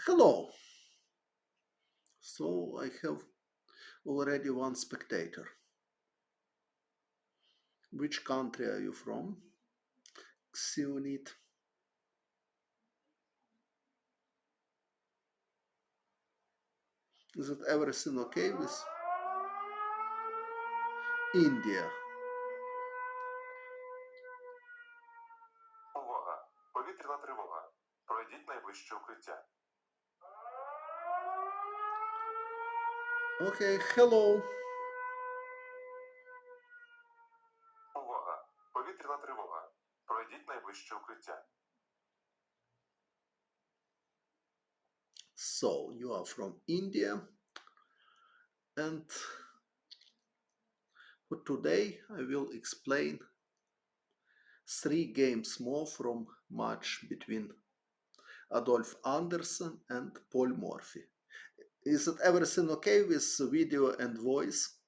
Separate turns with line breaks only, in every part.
Hello. So I have already one spectator. Which country are you from? Xionit. Is it everything okay with India?
Увага! Повітряна тривога. Пройдіть найближче укриття.
Okay, hello.
Увага! Повітряна тривога. Пройдіть найближче укриття.
So you are from India, and for today I will explain 3 games more from match between Adolf Anderssen and Paul Morphy. Is it everything okay with video and voice?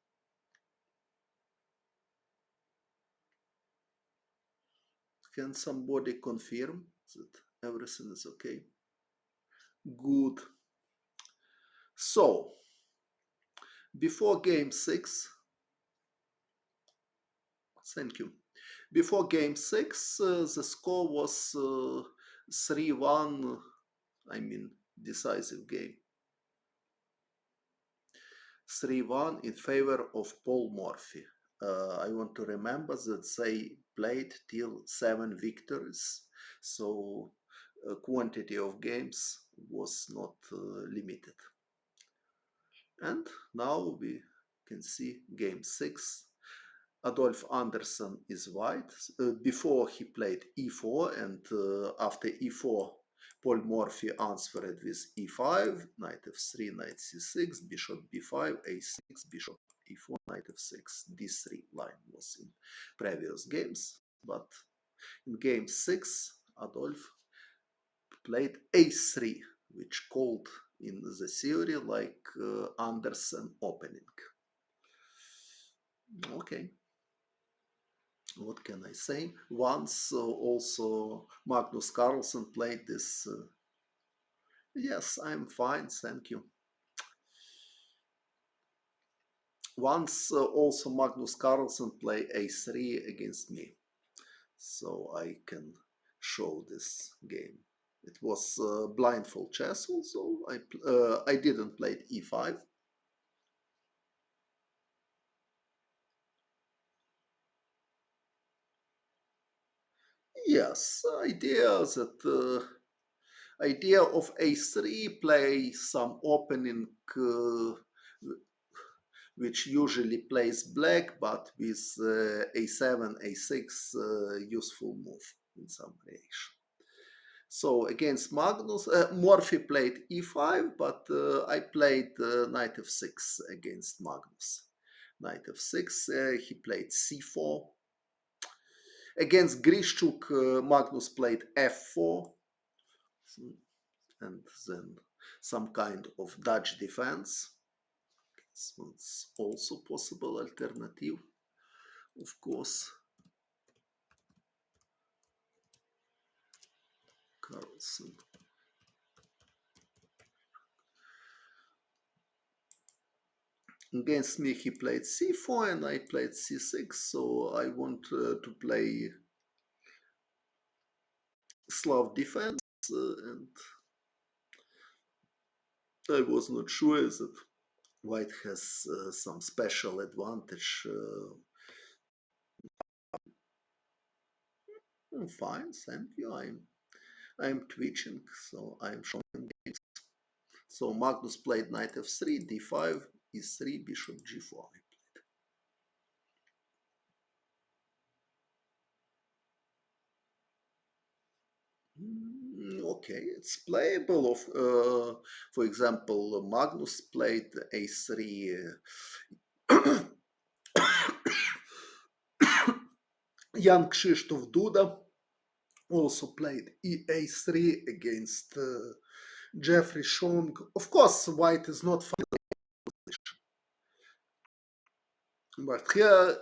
Can somebody confirm that everything is okay? Good. So, before game 6, thank you. Before game 6, the score was 3-1, I mean, decisive game. 3-1 in favor of Paul Morphy. I want to remember that they played till 7 victories, so quantity of games was not limited. And now we can see game 6. Adolf Anderssen is white. Before he played e4, and after e4, Paul Morphy answered with e5, knight f3, knight c6, bishop b5, a6, bishop e4, knight f6. d3 line was in previous games, but in game 6, Adolf played a3, which called in the theory like Anderssen opening. Okay. What can I say? Once also Magnus Carlsen played this. Yes, I'm fine, thank you. Once also Magnus Carlsen played a3 against me, so I can show this game. It was blindfold chess also. I didn't play e5. Yes, idea of a3 play some opening which usually plays black, but with a7, a6 useful move in some variation. So against Magnus, Morphy played e5, but I played knight f6 against Magnus. Knight f6, he played c4. Against Grishchuk, Magnus played f4, and then some kind of Dutch defense. It's also possible alternative, of course. Carlsen. Against me he played c4 and I played c6, so I want to play Slav defense, and I was not sure that white has some special advantage. Fine, thank you. I'm twitching, so I'm showing games. So Magnus played knight f3, d5, e3, bishop g4. Okay, it's playable. For example, Magnus played a3. Jan Krzysztof Duda also played a3 against Jeffrey Chong. Of course, white is not fine, but here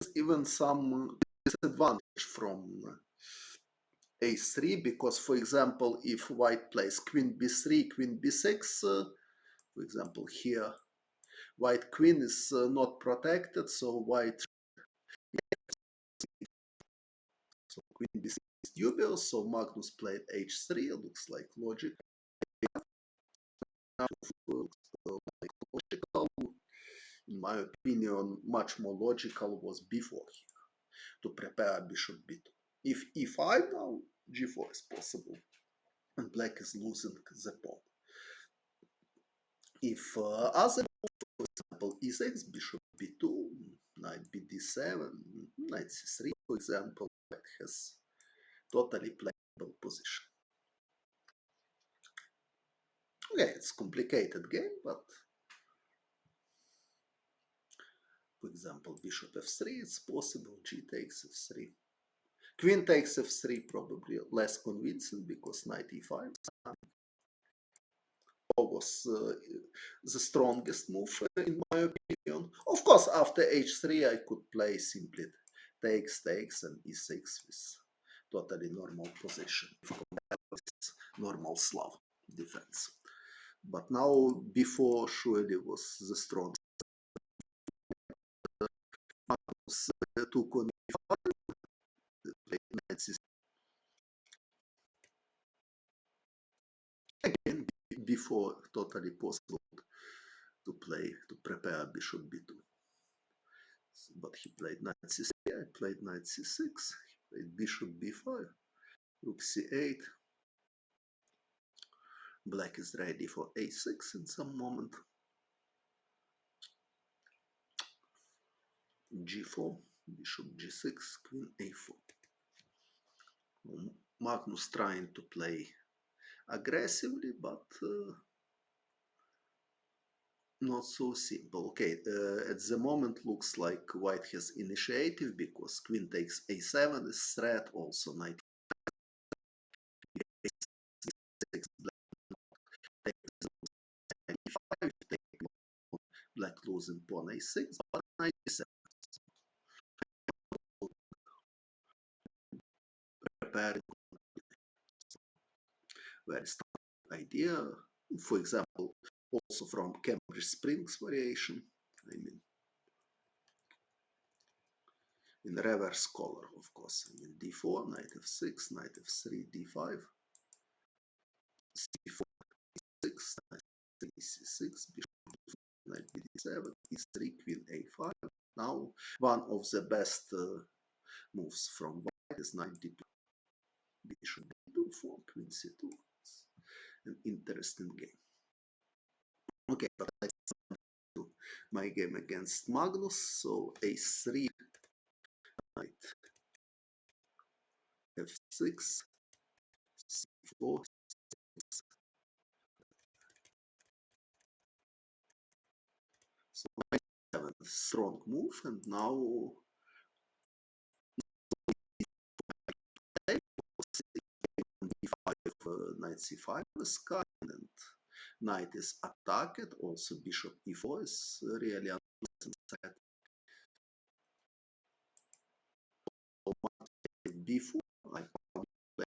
is even some disadvantage from a3, because, for example, if white plays queen b3, queen b6, for example, here, white queen is not protected, so white, so queen b6 is dubious, so Magnus played h3, looks like logic. Looks like logical. In my opinion, much more logical was b4 here, to prepare bishop b2. If e5 now, g4 is possible, and black is losing the pawn. If other, for example, e6, bishop b2, knight bd7, knight c3, for example, white has totally playable position. Okay, it's complicated game, but for example, bishop f3, it's possible, g takes f3. Queen takes f3, probably less convincing, because knight e5 was the strongest move, in my opinion. Of course, after h3, I could play simply takes, and e6 with totally normal position, normal Slav defense. But now, before, surely was the strongest. Took on e5, played knight c6. Again, before, totally possible to prepare bishop b2. But he played knight c3, I played knight c6, he played bishop b5, rook c8. Black is ready for a6 in some moment. g4, bishop g6, queen a4. Magnus trying to play aggressively, but not so simple. Okay, at the moment looks like white has initiative, because queen takes a7 is threat, also knight a6, black losing pawn a6, but knight a7. Preparing very standard idea, for example, also from Cambridge Springs variation. I mean, in reverse color, of course. I mean, d4, knight f6, knight f3, d5, c4, e6, knight c6, bishop knight bd7, e3, queen a5. Now, one of the best moves from white is knight d2, bishop d2 for queen c2. It's an interesting game. Okay, but let's do my game against Magnus. So a3, knight f6, c4, so knight 7, strong move, and now d5, knight c5 is coming, and knight is attacked. Also, bishop e4 is really unpleasant. b4, I play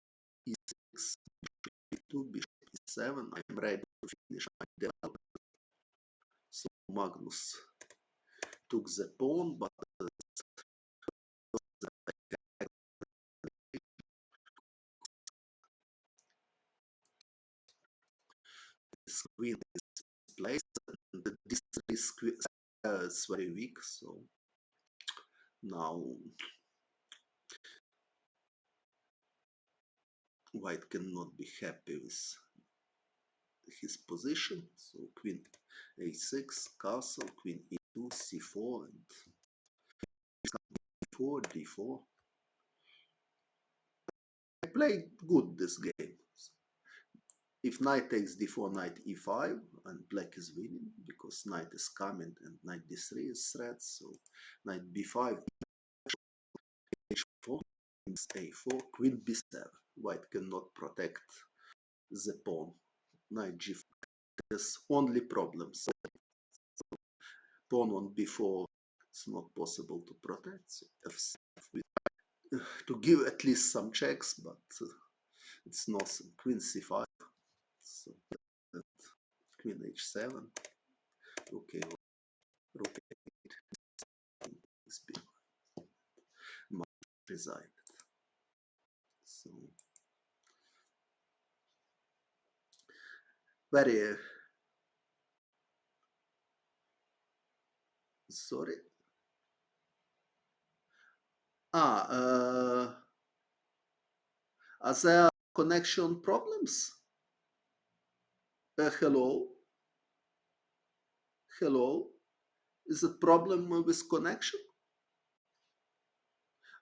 e6, e2, bishop e7. I'm ready to finish my development. So Magnus took the pawn, but his queen is placed, and this is very weak. So now white cannot be happy with his position. So queen a6, castle, queen e2, c4, and d4, d4. I played good this game. If knight takes d4, knight e5, and black is winning, because knight is coming and knight d3 is threat. So knight b5, h4, a4, queen b7. White cannot protect the pawn. Knight g4. There's only problems. Pawn on b4 it's not possible to protect. So f7 to give at least some checks, but It's nothing. Queen c5. So that queen h7. Okay, rook a8 is big. Must resign. So very sorry. Are there connection problems? Hello, hello. Is it problem with connection?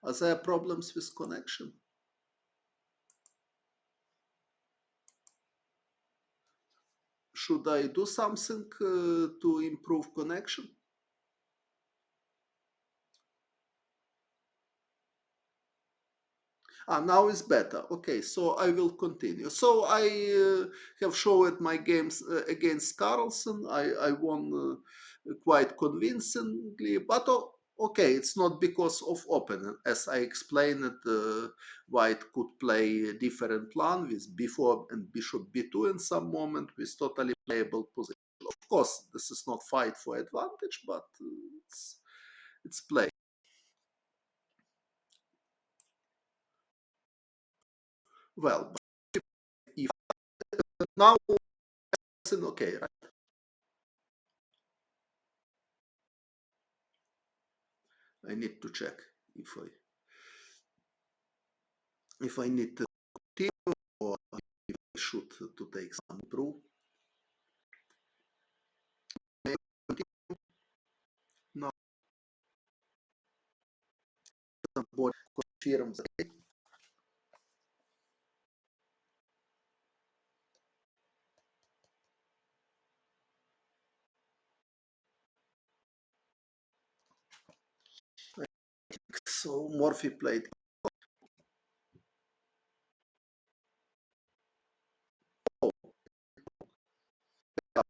Are there problems with connection? Should I do something to improve connection? Now it's better. Okay, so I will continue. So I have showed my games against Carlsen. I won quite convincingly, but okay, it's not because of opening. As I explained, White could play a different plan with b4 and bishop b2 in some moment with totally playable position. Of course, this is not fight for advantage, but it's play. Well, if now it's okay, right? I need to check if I need to continue or if I should to take some proof. No, somebody confirms that. So Morphy played. Oh, I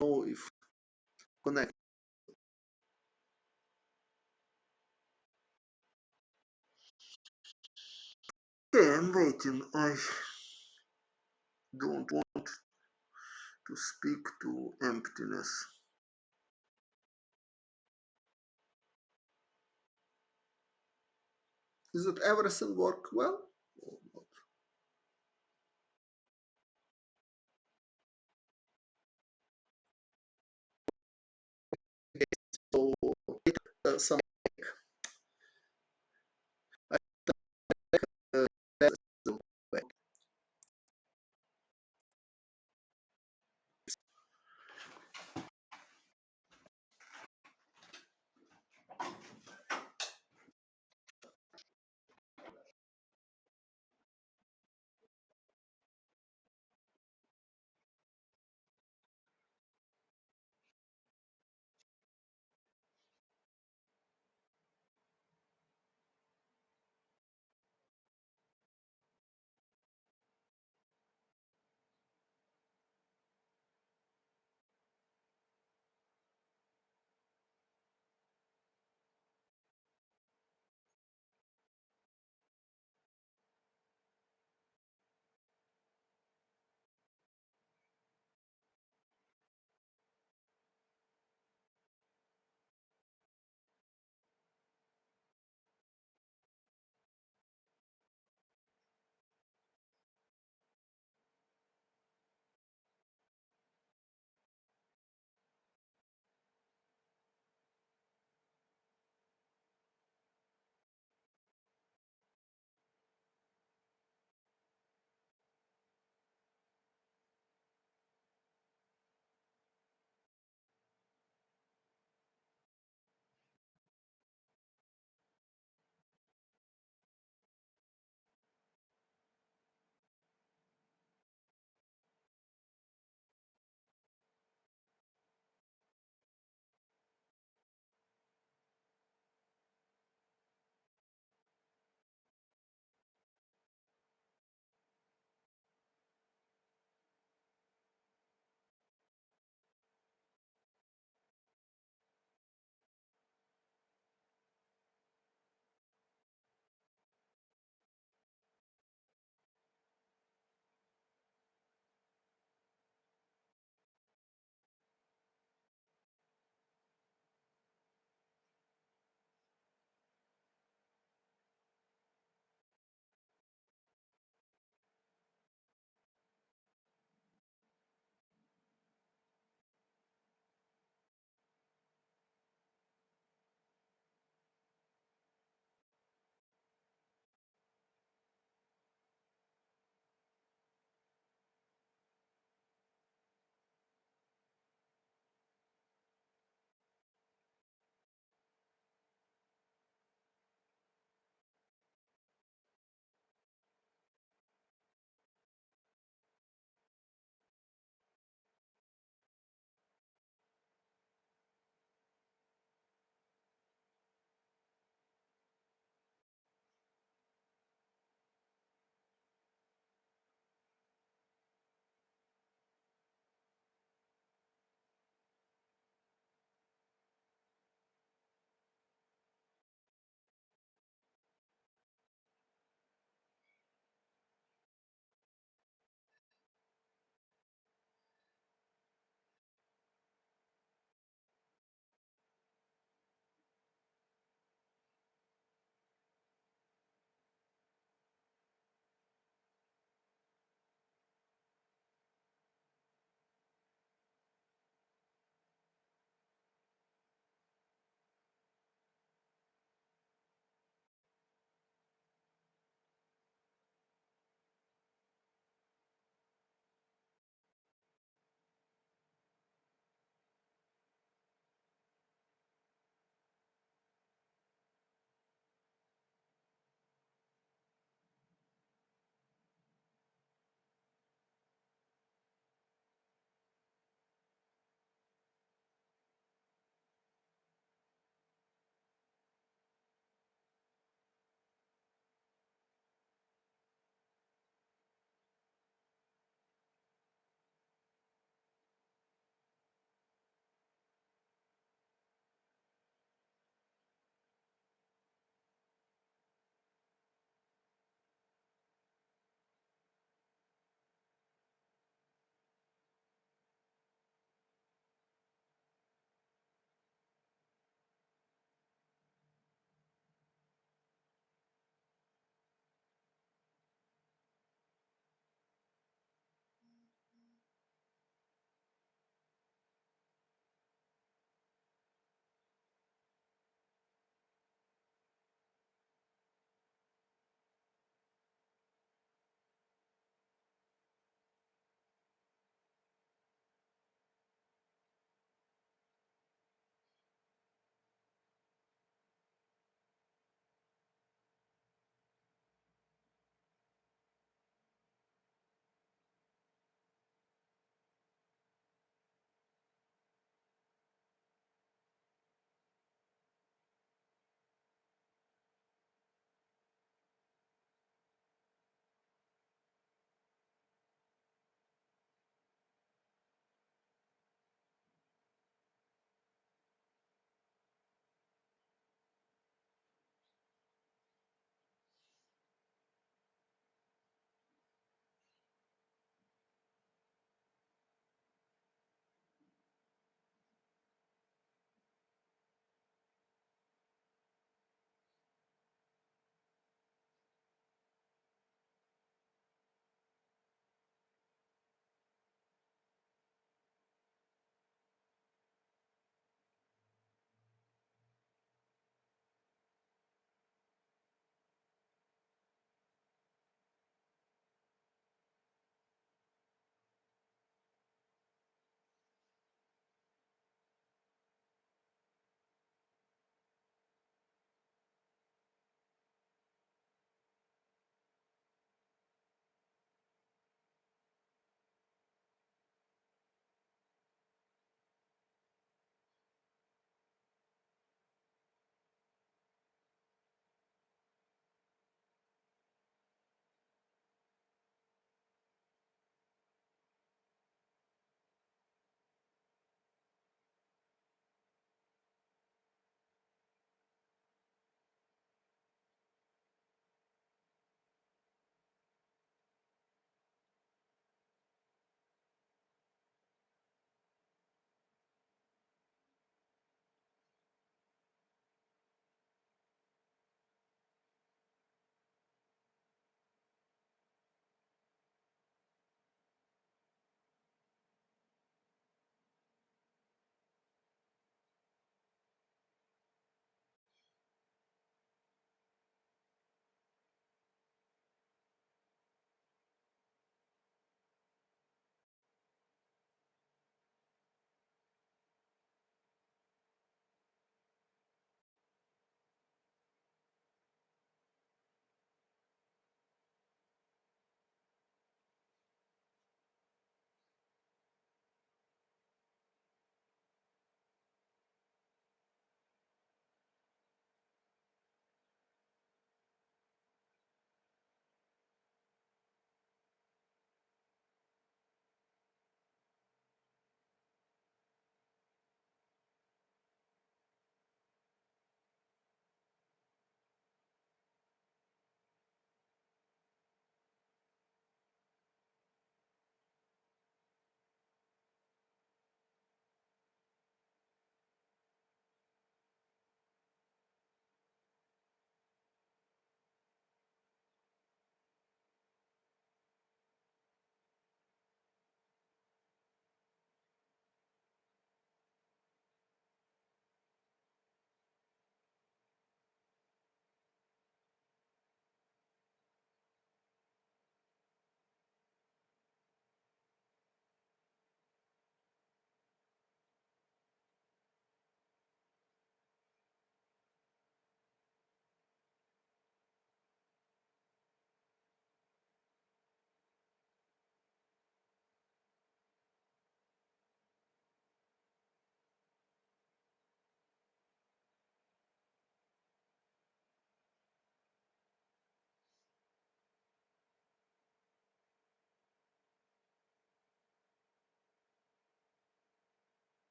don't know if connect. Okay, I'm waiting. I don't want to speak to emptiness. Is it everything work well? Or not? So some uh,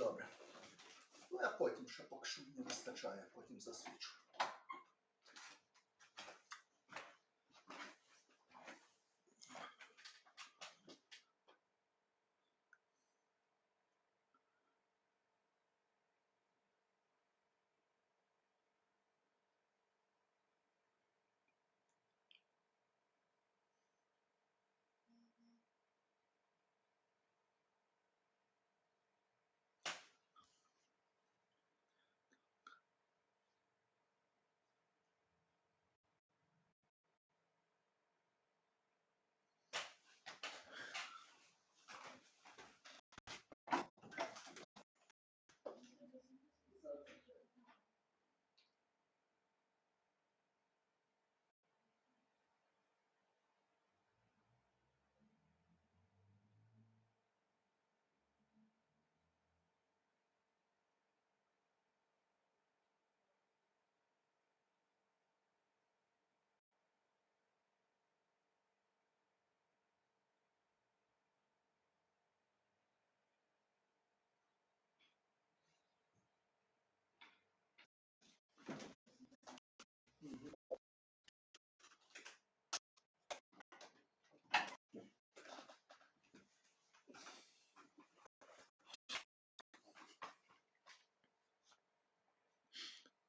Добре. Ну, я потім ще поки що не вистачає, потім засвічу.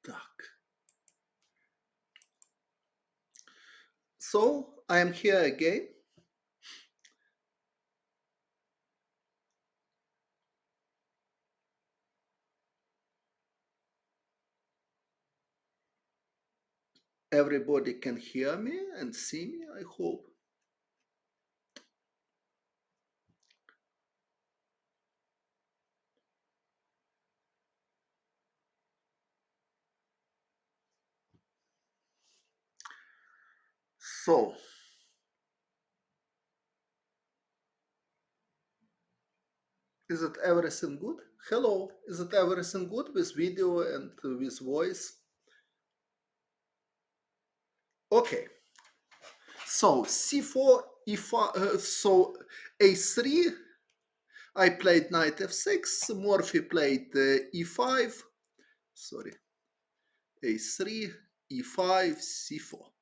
Так. So, I am here again. Everybody can hear me and see me, I hope. So, is it everything good? Hello, is it everything good with video and with voice? Okay, so c4, e5, so a3, I played knight f6, Morphy played e5, sorry, a3, e5, c4.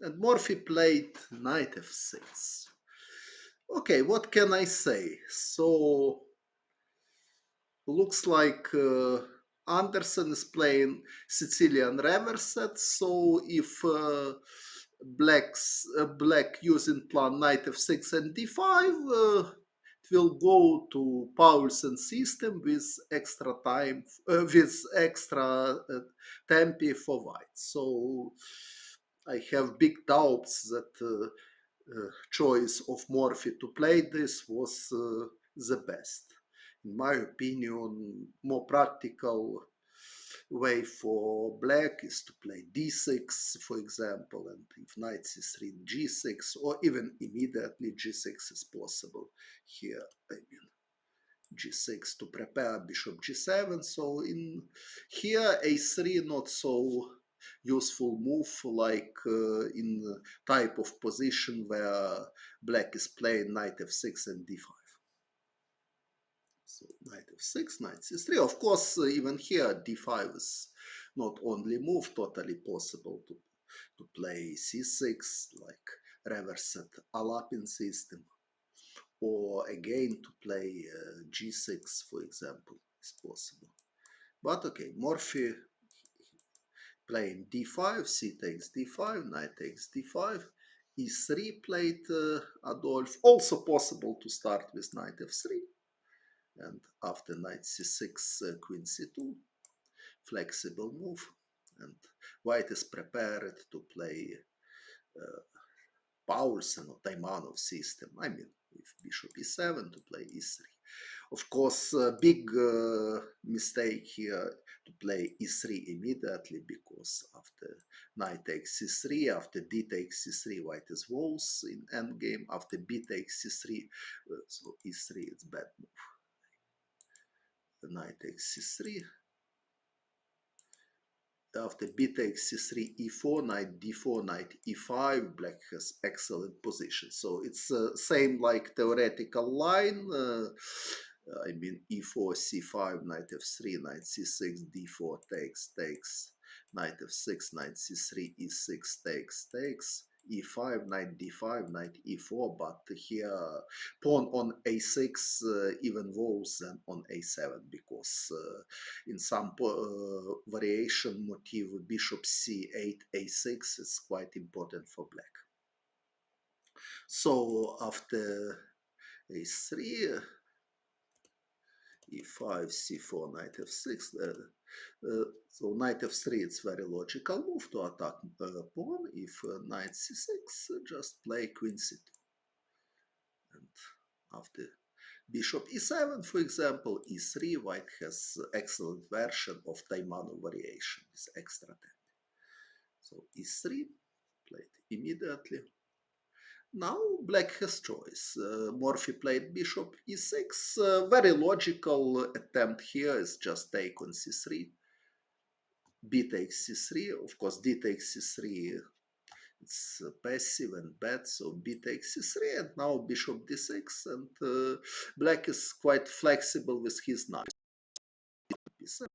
And Morphy played knight f6. Okay, what can I say? So, looks like Anderssen is playing Sicilian reverse set. So if black using plan knight f6 and d5, it will go to Paulsen system with extra time, with extra tempi for white. So I have big doubts that choice of Morphy to play this was the best. In my opinion, more practical way for black is to play d6, for example, and if knight c3, g6, or even immediately g6 is possible here. I mean, g6 to prepare bishop g7. So in here a3 not so useful move like in type of position where black is playing knight f6 and d5. So knight f6, knight c3. Of course, even here d5 is not only move, totally possible to play c6 like reverse set Alapin system, or again to play g6, for example, is possible. But okay, Morphy playing d5, c takes d5, knight takes d5, e3 played Adolf. Also possible to start with knight f3, and after knight c6, queen c2, flexible move, and white is prepared to play Paulsen or Taimanov system. I mean, with bishop e7 to play e3. Of course, big mistake here to play e3 immediately, because after knight takes c3, after d takes c3, white is walls in endgame. After b takes c3, so e3 is bad move. The knight takes c3. After b takes c3, e4, knight d4, knight e5, black has excellent position. So it's same like theoretical line. I mean e4, c5, knight f3, knight c6, d4, takes, knight f6, knight c3, e6, takes, e5, knight d5, knight e4, but here pawn on a6 even worse than on a7 because in some variation motif bishop c8, a6 is quite important for black. So after a3, e5, c4, knight f6. So knight f3, it's very logical move to attack pawn. If knight c6, just play queen c2. And after bishop e7, for example, e3, white has excellent version of Taimanov variation with extra 10. So e3, played immediately. Now black has choice. Morphy played bishop e6. Very logical attempt here is just take on c3. B takes c3. Of course, d takes c3. It's passive and bad, so b takes c3. And now bishop d6. And black is quite flexible with his knight. b7.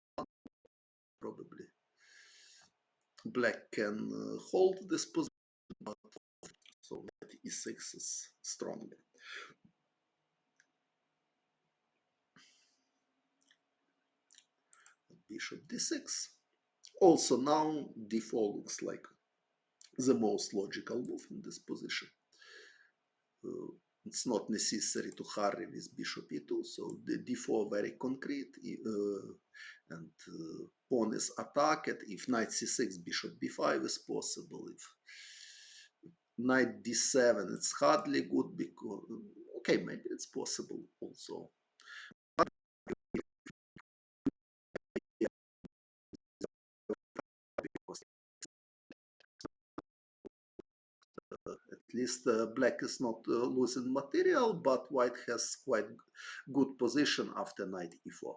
If probably black can hold this position, so that e6 is stronger. Bishop d6. Also now d4 looks like the most logical move in this position. It's not necessary to hurry with bishop e2, so the d4 very concrete, and pawn is attacked. If knight c6, bishop b5 is possible. If knight d7, it's hardly good because, okay, maybe it's possible also. At least black is not losing material, but white has quite good position after knight e4.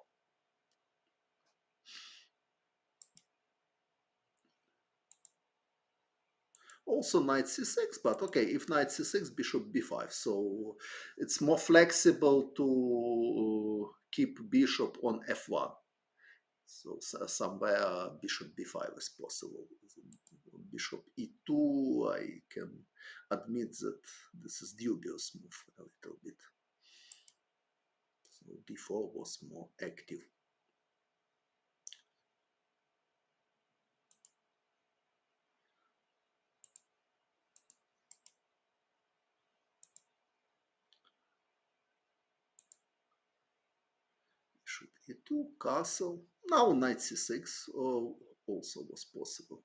Also knight c6, but okay, if knight c6, bishop b5, so it's more flexible to keep bishop on f1. So somewhere bishop b5 is possible. Bishop e2, I can admit that this is dubious move a little bit. So d4 was more active. Bishop e2, castle. Now knight c6 also was possible.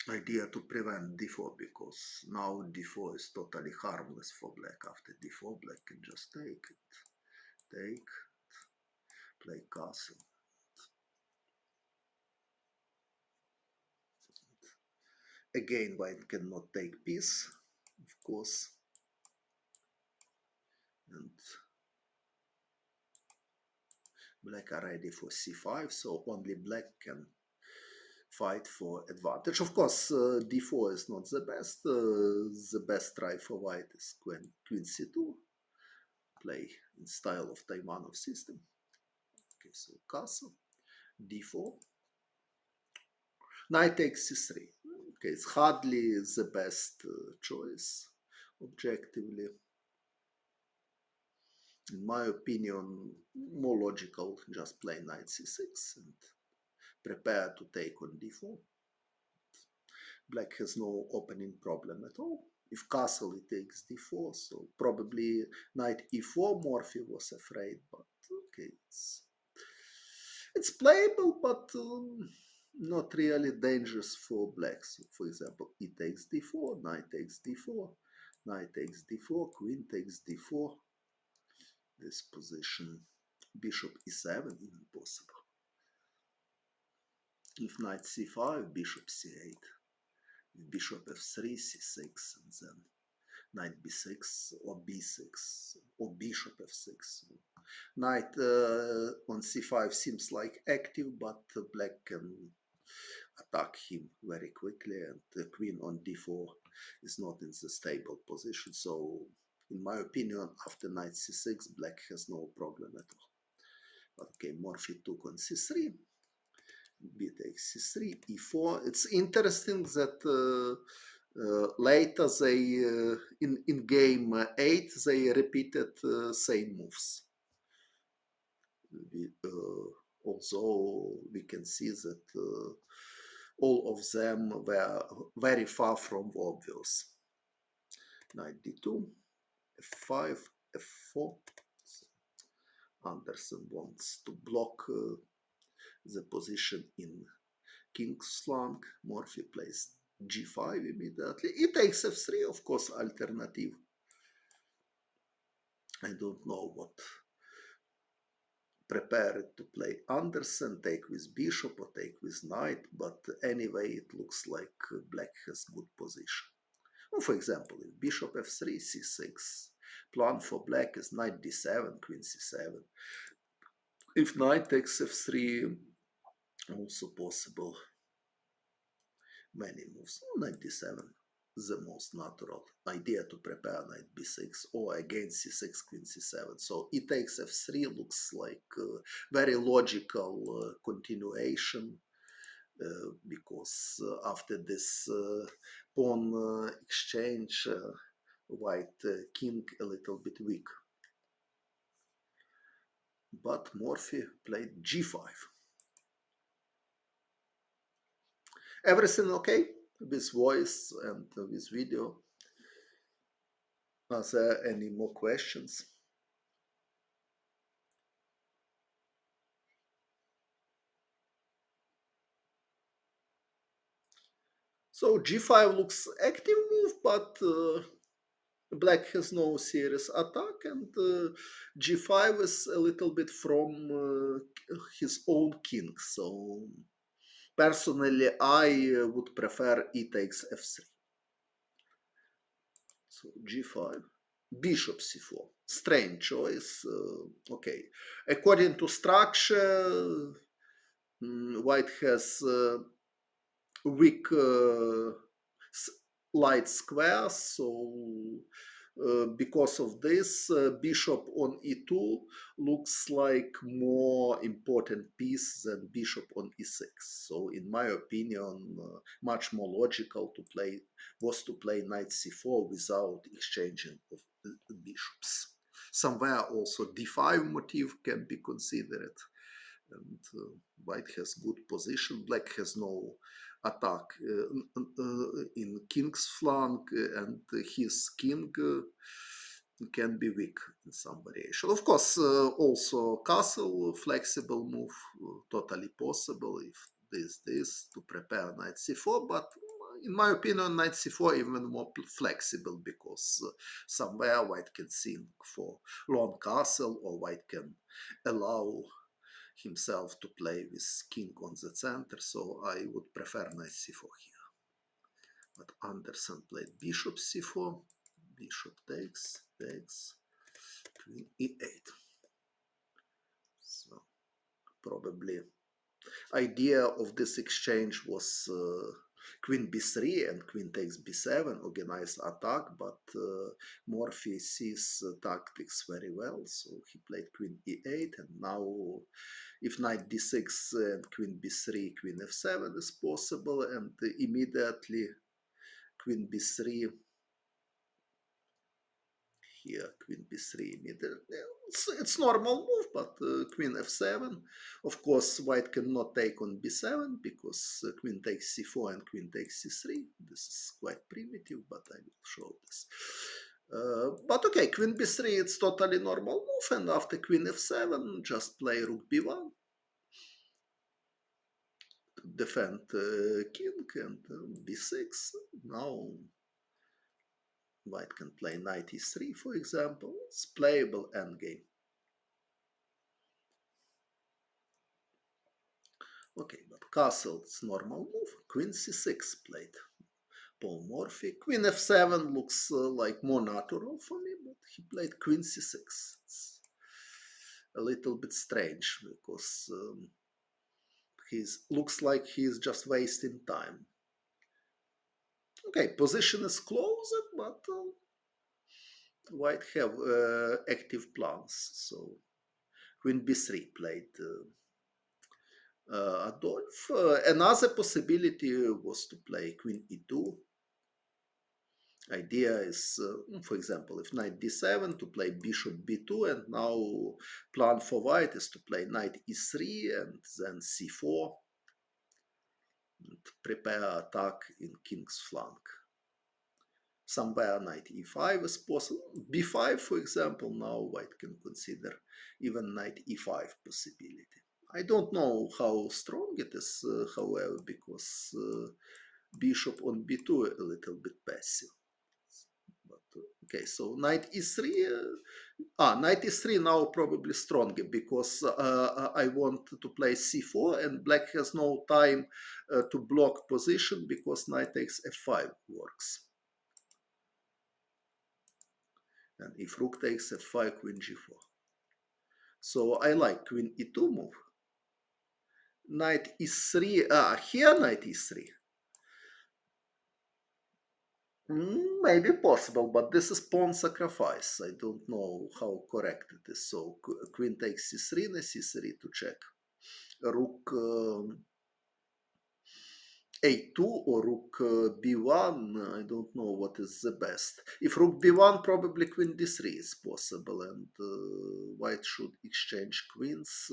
Idea to prevent d4 because now d4 is totally harmless for black. After d4, black can just take it, play castle. Again, white cannot take piece, of course, and black are ready for c5, so only black can fight for advantage. Of course, d4 is not the best. The best try for white is queen c2, play in style of Taimanov system. Okay, so castle, d4, knight takes c3. Okay, it's hardly the best choice, objectively. In my opinion, more logical, just play knight c6 and prepare to take on d4. Black has no opening problem at all. If castle, it takes d4, so probably knight e4 Morphy was afraid, but okay, it's playable, but not really dangerous for black. So, for example, e takes d4, knight takes d4, knight takes d4, queen takes d4. This position, bishop e7 even possible. If knight c5, bishop c8. If bishop f3, c6, and then knight b6 or b6 or bishop f6. Knight on c5 seems like active, but black can attack him very quickly, and the queen on d4 is not in the stable position. So, in my opinion, after knight c6, black has no problem at all. But okay, Morphy took on c3, b takes c3, e4. It's interesting that later they in game 8 they repeated same moves. Although we can see that all of them were very far from obvious. Knight d2, f5, f4. Anderssen wants to block the position in king's flank. Morphy plays g5 immediately. He takes f3, of course, alternative. I don't know what prepared to play Anderssen, take with bishop or take with knight, but anyway, it looks like black has good position. Well, for example, if bishop f3, c6, plan for black is knight d7, queen c7. If knight takes f3, also possible many moves. Knight d7 is the most natural idea to prepare knight b6 or against c6, queen c7. So e takes f3 looks like a very logical continuation because after this pawn exchange, white king a little bit weak. But Morphy played g5. Everything okay with voice and with video? Are there any more questions? So g5 looks active move, but black has no serious attack, and g5 is a little bit from his own king. So personally, I would prefer e takes f3. So g5, bishop c4. Strange choice. Okay, according to structure, white has weak light squares, so because of this, bishop on e2 looks like more important piece than bishop on e6. So, in my opinion, much more logical to play was to play knight c4 without exchanging of bishops. Somewhere also d5 motif can be considered, and white has good position. Black has no attack in king's flank, and his king can be weak in some variation. Of course, also castle flexible move totally possible if this to prepare knight c4, but in my opinion, knight c4 even more flexible because somewhere white can think for long castle, or white can allow himself to play with king on the center, so I would prefer knight c4 here. But Anderssen played bishop c4, bishop takes, queen e8. So probably idea of this exchange was queen b3 and queen takes b7, organized attack, but Morphy sees tactics very well, so he played queen e8, and now if knight d6 and queen b3, queen f7 is possible, and immediately queen b3 here, queen b3 immediately. It's normal move, but queen f7. Of course, white cannot take on b7 because queen takes c4 and queen takes c3. This is quite primitive, but I will show this. But okay, queen b3, it's totally normal move, and after queen f7, just play rook b1 to defend king, and b6. Now white can play knight e3, for example. It's playable endgame. Okay, but castle, it's normal move. Queen c6 played Paul Morphy. Queen f7 looks like more natural for me, but he played Queen c6. It's a little bit strange because he's looks like he's just wasting time. Okay, position is closer, but white have active plans. So Queen b3 played Adolf. Another possibility was to play Queen e2. Idea is, for example, if knight d7 to play bishop b2, and now plan for white is to play knight e3 and then c4 and prepare attack in king's flank. Somewhere knight e5 is possible. b5, for example, now white can consider even knight e5 possibility. I don't know how strong it is, however, because bishop on b2 a little bit passive. But, okay, so knight e3. Knight e3 now probably stronger because I want to play c4 and black has no time to block position because knight takes f5 works. And if rook takes f5, queen g4. So I like queen e2 move. Knight e3. Here knight e3. Maybe possible, but this is pawn sacrifice. I don't know how correct it is. So queen takes c3, and c3 to check. Rook a2 or rook b1. I don't know what is the best. If rook b1, probably queen d3 is possible, and white should exchange queens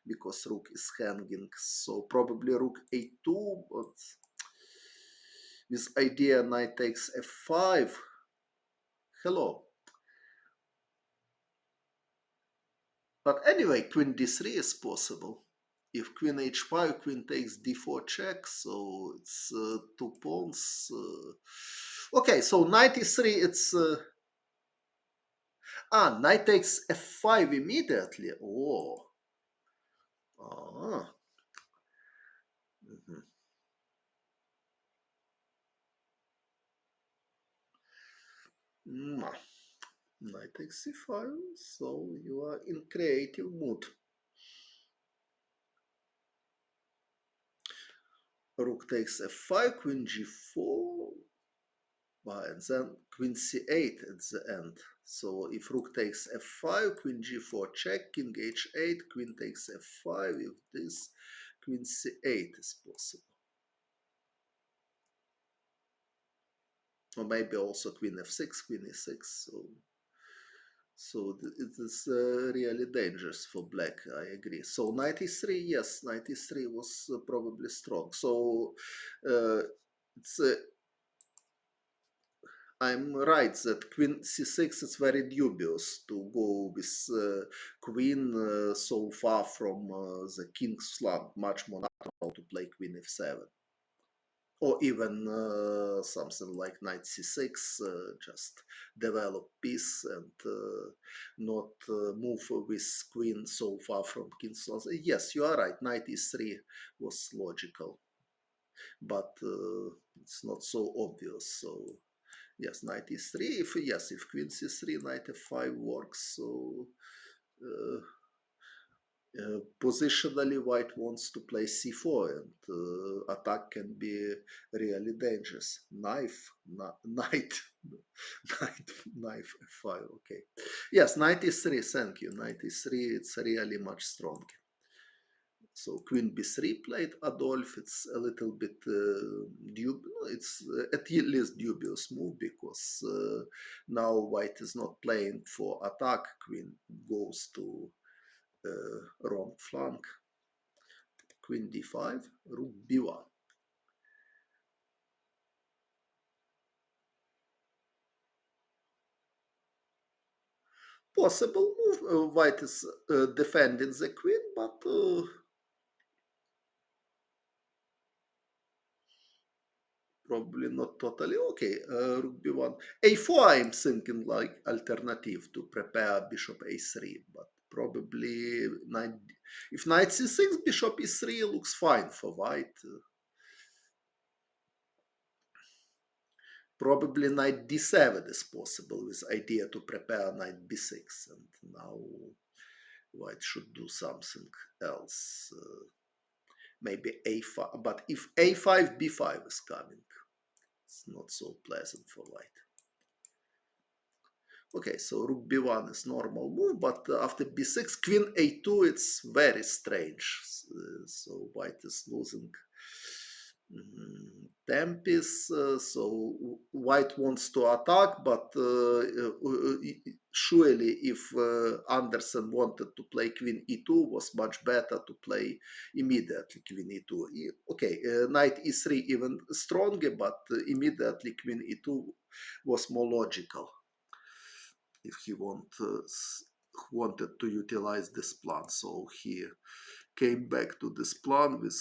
because rook is hanging. So probably rook a2, but this idea knight takes f5. Hello. But anyway, queen d3 is possible. If queen h5, queen takes d4 check, so it's two pawns. Okay, so knight e3, it's... knight takes f5 immediately. Oh. Ah. Mhm. Mm. Knight takes c5, so you are in creative mood. Rook takes f5, queen g4. And then queen c8 at the end. So if rook takes f5, queen g4 check, king h8, queen takes f5. If this, queen c8 is possible. Or maybe also queen f6, queen e6. So it is really dangerous for black, I agree. So knight e3, yes, knight e3 was probably strong. So it's I'm right that queen c6 is very dubious to go with queen so far from the king's flank, much more natural to play queen f7. Or even something like knight c6, just develop piece and not move with queen so far from king's flank. Yes, you are right, knight e3 was logical, but it's not so obvious. So yes, knight e3. If queen c3, knight f5 works, so uh, positionally white wants to play c4, and attack can be really dangerous. Knight, knight f5. Okay, yes, knight e3. Thank you. Knight e3. It's really much stronger. So queen b3 played Adolf. It's a little bit it's at least dubious move because now white is not playing for attack. Queen goes to wrong flank. Queen d5, rook b1. Possible move. White is defending the queen, but probably not totally. Okay, rook b1. a4 I'm thinking like alternative to prepare bishop a3, but probably knight. If knight c6, bishop e3 looks fine for white. Probably knight d7 is possible with idea to prepare knight b6, and now white should do something else. Maybe a5, but if a5, b5 is coming, it's not so pleasant for white. Okay, so rook b1 is normal move, but after b6, queen a2, it's very strange. So white is losing tempis. So white wants to attack, but surely if Anderssen wanted to play queen e2, was much better to play immediately queen e2. Okay, knight e3 even stronger, but immediately queen e2 was more logical if he wanted to utilize this plan. So he came back to this plan with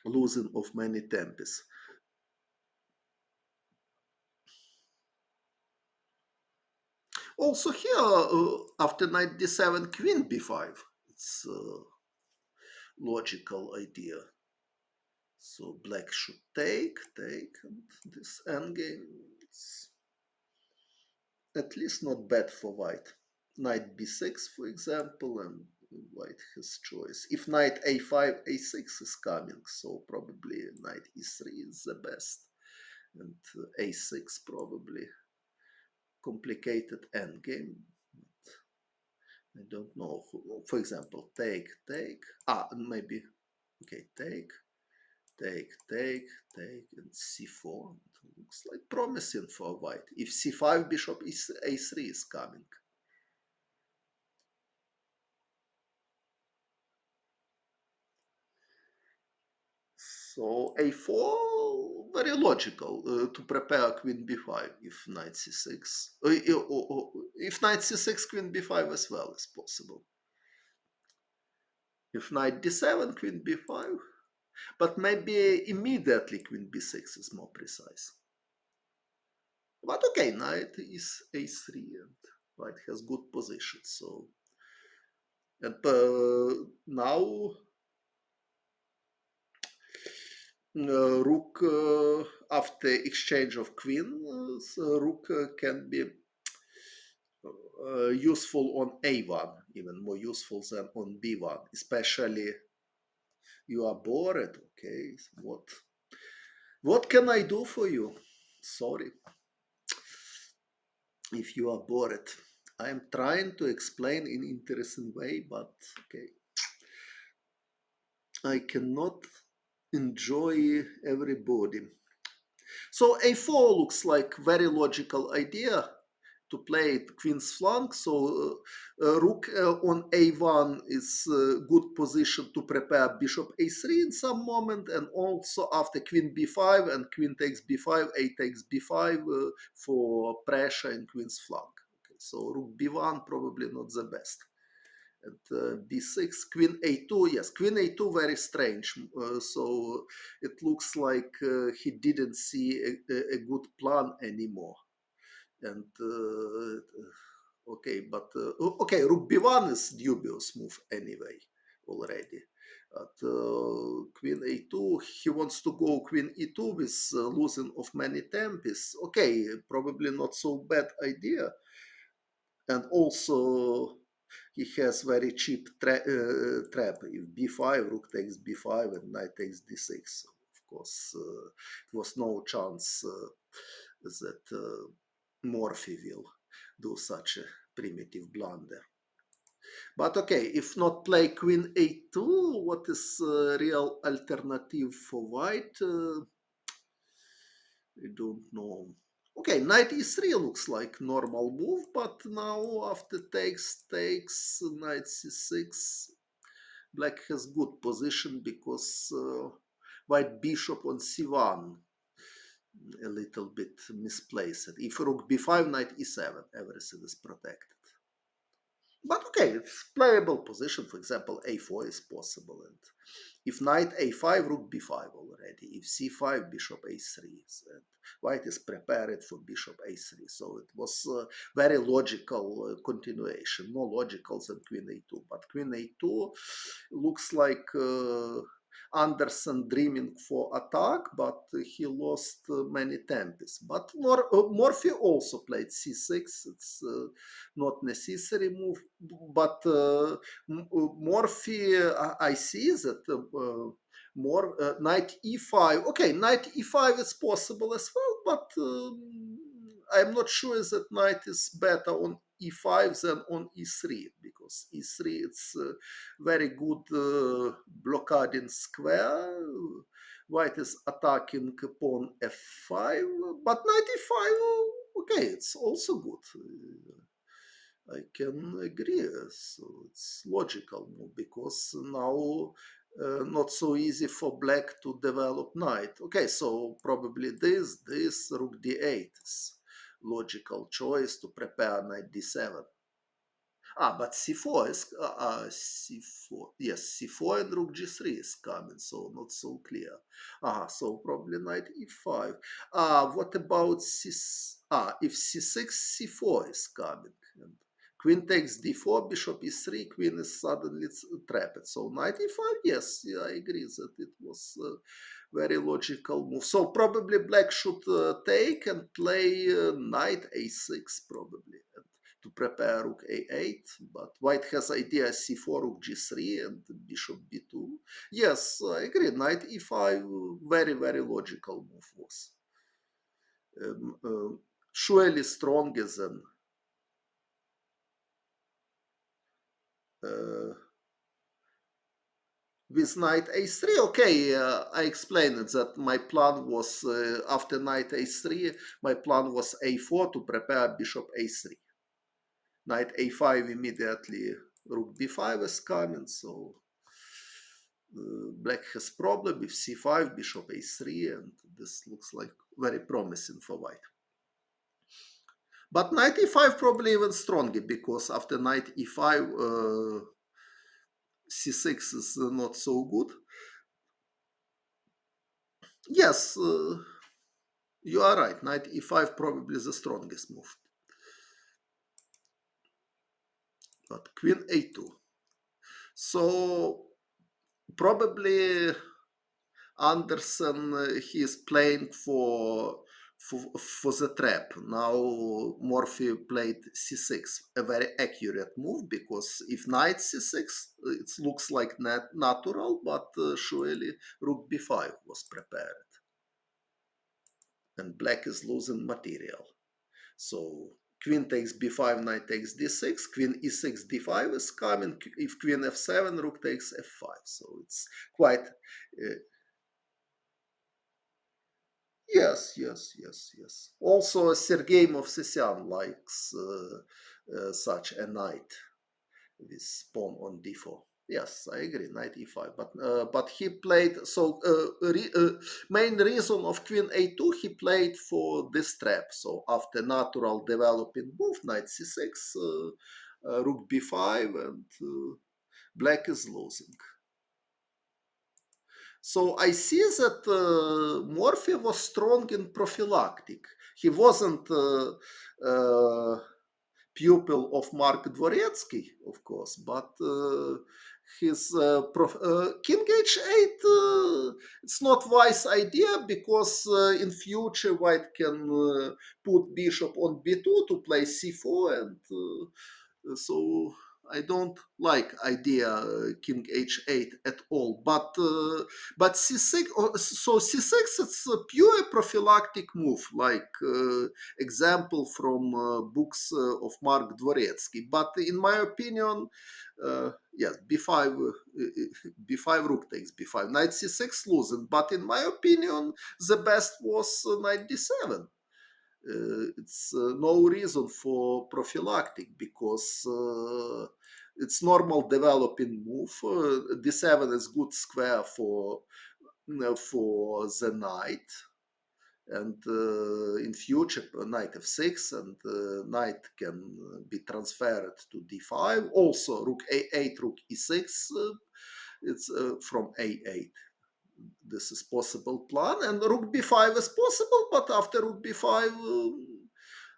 losing of many tempes. Also here, after knight d7, queen b5. It's a logical idea. So black should take, and this endgame is at least not bad for white. Knight b6, for example, and white has choice. If knight a5, a6 is coming, so probably knight e3 is the best, and a6 probably complicated endgame. I don't know. For example, take. Maybe. Okay, take, and c4. It looks like promising for white. If c5, bishop a3 is coming. So a4, very logical to prepare queen b5 if knight c6. If knight c6, queen b5 as well is possible. If knight d7, queen b5, but maybe immediately queen b6 is more precise. But okay, knight is a3 and white has good position. So, and now rook after exchange of queen, rook can be useful on a1, even more useful than on b1, especially you are bored. Okay, what can I do for you? Sorry if you are bored. I am trying to explain in interesting way, but okay, I cannot enjoy everybody. So a4 looks like very logical idea to play it queen's flank. So rook on a1 is a good position to prepare bishop a3 in some moment, and also after queen b5 and queen takes b5, a takes b5 for pressure in queen's flank. Okay, so rook b1 probably not the best. And b6, queen a2, yes, queen a2 very strange. So it looks like he didn't see a good plan anymore. And okay, but okay, rook b1 is dubious move anyway already. At queen a2, he wants to go queen e2 with losing of many tempes. Okay, probably not so bad idea. And also he has very cheap trap. If b5, rook takes b5 and knight takes d6. So of course, it was no chance that Morphy will do such a primitive blunder. But okay, if not play queen a2, what is real alternative for white? I don't know. Okay, knight e3 looks like normal move, but now after takes, knight c6, black has good position because white bishop on c1 a little bit misplaced. If rook b5, knight e7, everything is protected. But okay, it's playable position. For example, a4 is possible, and if knight a5, rook b5 already. If c5, bishop a3, and white is prepared for bishop a3. So it was a very logical continuation, more logical than queen a2. But queen a2 looks like Anderssen dreaming for attack, but he lost many tempes. But Morphy also played c6. It's not necessary move, but Morphy, I see that more knight e5. Okay, knight e5 is possible as well, but I'm not sure that knight is better on e5 than on e3 because e3 it's very good blockading square. White is attacking pawn f5, but knight e5, okay, it's also good. I can agree. So it's logical move because now not so easy for black to develop knight. Okay, so probably this rook d8 is logical choice to prepare knight d7. But c4 is c4. Yes, c4 and rook g3 is coming, so not so clear. So probably knight e5. What about c? If c6, c4 is coming. And queen takes d4, bishop e3, queen is suddenly trapped. So knight e5, yes, yeah, I agree that it was a very logical move. So probably black should take and play knight a6 probably to prepare rook a8, but white has idea c4, rook g3, and bishop b2. Yes, I agree. Knight e5, very, very logical move was. Surely stronger than uh, with knight a3. Okay, I explained it that my plan was after knight a3, my plan was a4 to prepare bishop a3. Knight a5 immediately, rook b5 is coming, so black has problem with c5, bishop a3, and this looks like very promising for white. But knight e5 probably even stronger because after knight e5, c6 is not so good. Yes, you are right. Knight e5 probably the strongest move. But queen a2. So probably Anderssen he is playing for the trap. Now Morphy played c6, a very accurate move because if knight c6, it looks like natural, but surely rook b5 was prepared, and black is losing material. So queen takes b5, knight takes d6, queen e6, d5 is coming. If queen f7, rook takes f5. So it's quite yes, yes, yes, yes. Also, Sergei Movsesyan likes such a knight with pawn on d4. Yes, I agree, knight e5. But he played so main reason of queen a2 he played for this trap. So after natural developing move, knight c6, rook b5, and black is losing. So I see that Morphy was strong in prophylactic. He wasn't pupil of Mark Dvoretsky, of course, but his King H8, it's not wise idea because in future White can put bishop on b2 to play c4, and so I don't like idea King H8 at all. But C6, so C6 it's a pure prophylactic move, like example from books of Mark Dvoretsky. But in my opinion, yes, b5, b5 rook takes b5, knight c6 losing. But in my opinion, the best was knight d7. It's no reason for prophylactic because it's normal developing move. D7 is good square for the knight. And in future, knight f6, and knight can be transferred to d5. Also, rook a8, rook e6. It's from a8. This is possible plan, and rook b5 is possible, but after rook b5,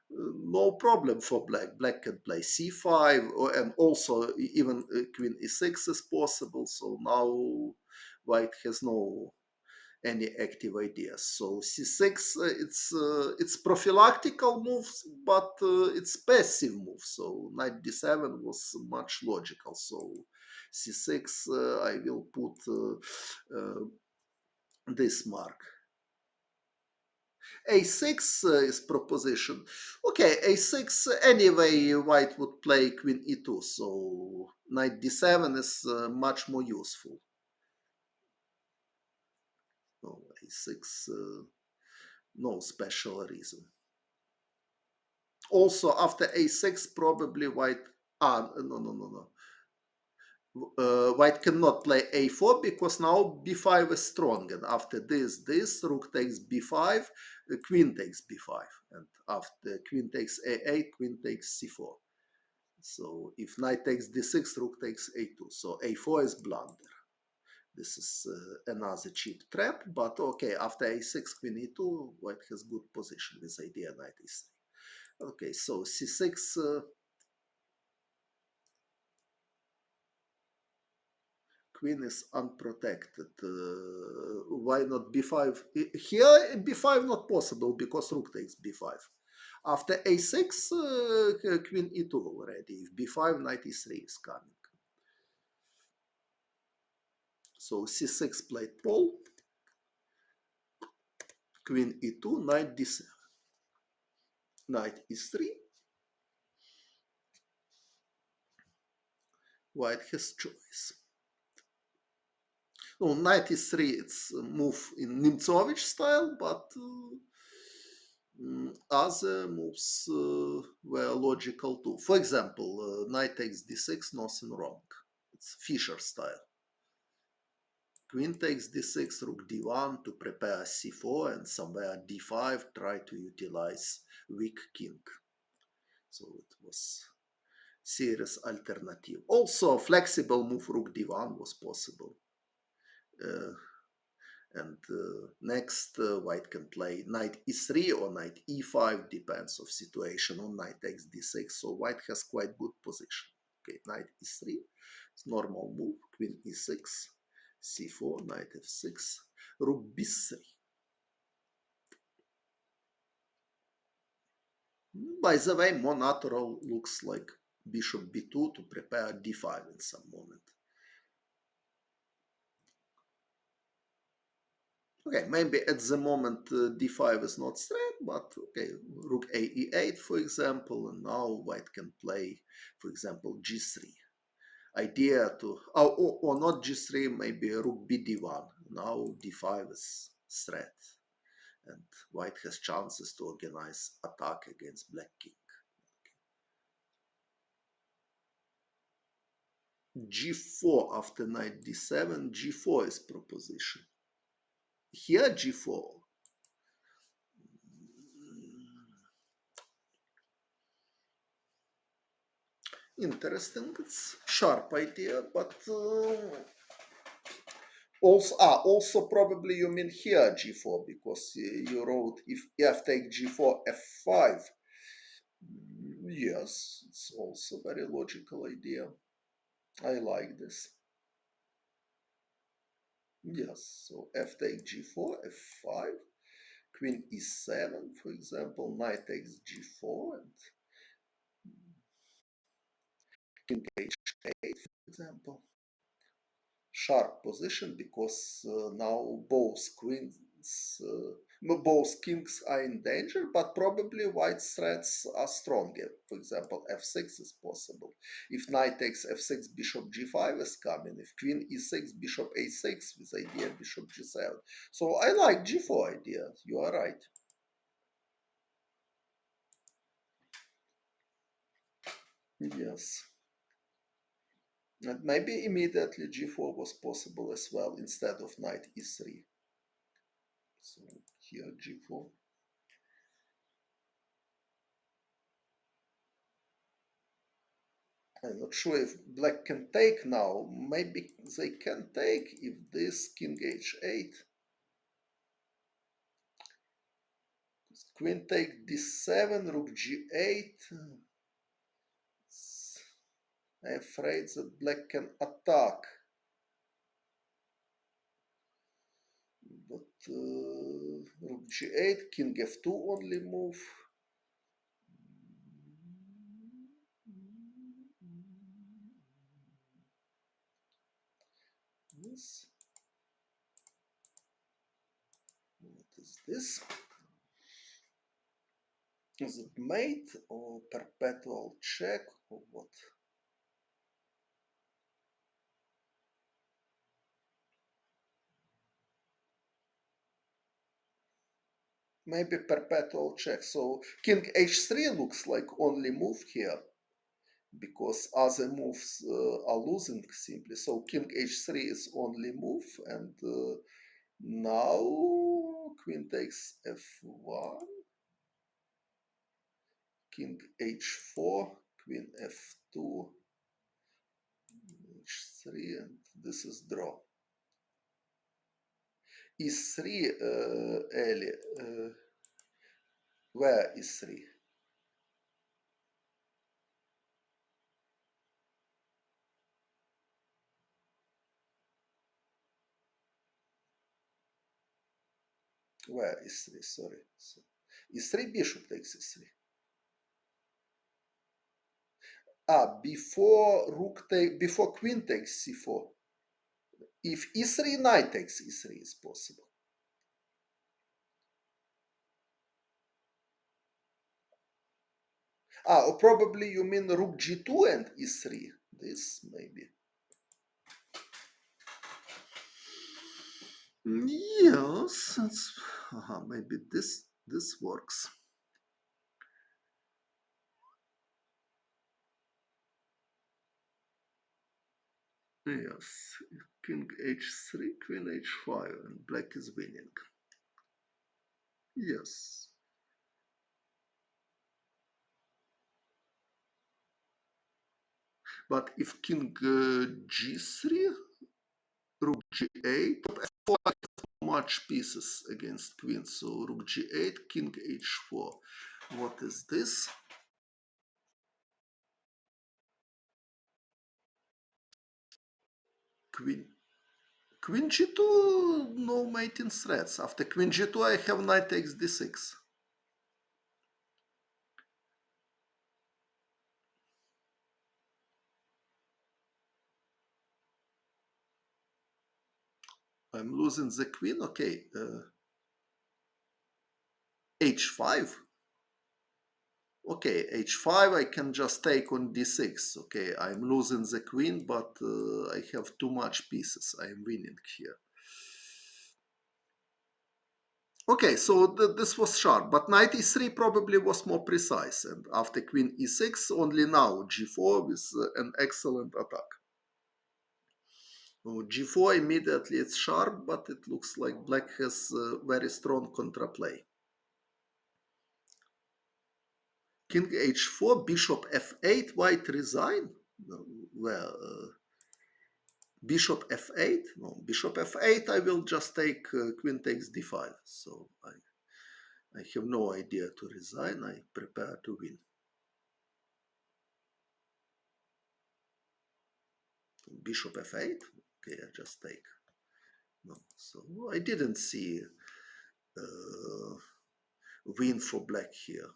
no problem for black. Black can play c5, and also even queen e6 is possible. So now white has no any active ideas. So c6, it's prophylactical moves, but it's passive move. So knight d7 was much logical. So c6, I will put this mark. a6 is proposition. Okay, a6, anyway, white would play queen e2, so knight d7 is much more useful. No, a6, no special reason. Also, after a6, probably white, no. White cannot play a4 because now b5 is strong, and after this rook takes b5, queen takes b5, and after queen takes a8, queen takes c4. So if knight takes d6, rook takes a2. So a4 is blunder. This is another cheap trap, but okay, after a6, queen e2, white has good position with idea knight e3. Okay, so c6, queen is unprotected. Why not b5? Here b5 not possible because rook takes b5. After a6, queen e2 already. If b5, knight e3 is coming. So c6 played Paul, queen e2, knight d7, knight e3. White has choice. No, knight e3, it's a move in Nemtsovich style, but other moves were logical too. For example, knight takes d6, nothing wrong. It's Fischer style. Queen takes d6, rook d1 to prepare c4, and somewhere d5 try to utilize weak king. So it was serious alternative. Also, flexible move rook d1 was possible. And next, white can play knight e3 or knight e5, depends of situation, on knight takes d6. So white has quite good position. Okay, knight e3, it's normal move, queen e6, c4, knight f6, rook b3. By the way, more natural looks like bishop b2 to prepare d5 in some moment. Okay, maybe at the moment d5 is not straight, but okay, rook a e8, for example, and now white can play, for example, g3. Idea to, or not g3, maybe rook b d1. Now d5 is threat, and white has chances to organize attack against black king. g4 after knight d7, g4 is proposition. Here g4. Interesting, it's sharp idea, but also probably you mean here g4, because you wrote if f take g4, f5. Yes, it's also very logical idea. I like this. Yes, so f take g4, f5, queen e7, for example, knight takes g4, and king h8, for example. Sharp position because now both kings are in danger, but probably white's threats are stronger. For example, f6 is possible. If knight takes f6, bishop g5 is coming. If queen e6, bishop a6 with idea bishop g7. So I like g4 idea. You are right. Yes. And maybe immediately g4 was possible as well instead of knight e3. So here g4. I'm not sure if black can take now. Maybe they can take if this king h8. Queen take d7, rook g8. I'm afraid that black can attack. But rook g8, king f2 only move. This. What is this? Is it mate or perpetual check or what? Maybe perpetual check. So king h3 looks like only move here because other moves are losing simply. So king h3 is only move, and now queen takes f1, king h4, queen f2, h3, and this is draw. e3, Eli, where e3? Where e3? Sorry. So, e3, bishop takes e3. Before queen takes c4. If e3, knight takes e3 is possible. Or probably you mean rook g2 and e3. This maybe. Yes, maybe this works. Yes, king h3, queen h5, and black is winning. Yes. But if king g3, rook g8, f4 much pieces against queen, so rook g8, king h4. What is this? Queen g2, no mating threats. After queen g2, I have knight takes d6. I'm losing the queen. Okay, h5. Okay, h5, I can just take on d6. Okay, I'm losing the queen, but I have too much pieces. I'm winning here. Okay, so this was sharp, but knight e3 probably was more precise, and after queen e6, only now g4 with an excellent attack. So g4 immediately it's sharp, but it looks like black has very strong contraplay. King h4, bishop f8, white resign. Well, bishop f8, no, bishop f8, I will just take queen takes d5. So I have no idea to resign. I prepare to win. Bishop f8. Okay, I just take. No, so I didn't see win for black here.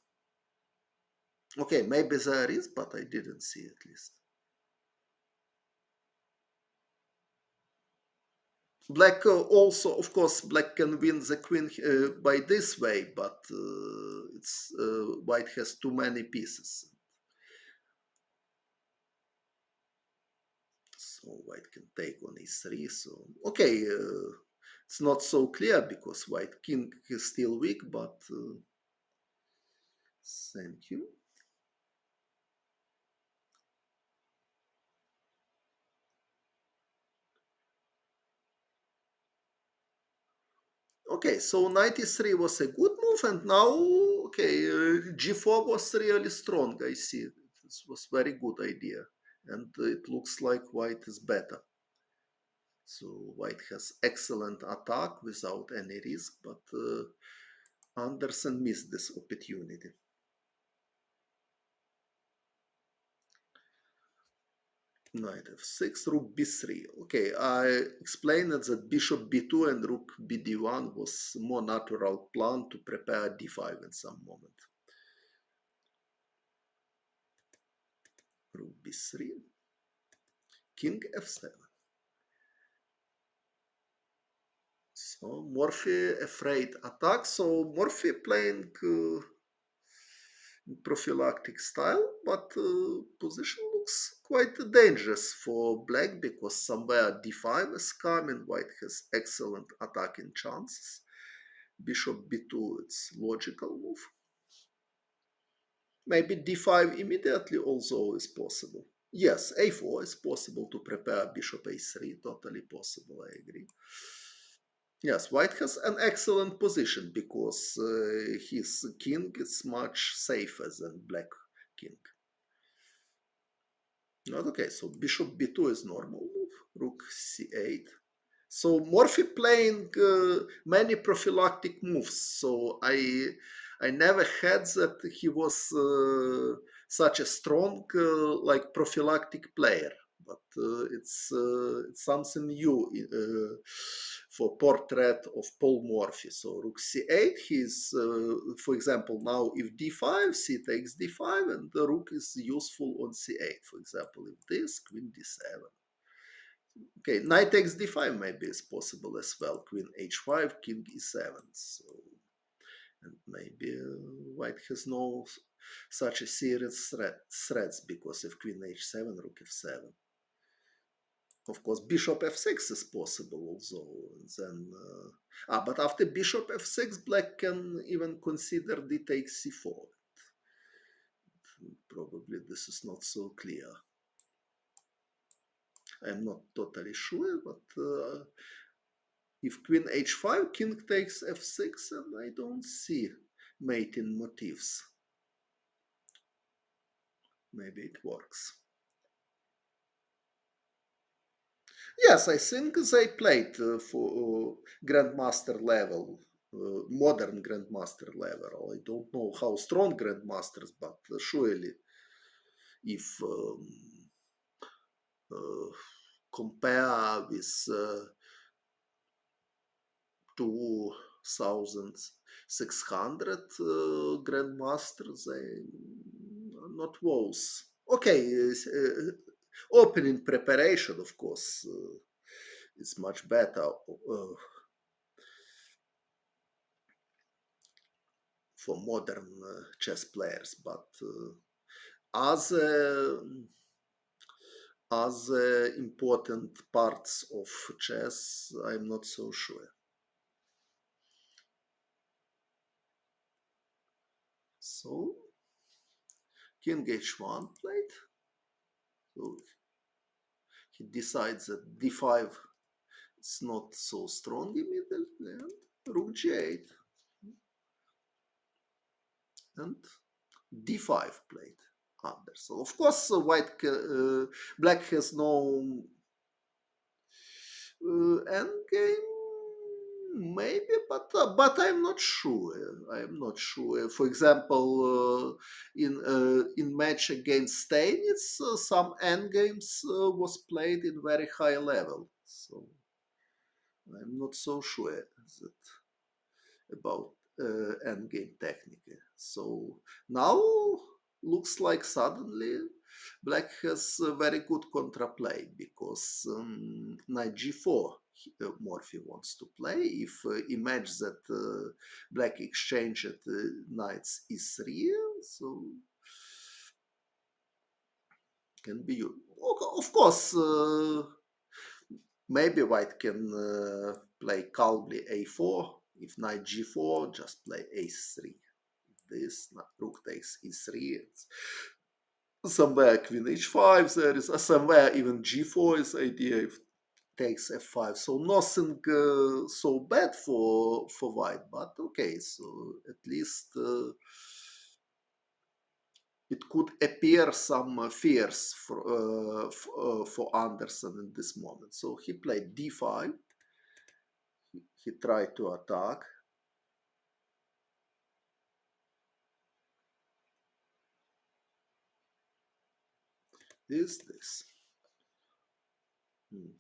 Okay, maybe there is, but I didn't see at least. Black also, of course, black can win the queen by this way, but it's white has too many pieces. So white can take on e3. So okay, it's not so clear because white king is still weak, but thank you. Okay, so knight e3 was a good move, and now okay, g4 was really strong. I see. This was very good idea. and it looks like white is better. So white has excellent attack without any risk, but Anderssen missed this opportunity. Knight f6, rook b3. Okay, I explained that bishop b2 and rook bd1 was more natural plan to prepare d5 in some moment. Rook b3, king f7. So Morphy afraid attack. So Morphy playing prophylactic style, but position looks quite dangerous for black because somewhere d5 is coming. White has excellent attacking chances. Bishop b2, it's logical move. Maybe d5 immediately also is possible. Yes, a4 is possible to prepare bishop a3, totally possible, I agree. Yes, white has an excellent position because his king is much safer than black king. Not okay, so bishop b2 is normal move, rook c8. So Morphy playing many prophylactic moves. So I never had that he was such a strong like prophylactic player. But it's something new for portrait of Paul Morphy. So rook c8. He's for example now if d5, c takes d5, and the rook is useful on c8. For example, if this queen d7. Okay, knight takes d5 maybe is possible as well. Queen h5, king e7. So, and maybe white has no such a serious threats because if queen h7, rook f7. Of course, bishop f6 is possible also. Then, but after bishop f6, black can even consider d takes c4. Probably this is not so clear. I'm not totally sure, but if queen h5, king takes f6, and I don't see mating motifs. Maybe it works. Yes, I think they played for grandmaster level, modern grandmaster level. I don't know how strong grandmasters, but surely if compare with 2600 grandmasters, they are not worse. Okay, opening preparation, of course, is much better for modern chess players, but as important parts of chess, I'm not so sure. So king h1 played. So he decides that d5 is not so strong immediately, and rook g8 and d5 played. Anderssen. Of course, black has no endgame. Maybe, but I'm not sure. I'm not sure. For example, in match against Steinitz, some endgames was played in very high level. So I'm not so sure that about endgame technique. So now looks like suddenly black has a very good contraplay because knight g4 Morphy wants to play. If imagine that black exchanged knights e3, so can be of course maybe white can play calmly a4. If knight g4, just play a3. This rook takes e3. It's somewhere queen h5. There is somewhere even g4 is idea. If takes f5, so nothing so bad for white. But okay, so at least it could appear some fears for Anderssen in this moment. So he played d5. He tried to attack. This. Hmm.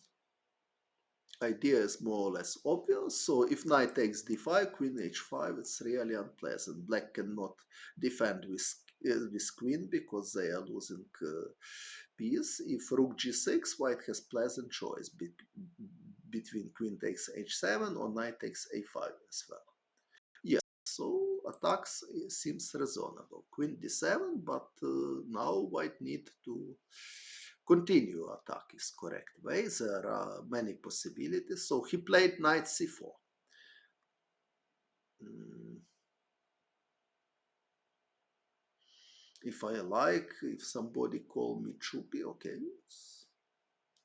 Idea is more or less obvious. So if knight takes d5, queen h5, it's really unpleasant. Black cannot defend with queen because they are losing piece. If rook g6, white has pleasant choice between queen takes h7 or knight takes a5 as well. Yes, so attacks seems reasonable. Queen d7, but now white need to continue attack is correct way. There are many possibilities. So he played knight c4. Mm, if I like, if somebody call me choopy, okay, it's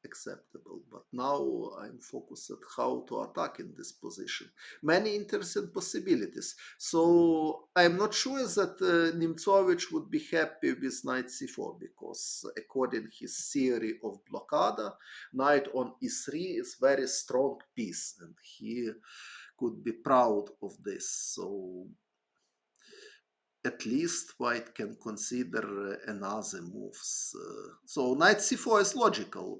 acceptable. But now I'm focused at how to attack in this position. Many interesting possibilities. So I'm not sure that Nimcovich would be happy with knight c4 because according his theory of blockada, knight on e3 is very strong piece and he could be proud of this. So at least white can consider another moves. So knight c4 is logical,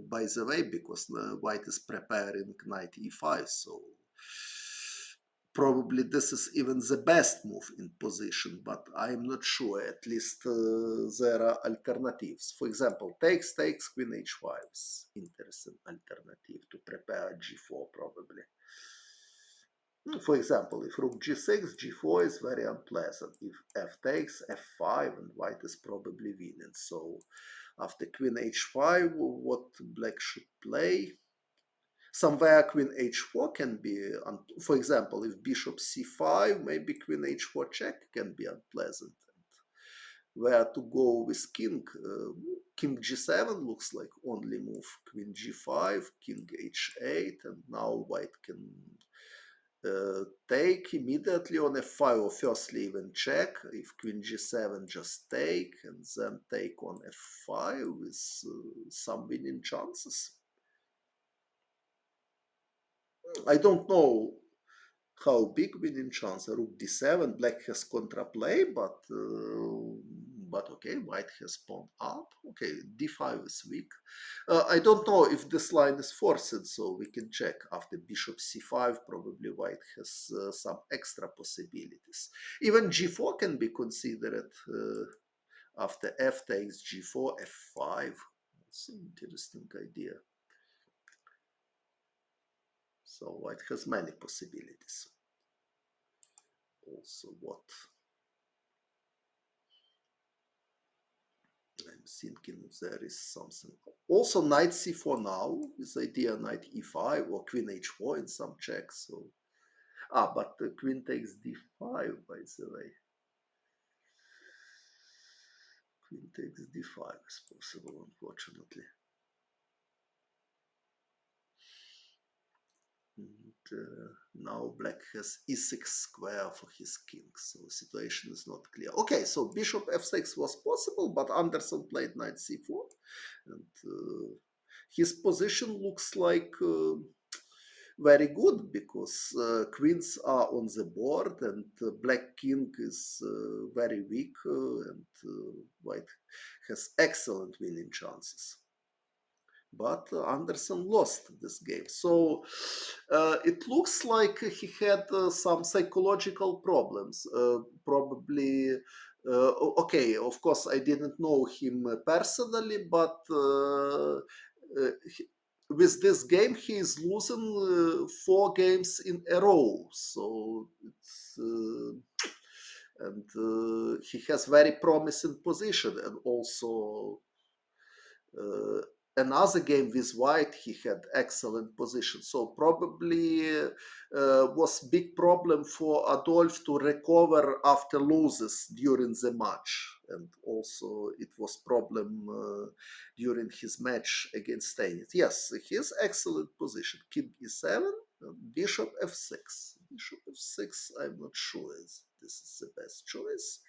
by the way, because white is preparing knight e5. So probably this is even the best move in position, but I'm not sure. At least there are alternatives. For example, takes queen h5 is interesting alternative to prepare g4 probably. For example, if rook g6, g4 is very unpleasant. If f takes, f5, and white is probably winning. So after queen h5, what black should play? Somewhere queen h4 can be, for example, if bishop c5, maybe queen h4 check can be unpleasant. Where to go with king? King g7 looks like only move. Queen g5, king h8, and now white can take immediately on f5, or firstly even check. If queen g7, just take, and then take on f5 with some winning chances. I don't know how big winning chance. Rook d7, black has contraplay, but okay, white has pawn up. Okay, d5 is weak. I don't know if this line is forced, so we can check. After bishop c5, probably white has some extra possibilities. Even g4 can be considered after f takes g4, f5. It's an interesting idea. So white has many possibilities. Also, what I'm thinking if there is something. Also, knight c4 now with idea knight e5 or queen h4 in some checks. So but the queen takes d5 by the way. Queen takes d5 is possible, unfortunately. And now black has e6 square for his king, so the situation is not clear. Okay, so bishop f6 was possible, but Anderssen played knight c4, and his position looks like very good because queens are on the board and black king is very weak and white has excellent winning chances. But Anderssen lost this game. So it looks like he had some psychological problems. Probably, okay, of course, I didn't know him personally, but with this game, he is losing 4 games in a row. So it's. And he has very promising position, and also uh, another game with white he had excellent position, so probably was big problem for Adolf to recover after losses during the match, and also it was problem during his match against Stanit. Yes, his excellent position, king e7, bishop f6. Bishop f6, I'm not sure this is the best choice.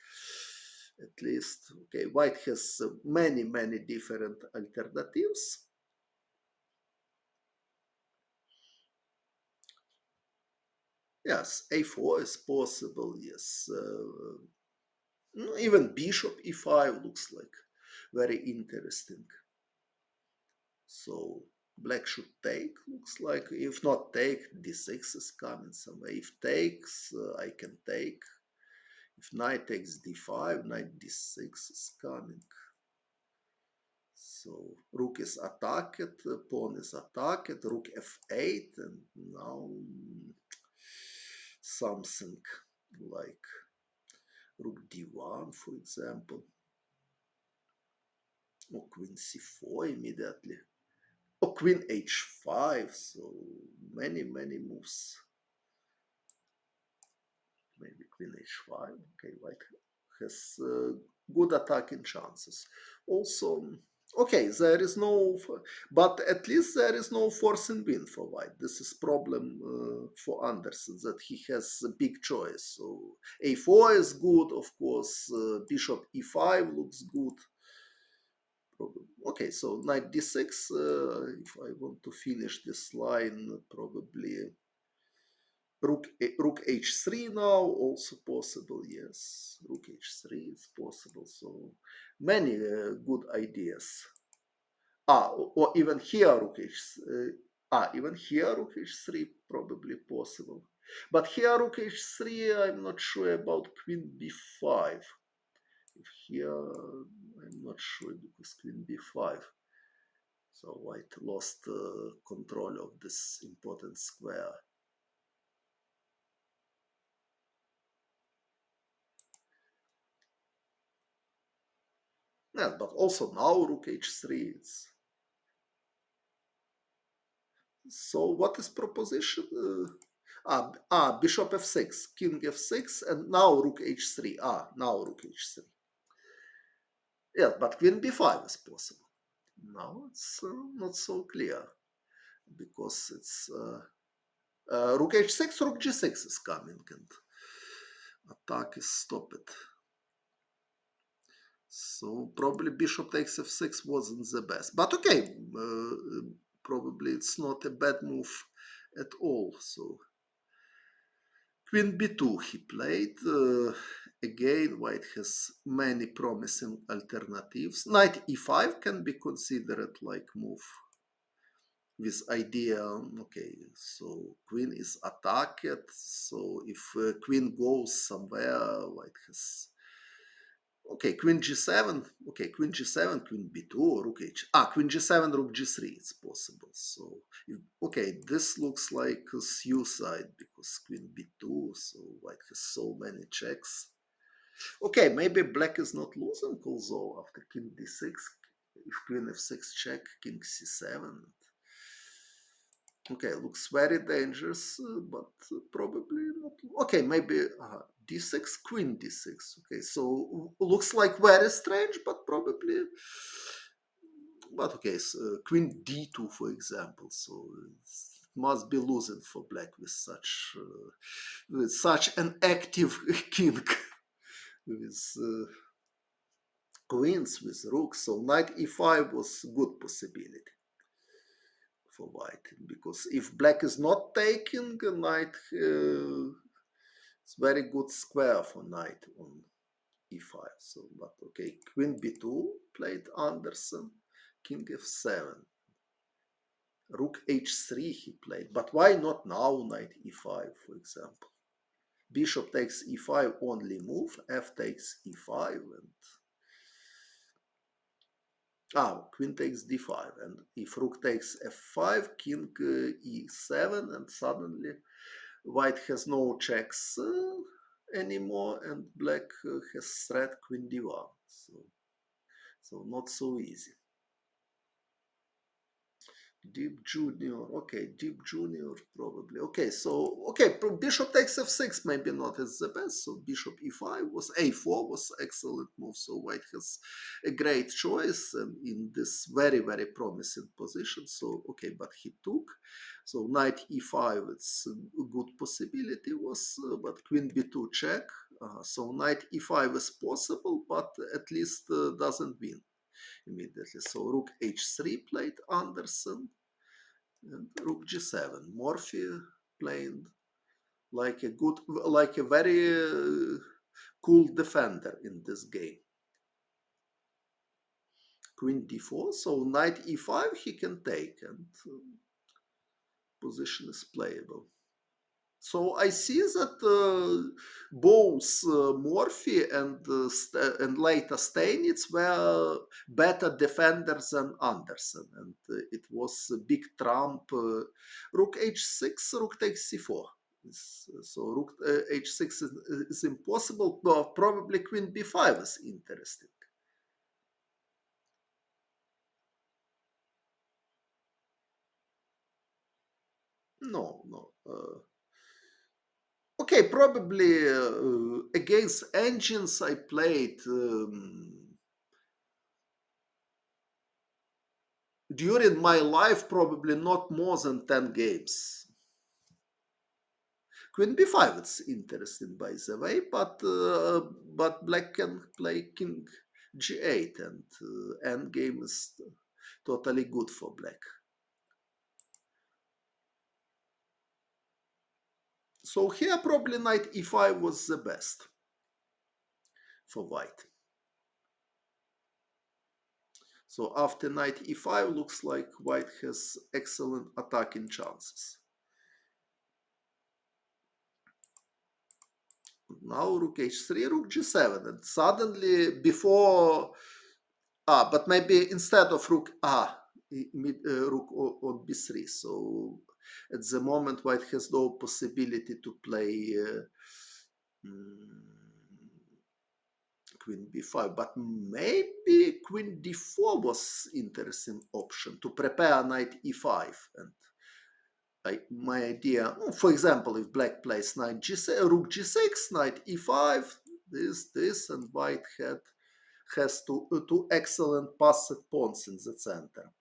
At least, okay, white has many different alternatives. Yes, a4 is possible, yes. Even bishop e5 looks like very interesting. So black should take, looks like. If not take, d6 is coming somewhere. If takes, I can take. If knight takes d5, knight d6 is coming. So rook is attacked, pawn is attacked, rook f8, and now something like rook d1, for example, or queen c4 immediately, or queen h5. So many moves. Maybe queen h5. Okay, white has good attacking chances. Also, okay, there is no, but at least there is no forcing win for white. This is problem for Anderssen, that he has a big choice. So a4 is good, of course. Bishop e5 looks good. Okay, so knight d6. If I want to finish this line, probably rook h3 now, also possible, yes. Rook h3 is possible, so many good ideas. Or even here rook even here rook h3 probably possible. But here rook h3, I'm not sure about queen b5. If here, I'm not sure, because queen b5. So white lost control of this important square. Yeah, but also now rook h3. So what is proposition? Bishop f6, king f6, and now rook h3. Now rook h3. Yeah, but queen b5 is possible. Now it's not so clear, because it's rook h6, rook g6 is coming, and attack is stopped. So probably bishop takes f6 wasn't the best. But okay, probably it's not a bad move at all. So queen b2 he played. Again, white has many promising alternatives. Knight e5 can be considered like move with idea. Okay, so queen is attacked. So if queen goes somewhere, white has, okay, queen g7. Okay, queen g7, queen b2, or rook h. Queen g7, rook g3. It's possible. So, okay, this looks like a suicide, because queen b2. So white has so many checks. Okay, maybe black is not losing, although after king d6, if queen f6 check, king c7. Okay, looks very dangerous, but probably not. Okay, maybe d6, queen d6. Okay, so looks like very strange, but probably. But okay, so, queen d2, for example. So it must be losing for black with such an active king, with queens, with rooks. So knight e5 was good possibility for white, because if black is not taking, knight it's very good square for knight on e5. So, but okay, queen b2 played Anderssen, king f7, rook h3 he played. But why not now knight e5, for example? Bishop takes e5 only move, f takes e5, and queen takes d5, and if rook takes f5, king e7, and suddenly white has no checks anymore, and black has threat queen d1. So not so easy. Deep junior. Okay, deep junior probably. Okay, so okay, bishop takes f6 maybe not is the best. So bishop e5 was a4 was excellent move. So white has a great choice in this very promising position. So okay, but he took. So knight e5 it's a good possibility was, but queen b2 check. So knight e5 is possible, but at least doesn't win immediately. So rook h3 played Anderssen and rook g7. Morphy playing like a good, like a very cool defender in this game. Queen d4, so knight e5 he can take, and position is playable. So I see that both Morphy and later Steinitz were better defenders than Anderssen, and it was a big trump. Rook h6, rook takes c4. So rook h6 is impossible. Well, probably queen b5 is interesting. No, no. Okay, probably against engines I played. During my life, probably not more than 10 games. Queen b5, it's interesting by the way, but black can play king g8, and endgame is totally good for black. So here probably knight e5 was the best for white. So after knight e5 looks like white has excellent attacking chances. Now rook h3, rook g7, and suddenly before but maybe instead of rook rook on b3. So at the moment white has no possibility to play queen b5, but maybe queen d4 was interesting option to prepare knight e5. And my idea, for example, if black plays knight g6, rook g6, knight e5, this, and white has two excellent passed pawns in the center.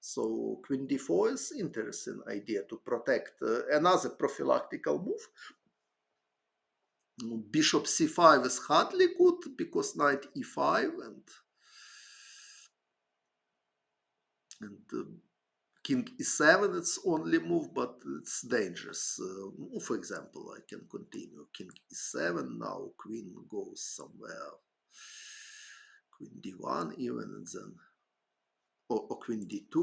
So queen d4 is interesting idea to protect. Another prophylactical move. Bishop c5 is hardly good because knight e5 and king e7 it's only move, but it's dangerous. For example, I can continue king e7. Now queen goes somewhere. Queen d1 even, and then or queen d2,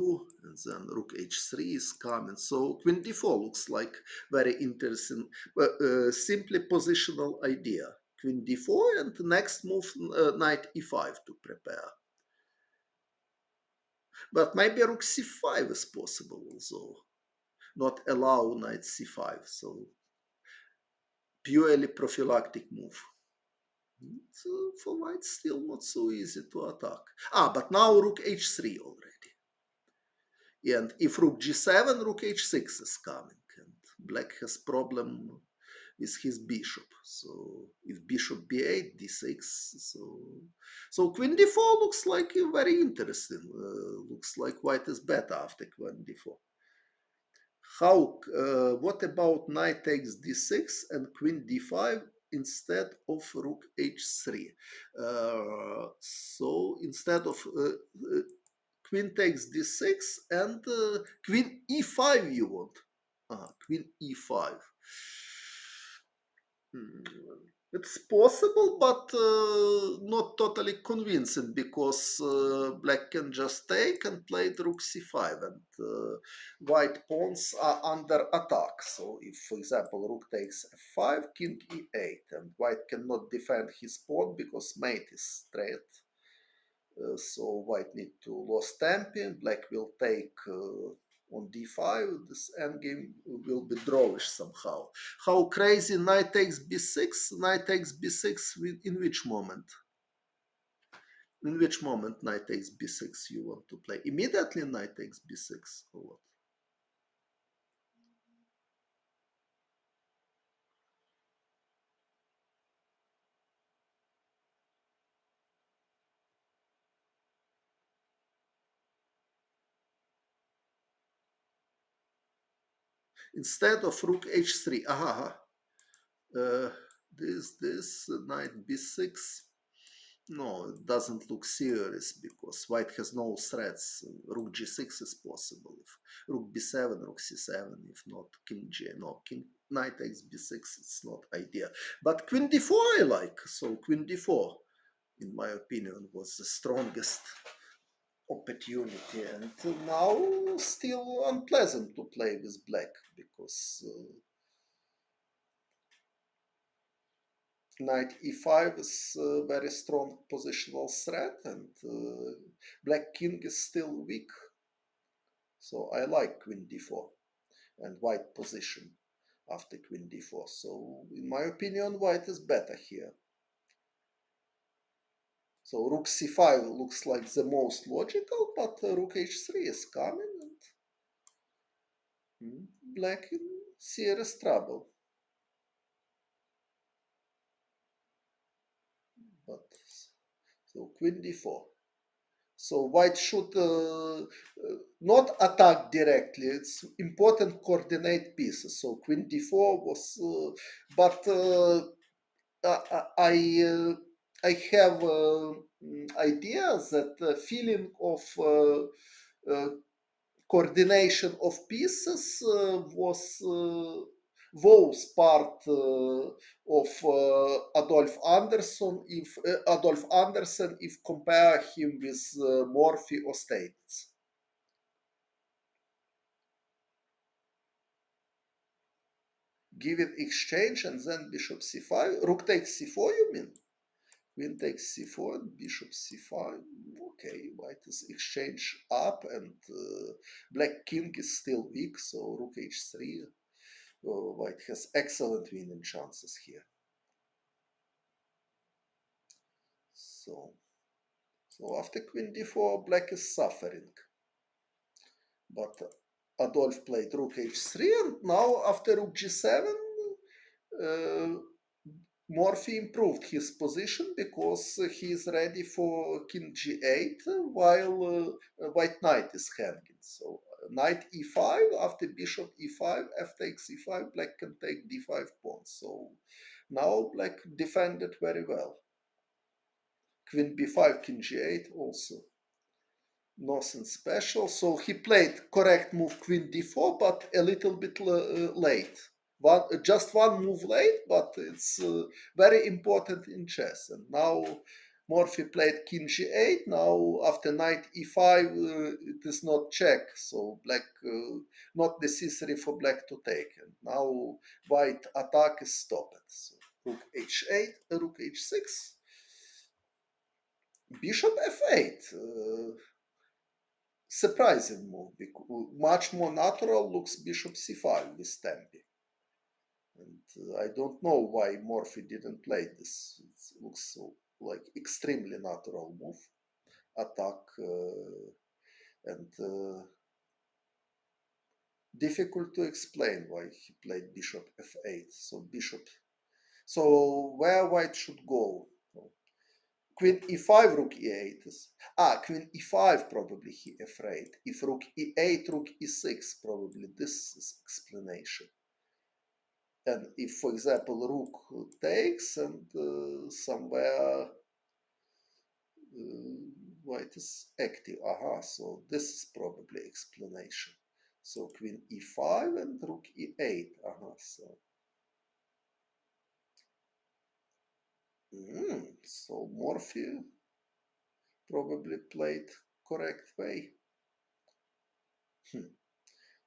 and then rook h3 is coming. So queen d4 looks like very interesting, simply positional idea. Queen d4 and next move knight e5 to prepare. But maybe rook c5 is possible also. Not allow knight c5. So purely prophylactic move. So for white still not so easy to attack. But now rook h3 already. And if rook g7, rook h6 is coming, and black has problem with his bishop. So if bishop b8, d6, so queen d4 looks like very interesting. Looks like white is better after queen d4. How? What about knight takes d6 and queen d5 instead of rook h3? So instead of queen takes d6 and queen e5 you want. Queen e5. It's possible, but not totally convincing because black can just take and play rook c5, and white pawns are under attack. So if, for example, rook takes f5, king e8, and white cannot defend his pawn because mate is straight. So white need to lose tempo. Black will take on d5. This endgame will be drawish somehow. How crazy knight takes b6? Knight takes b6 in which moment? In which moment knight takes b6 you want to play? Immediately knight takes b6 or what? Instead of rook h3. Aha. Uh, this knight b6. No, it doesn't look serious because white has no threats. Rook g6 is possible. If rook b7, rook c7, if not king g, no, king knight takes b6, it's not ideal. But queen d4 I like. So queen d4, in my opinion, was the strongest opportunity, and now still unpleasant to play with black because knight e5 is a very strong positional threat, and black king is still weak. So I like queen d4 and white position after queen d4. So in my opinion, white is better here. So rook c5 looks like the most logical, but rook h3 is coming, and black in serious trouble. But so queen d4. So white should not attack directly. It's important coordinate pieces. So queen d4 was, but I have ideas that feeling of coordination of pieces was part of Adolf Anderssen if compare him with Morphy or States. Give it exchange and then bishop c5. Rook takes c4, you mean? Queen takes c4 and bishop c5. Okay, white is exchange up, and black king is still weak, so rook h3. White has excellent winning chances here. So, so after queen d4, black is suffering. But Adolf played rook h3, and now after rook g7, uh, Morphy improved his position because he is ready for king g8 while white knight is hanging. So knight e5, after bishop e5, f takes e5, black can take d5 pawns. So now black defended very well. Queen b5, king g8 also nothing special. So he played correct move queen d4, but a little bit late. Just one move late, but it's very important in chess. And now Morphy played king g8. Now after knight e5, it is not check, so black not necessary for black to take. And now white attack is stopped. So rook h8, rook h6, bishop f8. Surprising move, because much more natural looks bishop c5 with Tempe. And I don't know why Morphy didn't play this. It looks so like extremely natural move. Attack and difficult to explain why he played bishop f8. So bishop. So where white should go? Queen e5, rook e8 is. Queen e5 probably he afraid. If rook e8, rook e6, probably this is explanation. And if, for example, rook takes and somewhere white is active. So this is probably explanation. So queen e5 and rook e8. So Morphy probably played correct way.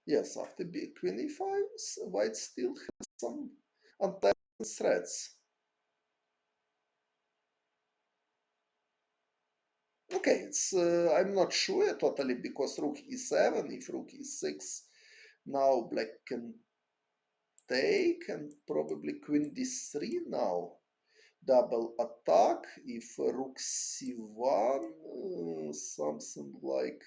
Yes, after queen e5, white still has some unpleasant threats. Okay, it's I'm not sure totally because rook e7, if rook e6, now black can take, and probably queen d3 now. double attack. If rook c1, something like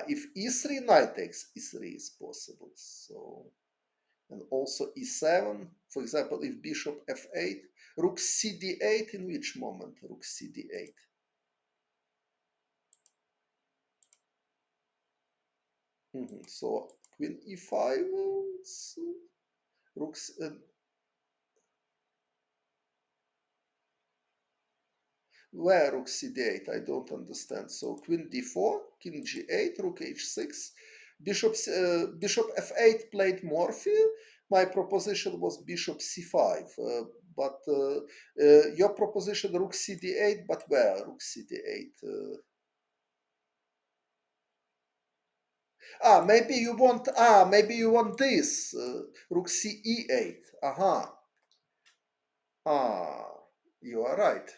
if e3, knight takes e3 is possible. So, and also e7, for example, if bishop f8, rook cd8, in which moment rook cd8? So queen e5, rook where rook cd8? I don't understand. So queen d4, king g8, rook h6, bishop f8 played Morphy. My proposition was bishop c5, but your proposition rook cd8, but where rook cd8? Maybe you want this rook ce8. Ah, you are right.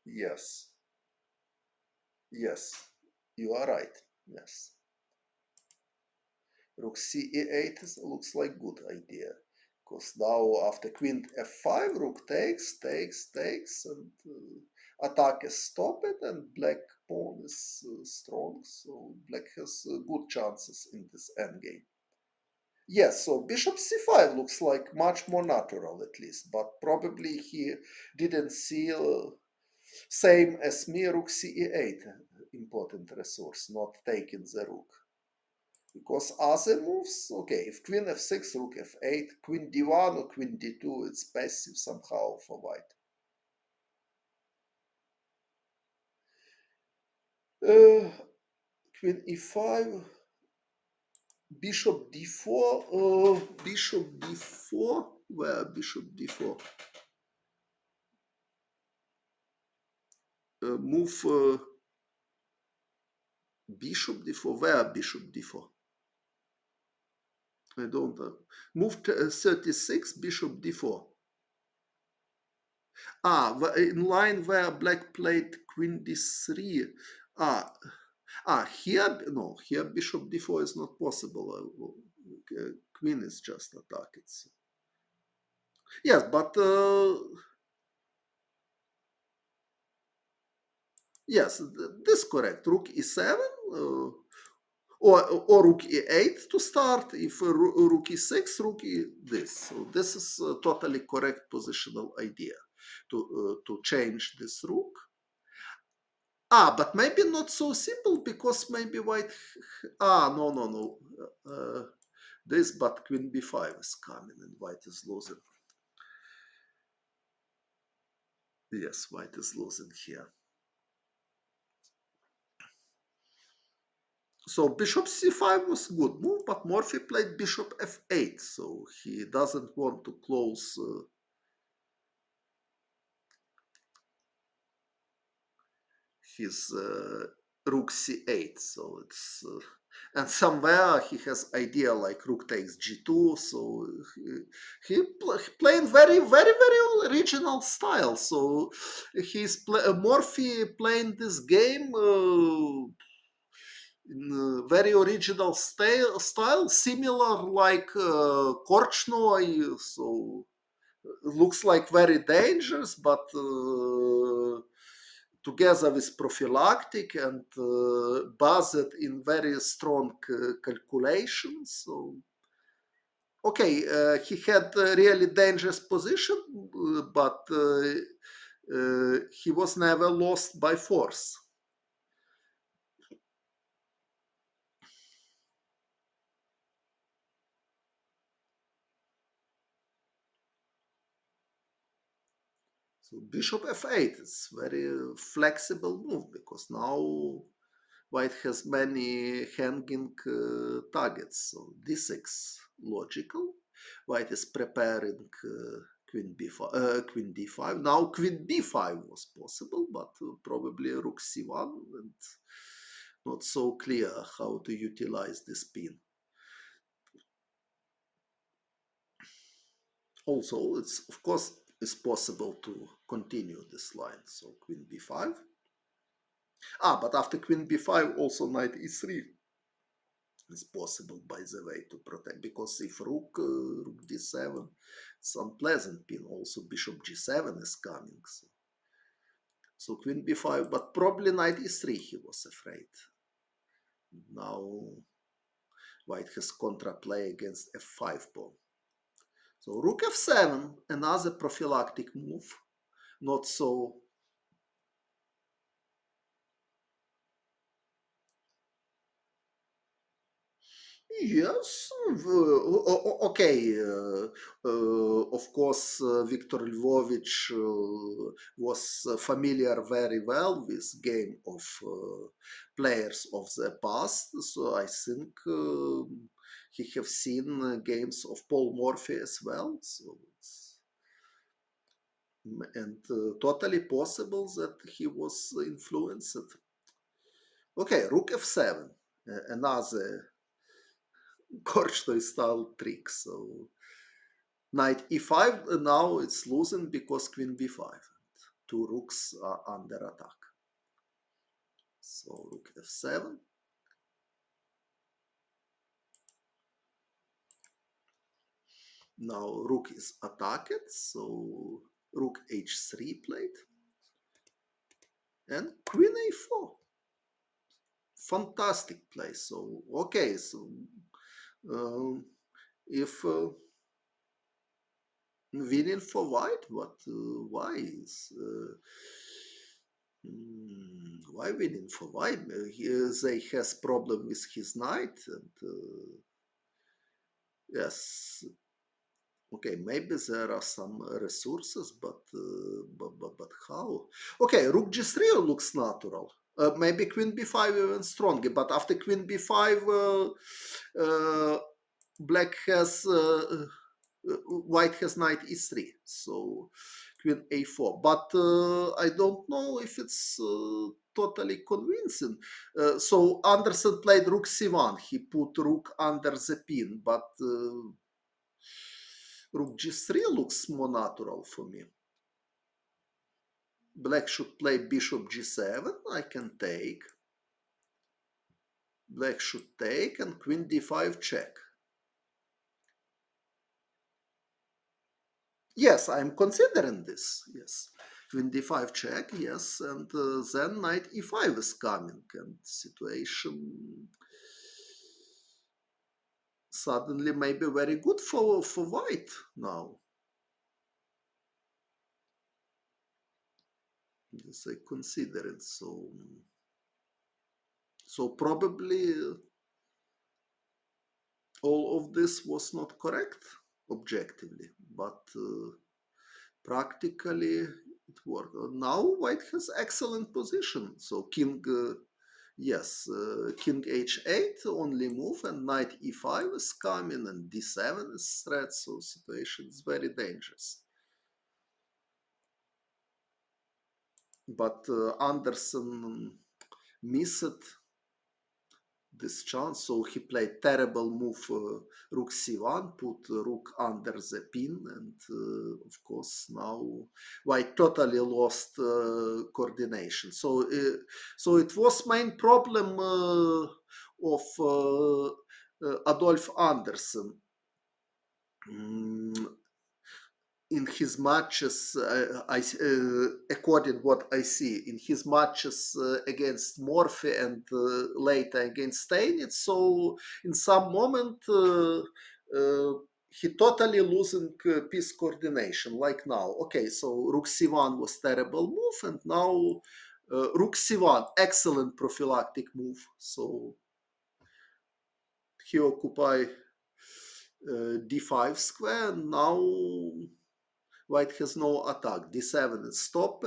Yes, yes, you are right. Yes. Rook ce8 looks like good idea. Because now after queen f5, rook takes, and attack is stopped, and black pawn is strong, so black has good chances in this endgame. Yes, so bishop c5 looks like much more natural at least, but probably he didn't see same as me, rook ce8, important resource, not taking the rook. Because other moves, okay, if queen f6, rook f8, queen d1 or queen d2, it's passive somehow for white. Queen e5, bishop d4, bishop d4, where bishop d4? Move bishop d4, where bishop d4? I don't know. Move 36, bishop d4. In line where black played queen d3. Ah, here, no, here bishop d4 is not possible. Queen is just attacked. Yes, but yes, this correct. Rook e7 or rook e8 to start. If rook e6, rook e this. So this is a totally correct positional idea to change this rook. But maybe not so simple because maybe white. No. This, but queen b5 is coming and white is losing. Yes, white is losing here. So bishop c5 was a good move, but Morphy played bishop f8, so he doesn't want to close his rook c8. So it's and somewhere he has idea like rook takes g2. So he playing very original style. So he's Morphy playing this game. In a very original style, similar like Korchnoi, so looks like very dangerous, but together with prophylactic and based in very strong calculations. So, okay, he had a really dangerous position, but he was never lost by force. So bishop f8 is very flexible move because now white has many hanging targets. So d6 logical. White is preparing queen d5. Now queen b5 was possible, but probably rook c1 and not so clear how to utilize this pin. Also, it's of course it's possible to continue this line. So queen b5. But after queen b5, also knight e3 is possible, by the way, to protect. Because if rook d7, It's unpleasant pin. Also bishop g7 is coming. So queen b5, but probably knight e3 he was afraid. Now white has contraplay against f5 pawn. So rook f7, another prophylactic move, not so. Yes, okay. Of course, Viktor Lvovich was familiar very well with game of players of the past, so I think he have seen games of Paul Morphy as well. So and totally possible that he was influenced. Okay, Rook f7, another Korchnoi style trick. So knight e5, now it's losing because queen b5. Two rooks are under attack. So rook f7. Now rook is attacked, so rook h3 played. And queen a4. Fantastic play. So, okay, so if winning for white, but why is why winning for white? They has problem with his knight, and yes, okay, maybe there are some resources, but how? Okay, rook g3 looks natural. Maybe queen b5 even stronger, but after queen b5, black has white has knight e3, so queen a4. But I don't know if it's totally convincing. So Anderssen played rook c1. He put rook under the pin, but rook g3 looks more natural for me. Black should play bishop g7. I can take. Black should take and queen d5 check. Yes, I'm considering this. Yes, queen d5 check. Yes, and then knight e5 is coming, and situation suddenly may be very good for white now. Yes, I consider it. So probably all of this was not correct objectively, but practically it worked. Now white has excellent position. So king, yes, king h8 only move, and knight e5 is coming, and d7 is threat. So situation is very dangerous. But Anderssen missed this chance, so he played terrible move, rook c1, put rook under the pin, and of course now white totally lost coordination. So it was main problem of Adolf Anderssen. Mm, in his matches, according what I see, in his matches against Morphy and later against Steinitz, so in some moment he totally losing piece coordination, like now. Okay, so Rook C1 was terrible move, and now Rook C1, excellent prophylactic move. So he occupy D5 square. Now white has no attack. D7 is stopped.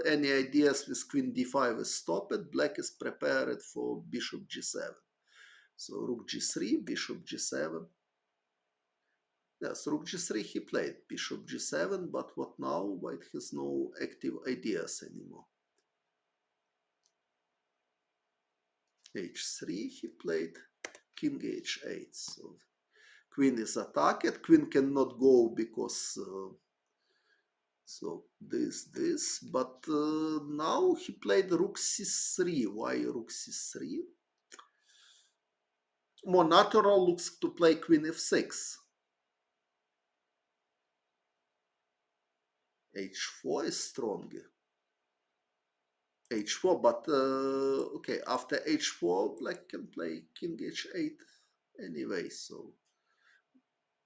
Any ideas with queen d5 is stopped. Black is prepared for bishop g7. So rook g3, bishop g7. Yes, rook g3 he played. Bishop g7, but what now? White has no active ideas anymore. h3 he played. King h8. So queen is attacked. Queen cannot go because so this, but now he played rook c3. Why rook c3? More natural looks to play queen f6. h4 is stronger. h4, but okay, after h4, black can play king h8 anyway, so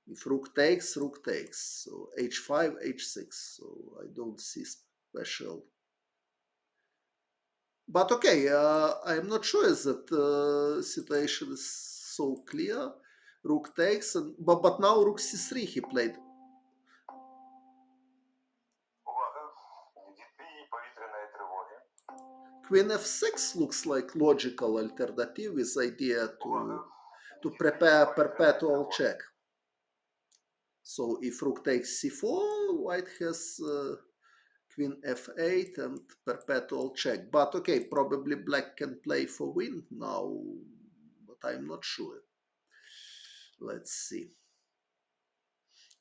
if rook takes, so h5, h6, so I don't see special. But okay, I'm not sure that situation is so clear. Rook takes, but now rook c3 he played.
Увага! Відбій повітряної тривоги.
Queen f6 looks like logical alternative with idea
Увага!
to
Відбій
prepare
повітряної
perpetual
тривоги.
check. So if rook takes c4, white has queen f8 and perpetual check. But okay, probably black can play for win now, but I'm not sure. Let's see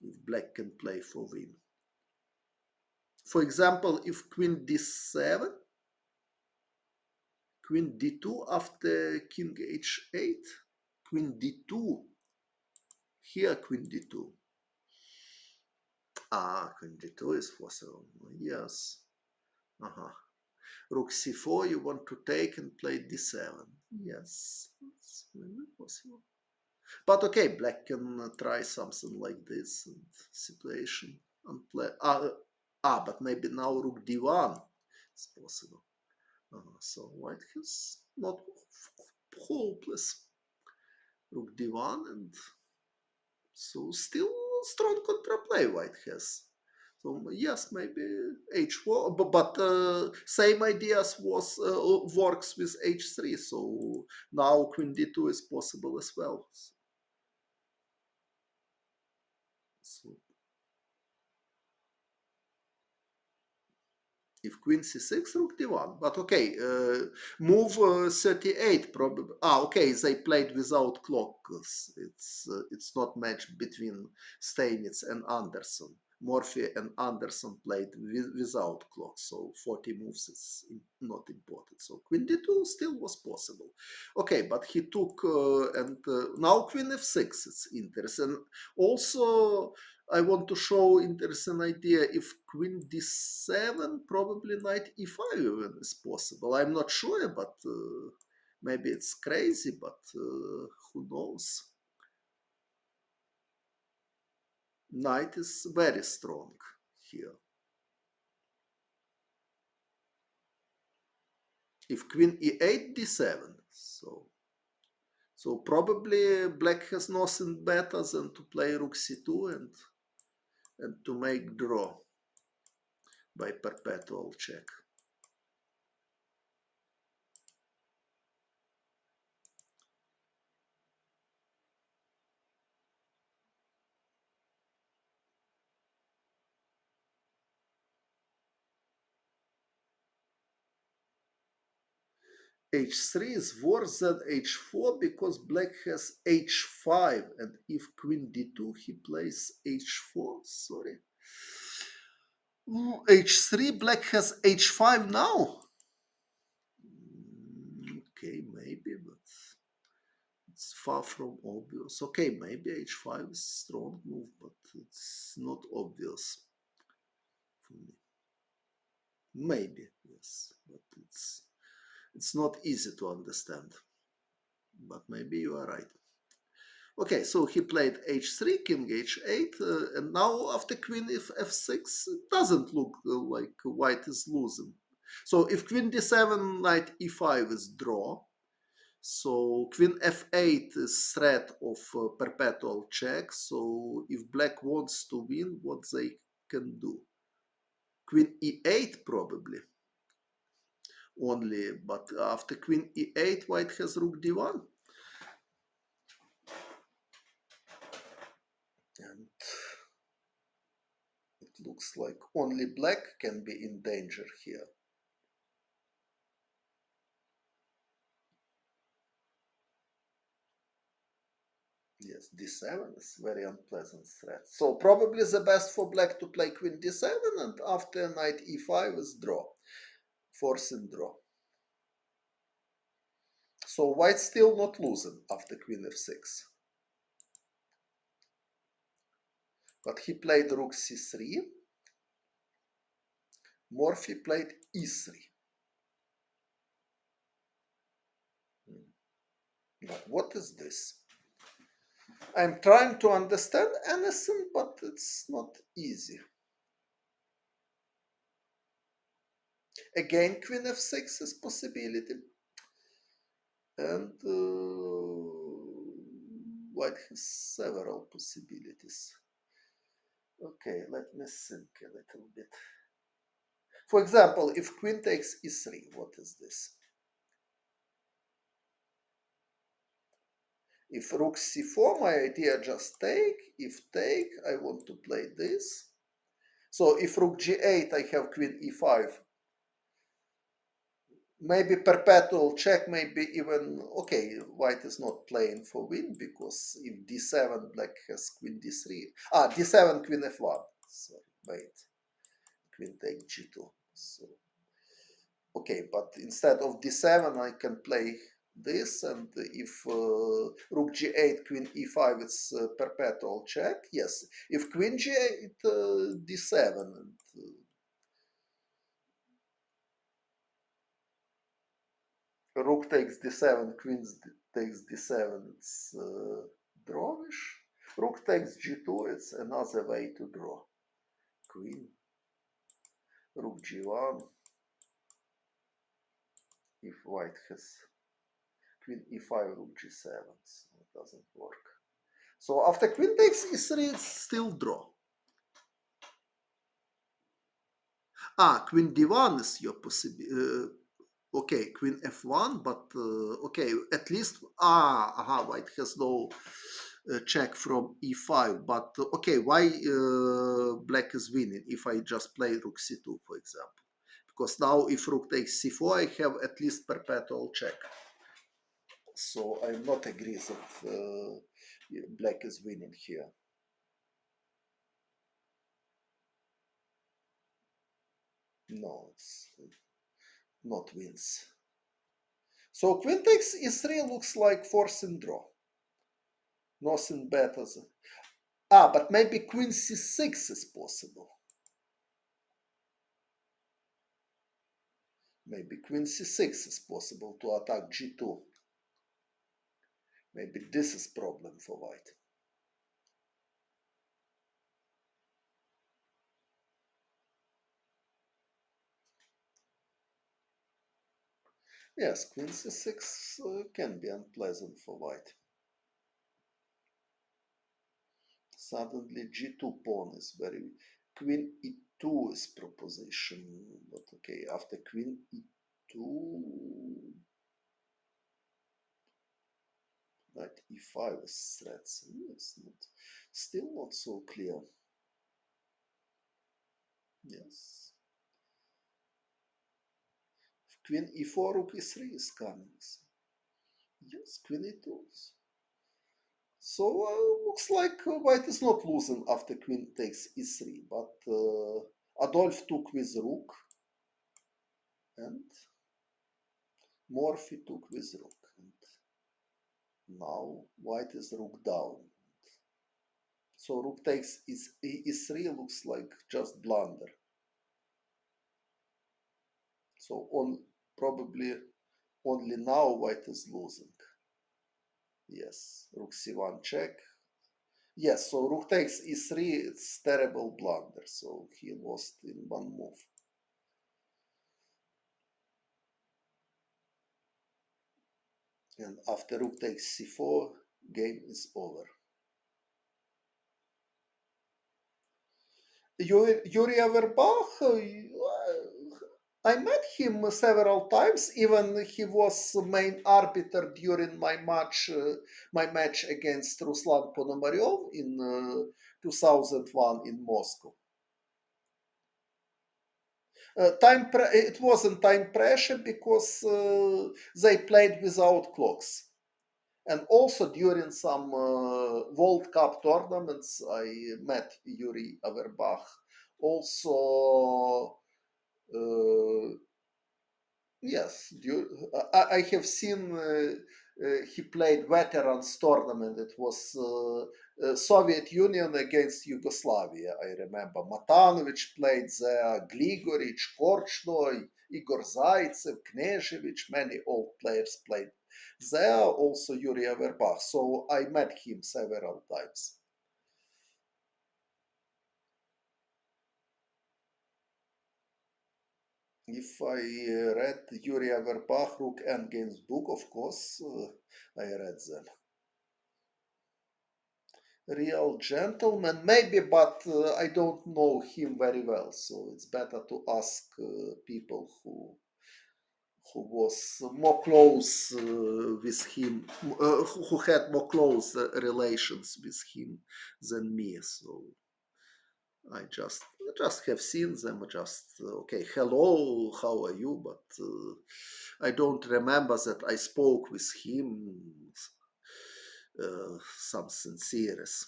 if black can play for win. For example, if queen d7, queen d2 after king h8, queen d2, here queen d2. Queen d2 is possible. Yes. Rook c4, you want to take and play d7. Yes, it's maybe possible. But okay, black can try something like this situation and play. But maybe now rook d1 is possible. So white has not hopeless. Rook d1, and so still strong contraplay white has. So yes, maybe h4, but same ideas works with h3. So now queen d2 is possible as well. So if queen c6, rook d1. But okay, move 38 probably. Okay, they played without clocks. It's not match between Steinitz and Anderssen. Morphy and Anderssen played without clock, so 40 moves is not important. So queen d2 still was possible. Okay, but he took and now queen f6. It's interesting. Also, I want to show interesting idea. If queen d7, probably knight e5 even is possible. I'm not sure, but maybe it's crazy, but who knows? Knight is very strong here. If queen e8, d7, so probably black has nothing better than to play rook c2 and to make draw by perpetual check. h3 is worse than h4 because black has h5, and if queen d2 he plays h4. Sorry. H3, black has h5 now. Okay, maybe, but it's far from obvious. Okay, maybe h5 is a strong move, but it's not obvious for me. Maybe, yes, but it's not easy to understand. But maybe you are right. Okay, so he played h3, king h8, and now after queen f6, it doesn't look like white is losing. So if queen d7, knight e5 is draw, so queen f8 is threat of perpetual check. So if black wants to win, what they can do? Queen e8 probably only, but after queen e8, white has rook d1. And it looks like only black can be in danger here. Yes, d7 is very unpleasant threat. So probably the best for black to play queen d7, and after knight e5 is draw, forcing draw. So white still not losing after queen f6. But he played rook c3. Morphy played e3. What is this? I'm trying to understand Anderssen, but it's not easy. Again, queen f6 is possibility. And white has several possibilities. Okay, let me think a little bit. For example, if queen takes e3, what is this? If rook c4, my idea just take. If take, I want to play this. So if rook g8, I have queen e5. Maybe perpetual check, maybe even, okay, white is not playing for win, because if d7, black has queen d3. D7, queen f1. Sorry, wait. Queen take g2. So, okay, but instead of d7, I can play this, and if rook g8, queen e5, it's perpetual check. Yes, if queen g8, d7, and rook takes d7, queen takes d7, it's drawish. Rook takes g2, it's another way to draw. Queen, rook g1, if white has queen e5, rook g7, so it doesn't work. So after queen takes e3, it's still draw. Queen d1 is your possibility. Okay, queen f1, but okay, at least white has no check from e5. But okay, why black is winning if I just play rook c2, for example? Because now if rook takes c4, I have at least perpetual check. So I'm not agree that black is winning here. No, it's not wins. So queen takes e3 looks like forcing draw. Nothing better than... but maybe queen c6 is possible. Maybe queen c6 is possible to attack g2. Maybe this is problem for white. Yes, queen c6 can be unpleasant for white. Suddenly g2 pawn is very... Queen e2 is proposition, but okay, after queen e2, knight e5 is threats. It's not, still not so clear. Yes. Queen e4, rook e3 is coming. Yes, queen e2. So looks like white is not losing after queen takes e3, but Adolf took with rook, and Morphy took with rook. And now white is rook down. So rook takes e3 looks like just blunder. So probably only now white is losing. Yes, rook c1 check. Yes, so rook takes e3, it's terrible blunder. So he lost in one move. And after rook takes c4, game is over. Yuri Averbach, I met him several times. Even he was main arbiter during my match against Ruslan Ponomaryov in 2001 in Moscow. It wasn't time pressure because they played without clocks. And also during some World Cup tournaments, I met Yuri Averbach. Also, yes, I have seen he played veterans tournament. It was Soviet Union against Yugoslavia. I remember Matanovic played there, Gligoric, Korchnoi, Igor Zaitsev, Knezhevich, many old players played there. Also Yuri Averbach. So I met him several times. If I read Yuri Averbach, Rook Endgame's book, of course, I read them. Real gentleman, maybe, but I don't know him very well, so it's better to ask people who was more close with him, who had more close relations with him than me. So I just have seen them. Just okay, hello, how are you? But I don't remember that I spoke with him some serious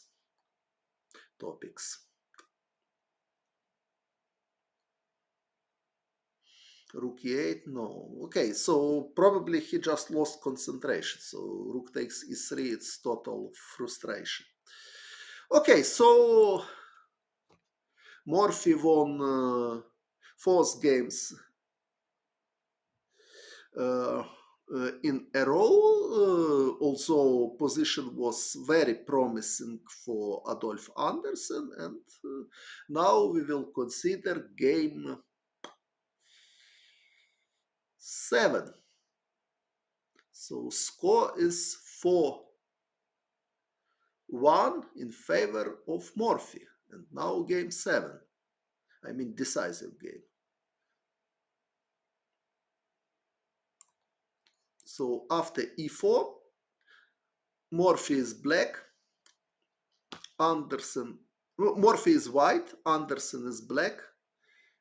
topics. Rook e8, no. Okay, so probably he just lost concentration. So rook takes e3, it's total frustration. Okay, so Morphy won fourth games uh, in a row. Also, position was very promising for Adolf Anderssen, and now we will consider game 7. So score is 4-1 in favor of Morphy. And now game 7. I mean decisive game. So after e4, Morphy is black, Anderssen, Morphy is white, Anderssen is black,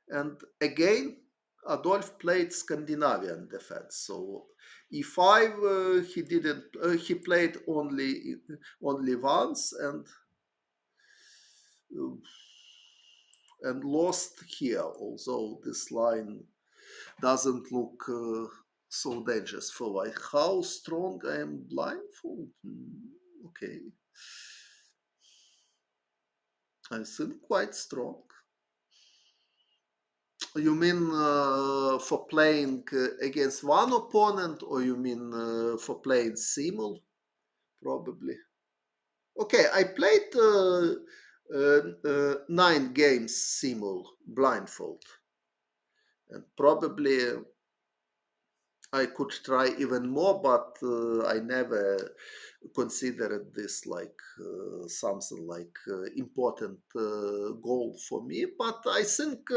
and again Adolf played Scandinavian defense. So e5 he didn't he played only once uh, and lost here. Although this line doesn't look so dangerous for white. How strong I am blindfold? Okay, I think quite strong. You mean for playing against one opponent, or you mean for playing simul? Probably. Okay, I played 9 games simul blindfold, and probably I could try even more, but I never considered this like something like important goal for me. But I think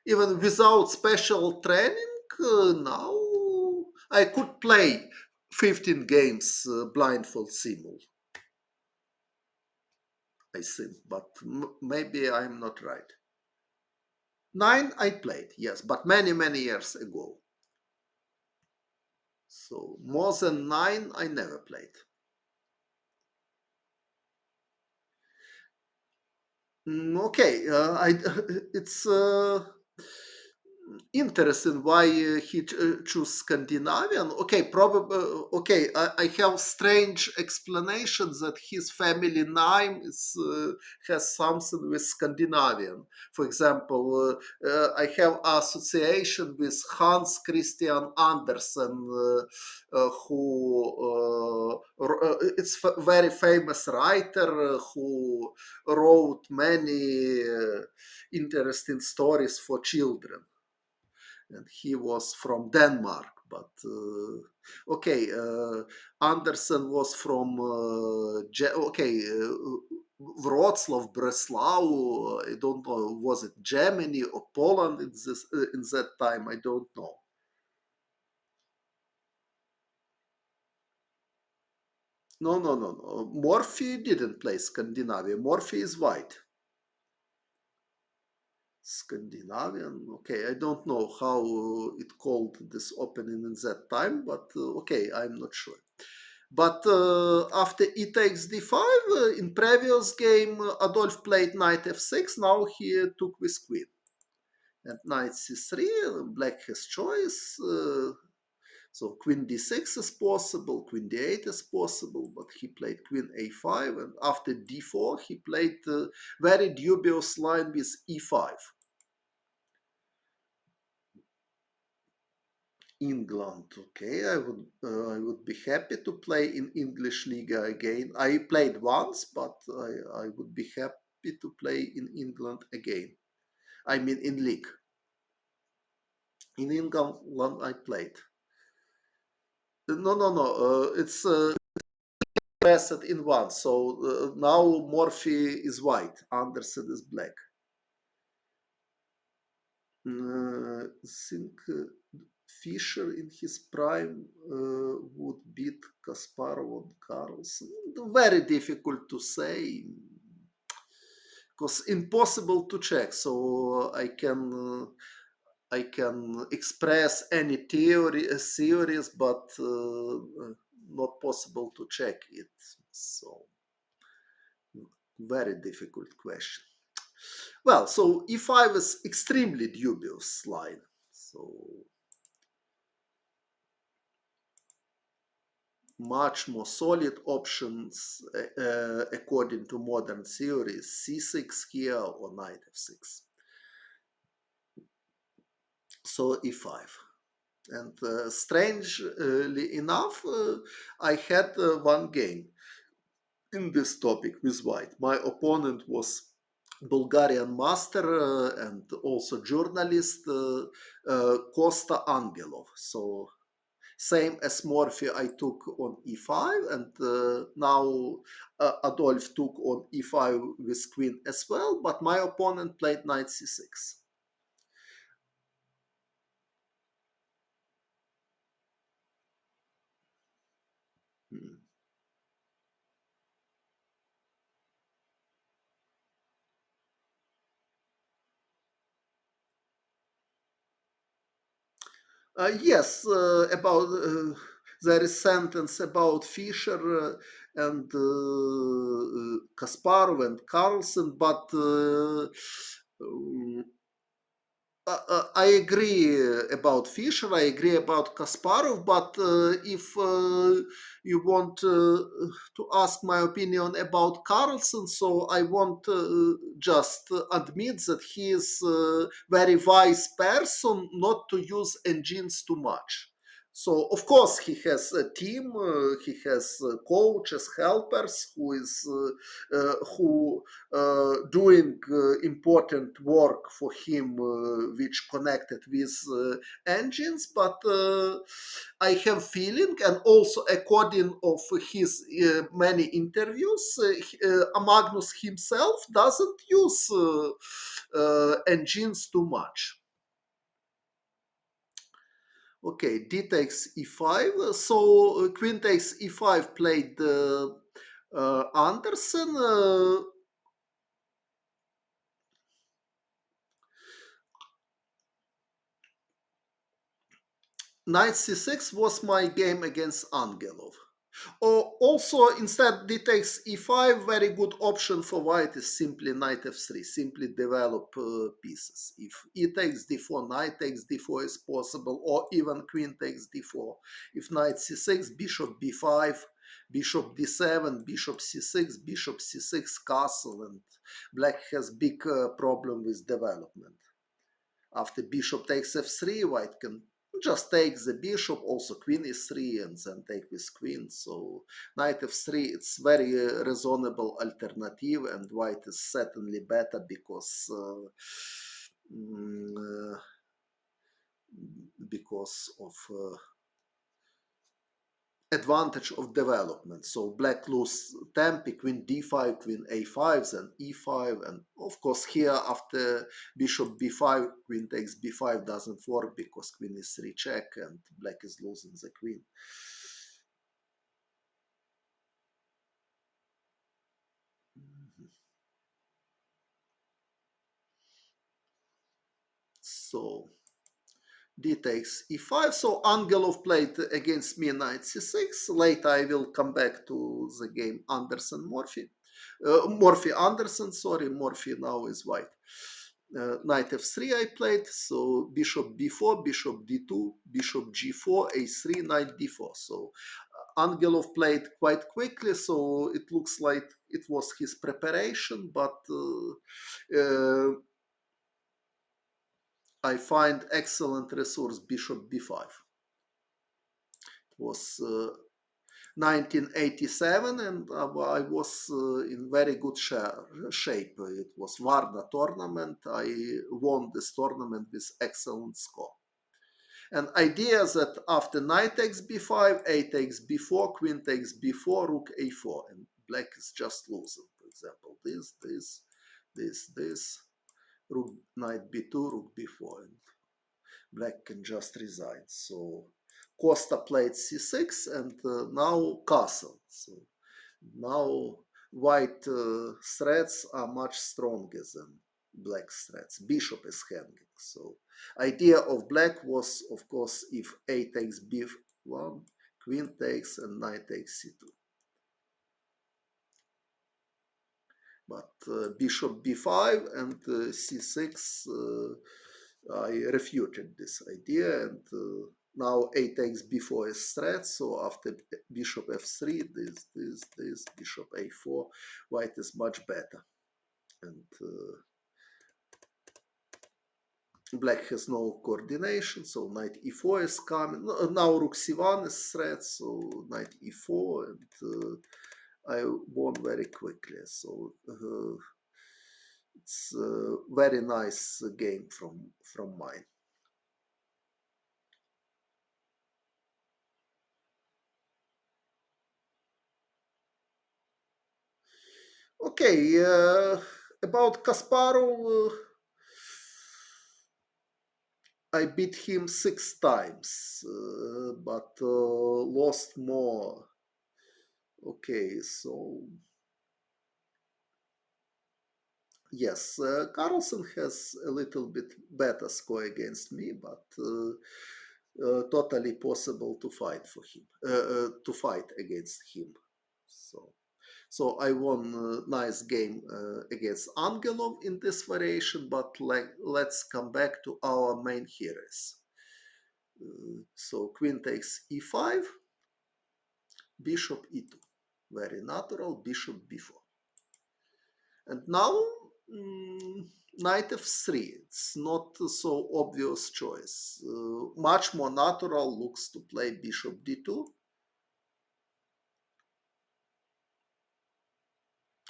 even without special training now I could play 15 games blindfold simul. I think, but maybe I'm not right. 9 I played, yes, but many years ago. So more than 9 I never played. Okay, it's interesting why he choose Scandinavian. Okay, probably. Okay, I have strange explanations that his family name has something with Scandinavian. For example, I have association with Hans Christian Andersen, who it's very famous writer who wrote many interesting stories for children, and he was from Denmark. But okay, Andersen was from Wrocław, Breslau. I don't know. Was it Germany or Poland in that time? I don't know. No, no, no, no. Morphy didn't play Scandinavia. Morphy is white. Scandinavian. Okay, I don't know how it called this opening in that time, but okay, I'm not sure. But after e takes d5, in previous game, Adolf played knight f6. Now he took with queen. And knight c3, black has choice. So queen d6 is possible, queen d8 is possible, but he played queen a5, and after d4 he played a very dubious line with e5. England, okay, I would be happy to play in English Liga again. I played once, but I would be happy to play in England again. I mean in league. In England I played. No, no, no. It's passed in one. So now Morphy is white, Anderssen is black. I think Fischer in his prime would beat Kasparov and Carlsen. Very difficult to say because impossible to check. So I can express any theories, but not possible to check it. So very difficult question. Well, so e5 is extremely dubious line. So much more solid options according to modern theories, c6 here or knight f6. So e5. And strangely enough, I had one game in this topic with white. My opponent was Bulgarian master and also journalist Costa Angelov. So same as Morphy I took on e5, and now Adolf took on e5 with queen as well, but my opponent played knight c6. Hmm. Yes, about there is sentence about Fischer and Kasparov and Carlsen, but I agree about Fischer. I agree about Kasparov. But if you want to ask my opinion about Carlsen, so I want just admit that he is a very wise person not to use engines too much. So of course he has a team, he has coaches, helpers who doing important work for him, which connected with engines. But I have feeling, and also according of his many interviews, Magnus himself doesn't use engines too much. Okay, d takes e5. So queen takes e5 played Anderssen. Knight c6 was my game against Angelov. Or also, instead, d takes e5, very good option for white is simply knight f3, simply develop pieces. If e takes d4, knight takes d4 is possible, or even queen takes d4. If knight c6, bishop b5, bishop d7, bishop c6, bishop c6, castle, and black has big problem with development. After bishop takes f3, white can just take the bishop, also queen e3, and then take with queen. So knight f3, it's very reasonable alternative, and white is certainly better mm, uh, because of advantage of development. So black lose tempi, queen d5, queen a5, then e5, and of course here after bishop b5, queen takes b5 doesn't work because queen is 3 check and black is losing the queen. So d takes e5. So Angelov played against me knight c6. Later I will come back to the game Anderssen Morphy. Morphy Anderssen, sorry, Morphy now is white. knight f3 I played, so bishop b4, bishop d2, bishop g4, a3, knight d4. So Angelov played quite quickly, so it looks like it was his preparation, but I find excellent resource bishop b5. It was 1987, and I was in very good shape. It was Varna tournament. I won this tournament with excellent score. An idea that after knight takes b5, a takes b4, queen takes b4, rook a4, and black is just losing. For example, this, rook knight b2, rook b4, and black can just resign. So Costa played c6, and now castle. So now white threats are much stronger than black threats. Bishop is hanging. So idea of black was, of course, if a takes b1, queen takes, and knight takes c2. But bishop b5 and c6, I refuted this idea, and now a takes b4 is threat. So after bishop f3, this, bishop a4, white is much better. And black has no coordination, so knight e4 is coming. Now rook c1 is threat, so knight e4, and I won very quickly. So it's a very nice game from mine. Okay, about Kasparov, I beat him 6 times, but lost more. Okay, so yes, Carlsen has a little bit better score against me, but totally possible to fight for him, to fight against him. So I won a nice game against Angelov in this variation, but let's come back to our main heroes. So queen takes e5, bishop e2. Very natural, bishop b4. And now knight f3. It's not so obvious choice. Much more natural looks to play bishop d2.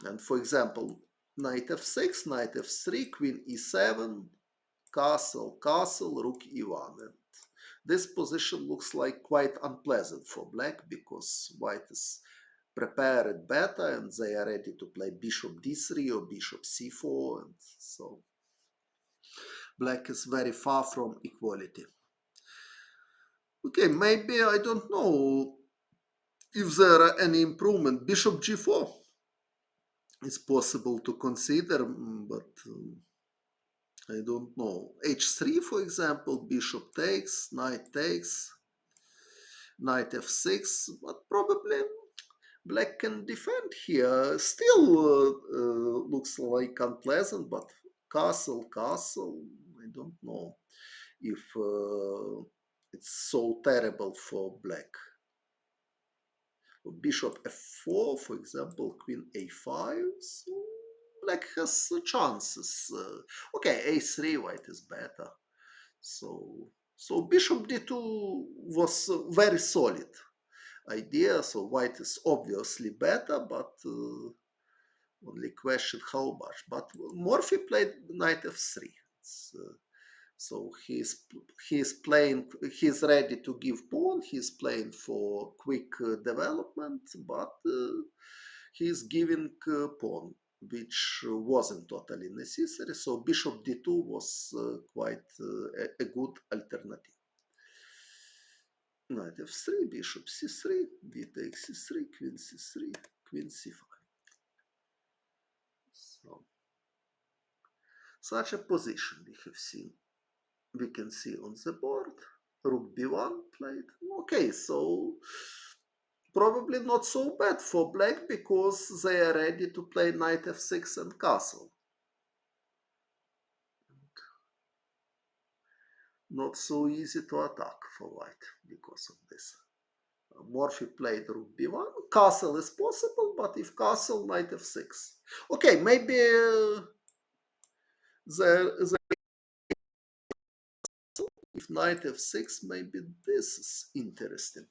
And for example, knight f6, knight f3, queen e7, castle, castle, rook e1. And this position looks like quite unpleasant for black because white is prepared better and they are ready to play bishop d3 or bishop c4. And so black is very far from equality. Okay, maybe I don't know if there are any improvement. Bishop g4 is possible to consider, but I don't know. h3, for example, bishop takes, knight takes, knight f6, but probably black can defend here. Still looks like unpleasant, but castle, castle, I don't know if it's so terrible for black. Bishop f4, for example, queen a5, so black has chances. Okay, a3, white is better. So bishop d2 was very solid idea. So white is obviously better, but only question how much. But Morphy played knight f3. So he's playing. He's ready to give pawn. He's playing for quick development, but he's giving pawn, which wasn't totally necessary. So bishop d2 was quite a good alternative. Knight f3, bishop c3, b takes c3, queen c3, queen c5. So such a position we have seen. We can see on the board. Rook b1 played. Okay, so probably not so bad for black because they are ready to play knight f6 and castle. not so easy to attack for white because of this. Morphy played rook b1. Castle is possible, but if castle, knight f6. Okay, maybe the if knight f6, maybe this is interesting.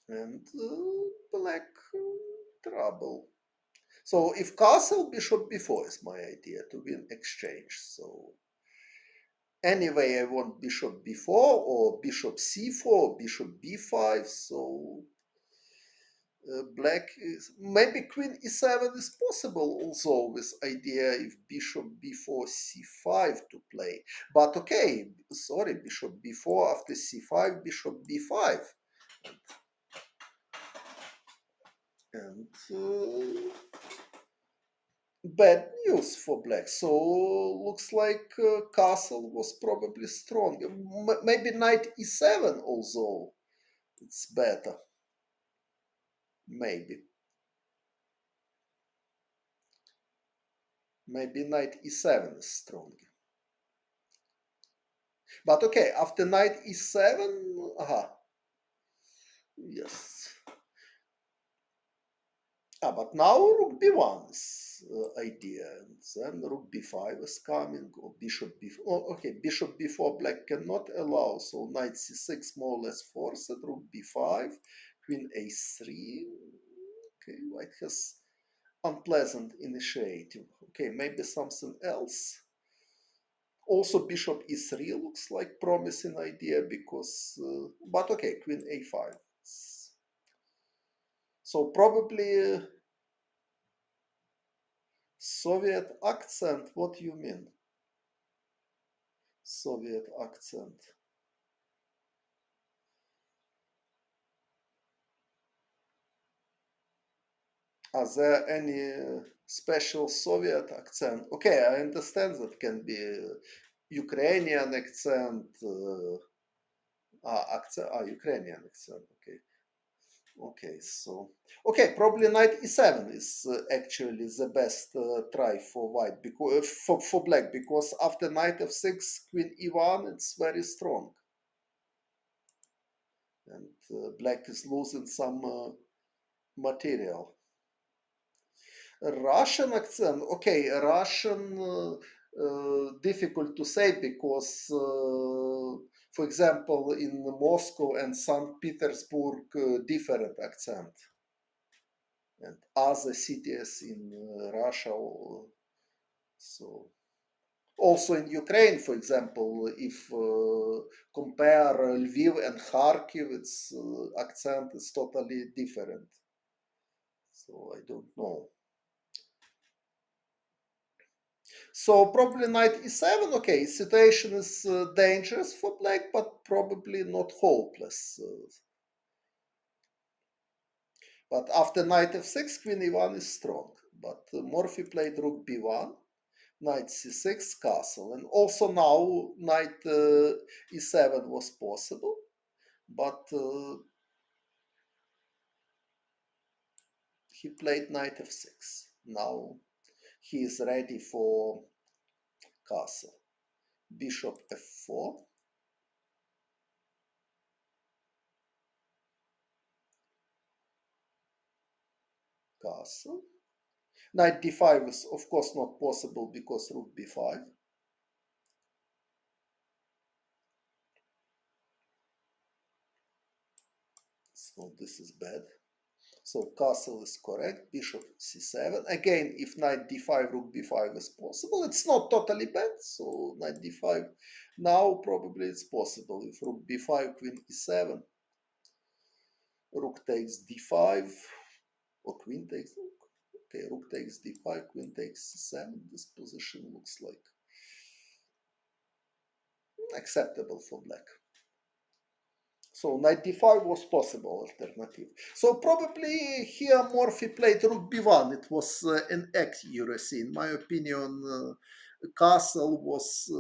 And black trouble. So if castle, bishop b4 is my idea to win exchange. So anyway, I want bishop b4 or bishop c4, bishop b5. So black is maybe queen e7 is possible also with idea if bishop b4 c5 to play. But okay, sorry, bishop b4 after c5, bishop b5. And bad news for black. So looks like castle was probably strong. Maybe knight e7 also it's better. Maybe knight e7 is strong. But okay, after knight e7, yes. But now rook b1 is idea, and then rook b5 is coming, or bishop b4. Oh, okay, bishop b4 black cannot allow, so knight c6 more or less forced, rook b5, queen a3. Okay, white has unpleasant initiative. Okay, maybe something else. Also, bishop e3 looks like promising idea because, but okay, queen a5. So probably Soviet accent. What do you mean? Soviet accent. Are there any special Soviet accent? Okay, I understand that can be Ukrainian accent. Ukrainian accent. Okay. Okay, so okay, probably knight e7 is actually the best try for white because for black because after knight f6, queen e1, it's very strong, and black is losing some material. Russian accent, okay, Russian difficult to say because, for example, in Moscow and St. Petersburg, different accent. And other cities in Russia. So also in Ukraine, for example, if compare Lviv and Kharkiv, its accent is totally different. So I don't know. So probably knight e7. Okay, situation is dangerous for black, but probably not hopeless. But after knight f6, queen e1 is strong. But Morphy played rook b1. Knight c6 castle, and also now knight e7 was possible, but he played knight f6. Now he is ready for castle. Bishop f4, castle. Knight d5 is of course not possible because rook b5. So this is bad. So castle is correct, bishop c7. Again, if knight d5, rook b5 is possible. It's not totally bad, so knight d5. Now probably it's possible. If rook b5, queen e7, rook takes d5, or queen takes rook. Okay, rook takes d5, queen takes c7. This position looks like acceptable for black. So knight d5 was possible alternative. So probably here Morphy played rook b1. It was an accuracy. In my opinion, castle was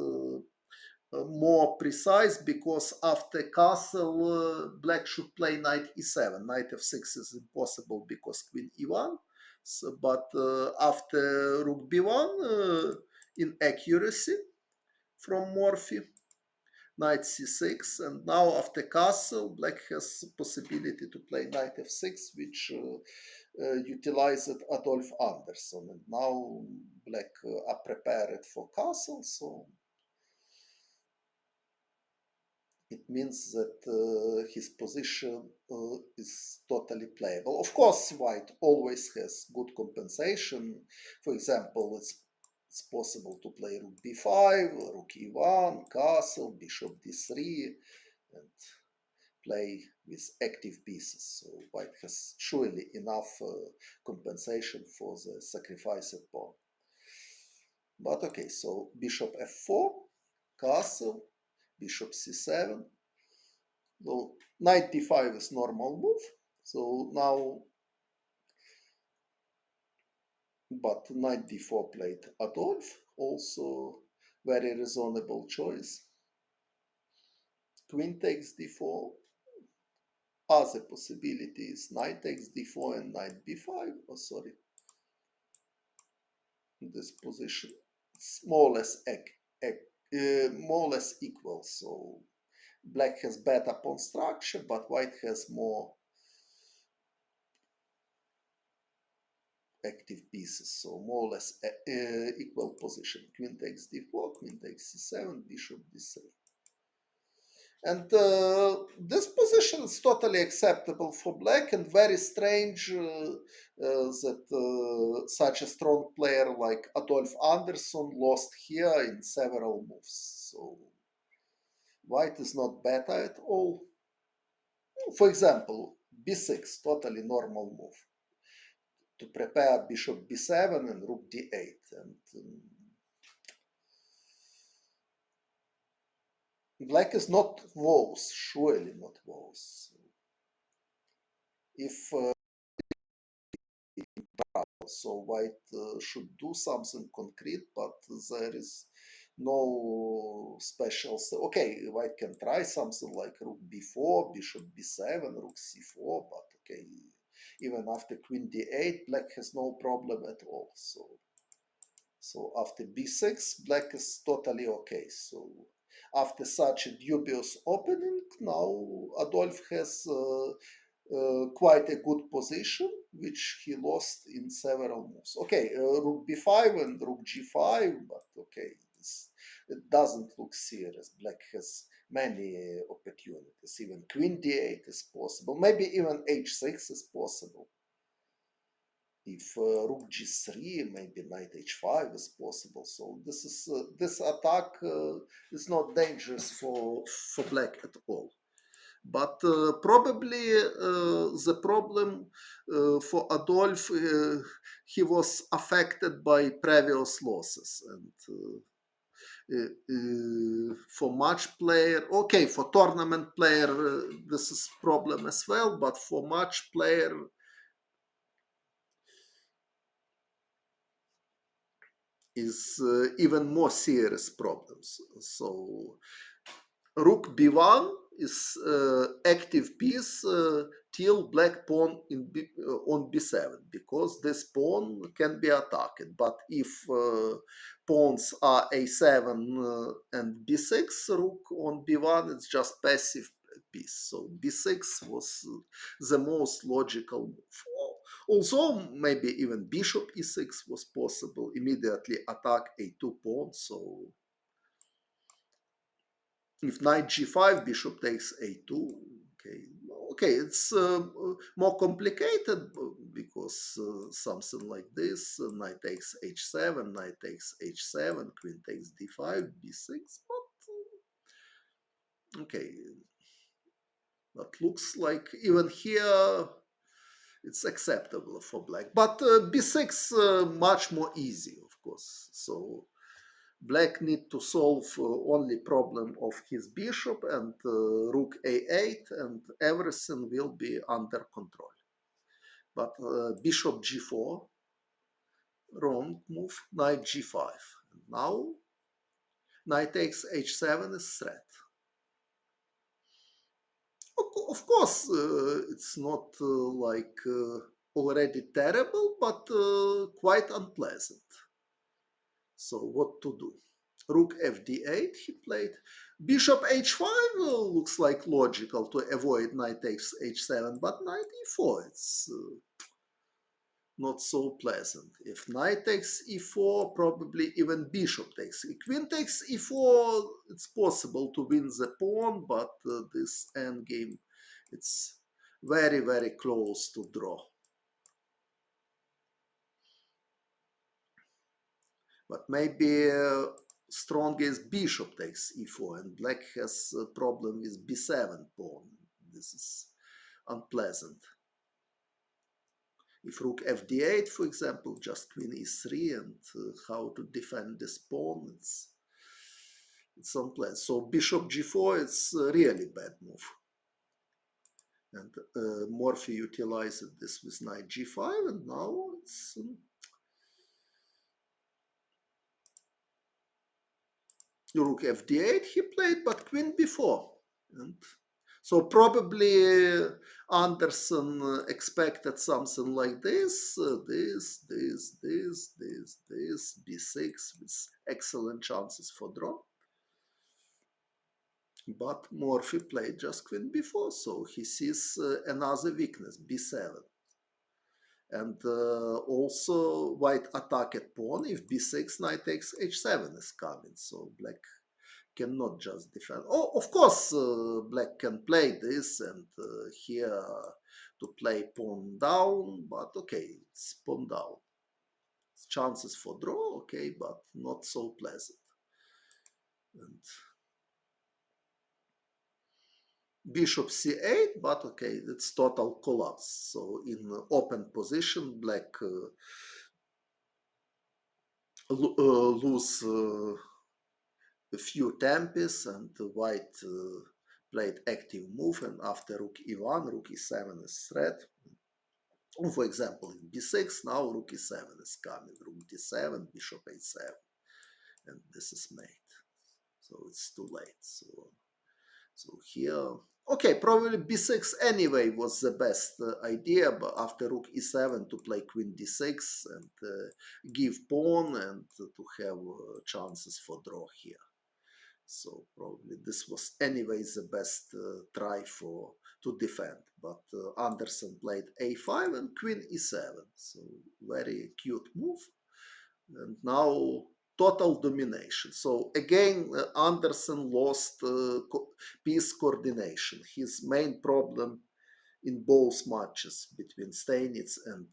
more precise because after castle, black should play knight e7. Knight f6 is impossible because queen e1. So, but after rook b1, inaccuracy from Morphy, knight c6, and now after castle, black has possibility to play knight f6, which utilized Adolf Anderssen. And now black are prepared for castle, so it means that his position is totally playable. Of course, white always has good compensation. For example, it's possible to play rook b5, rook e1, castle, bishop d3, and play with active pieces. So white has surely enough compensation for the sacrificed pawn. But okay, so bishop f4, castle, bishop c7. So knight d5 is normal move. So now, but knight d4 played Adolf, also very reasonable choice. Queen takes d4. Other possibilities, knight takes d4 and knight b5. Oh, sorry, this position it's more or less more or less equal. So black has better pawn structure, but white has more active pieces, so more or less equal position. Queen takes d4, queen takes c7, bishop d3. And this position is totally acceptable for black, and very strange that such a strong player like Adolf Anderssen lost here in several moves. So white is not better at all. For example, b6, totally normal move to prepare bishop b7 and rook d8. And black is not worse, surely not worse. If so, white should do something concrete, but there is no special. Okay, white can try something like rook b4, bishop b7, rook c4, but okay, even after queen d8, black has no problem at all. So after b6, black is totally okay. So after such a dubious opening, now Adolf has quite a good position, which he lost in several moves. Okay, rook b5 and rook g5, but okay, it doesn't look serious. Black has many opportunities. Even queen d8 is possible. Maybe even h6 is possible. If rook g3, maybe knight h5 is possible. So this attack is not dangerous for black at all. But probably the problem for Adolf, he was affected by previous losses. And for match player, okay, for tournament player, this is problem as well. But for match player, is even more serious problems. So rook b1 is active piece till black pawn on b7, because this pawn can be attacked. But if pawns are a7 and b6, rook on b1 it's just passive piece. So b6 was the most logical move. Also, maybe even bishop e6 was possible. Immediately attack a2 pawn. So if knight g5, bishop takes a2. Okay, it's more complicated because something like this, knight takes h7, knight takes h7, queen takes d5, b6. But okay, that looks like even here it's acceptable for black. But b6 much more easy, of course. So black need to solve only problem of his bishop and rook a8, and everything will be under control. But bishop g4, wrong move, knight g5. Now Knight takes h7 is threat. Of course, it's not like already terrible, but quite unpleasant. So what to do? Rook fd8 he played. Bishop h5 looks like logical to avoid knight takes h7, but knight e4, it's not so pleasant. If knight takes e4, probably even bishop takes. Queen takes e4, it's possible to win the pawn, but this endgame, it's very, very close to draw. But maybe strongest bishop takes e4, and black has a problem with b7 pawn. This is unpleasant. If rook fd8, for example, just queen e3, and how to defend this pawn, it's unpleasant. So bishop g4 is a really bad move. And Morphy utilized this with knight g5, and now it's rook fd8 he played, but queen b4. And so probably Anderssen expected something like this, this, b6 with excellent chances for draw. But Morphy played just queen b4, so he sees another weakness, b7. And also white attacked pawn, if b6, knight takes h7 is coming, so black cannot just defend. Oh, of course, black can play this and here to play pawn down, but okay, it's pawn down. Chances for draw, okay, but not so pleasant. And bishop c8, but okay, it's total collapse. So in open position, black lose a few tempes, and white played active move, and after rook e1, rook e7 is threat. For example, in b6, now rook e7 is coming, rook d7, bishop a7, and this is mate. So it's too late. So here, okay, probably b6 anyway was the best idea, but after rook e7 to play queen d6 and give pawn and to have chances for draw here. So probably this was anyway the best try to defend. But Anderssen played a5 and queen e7. So very cute move. And now total domination. So again, Anderssen lost piece coordination. His main problem in both matches between Steinitz and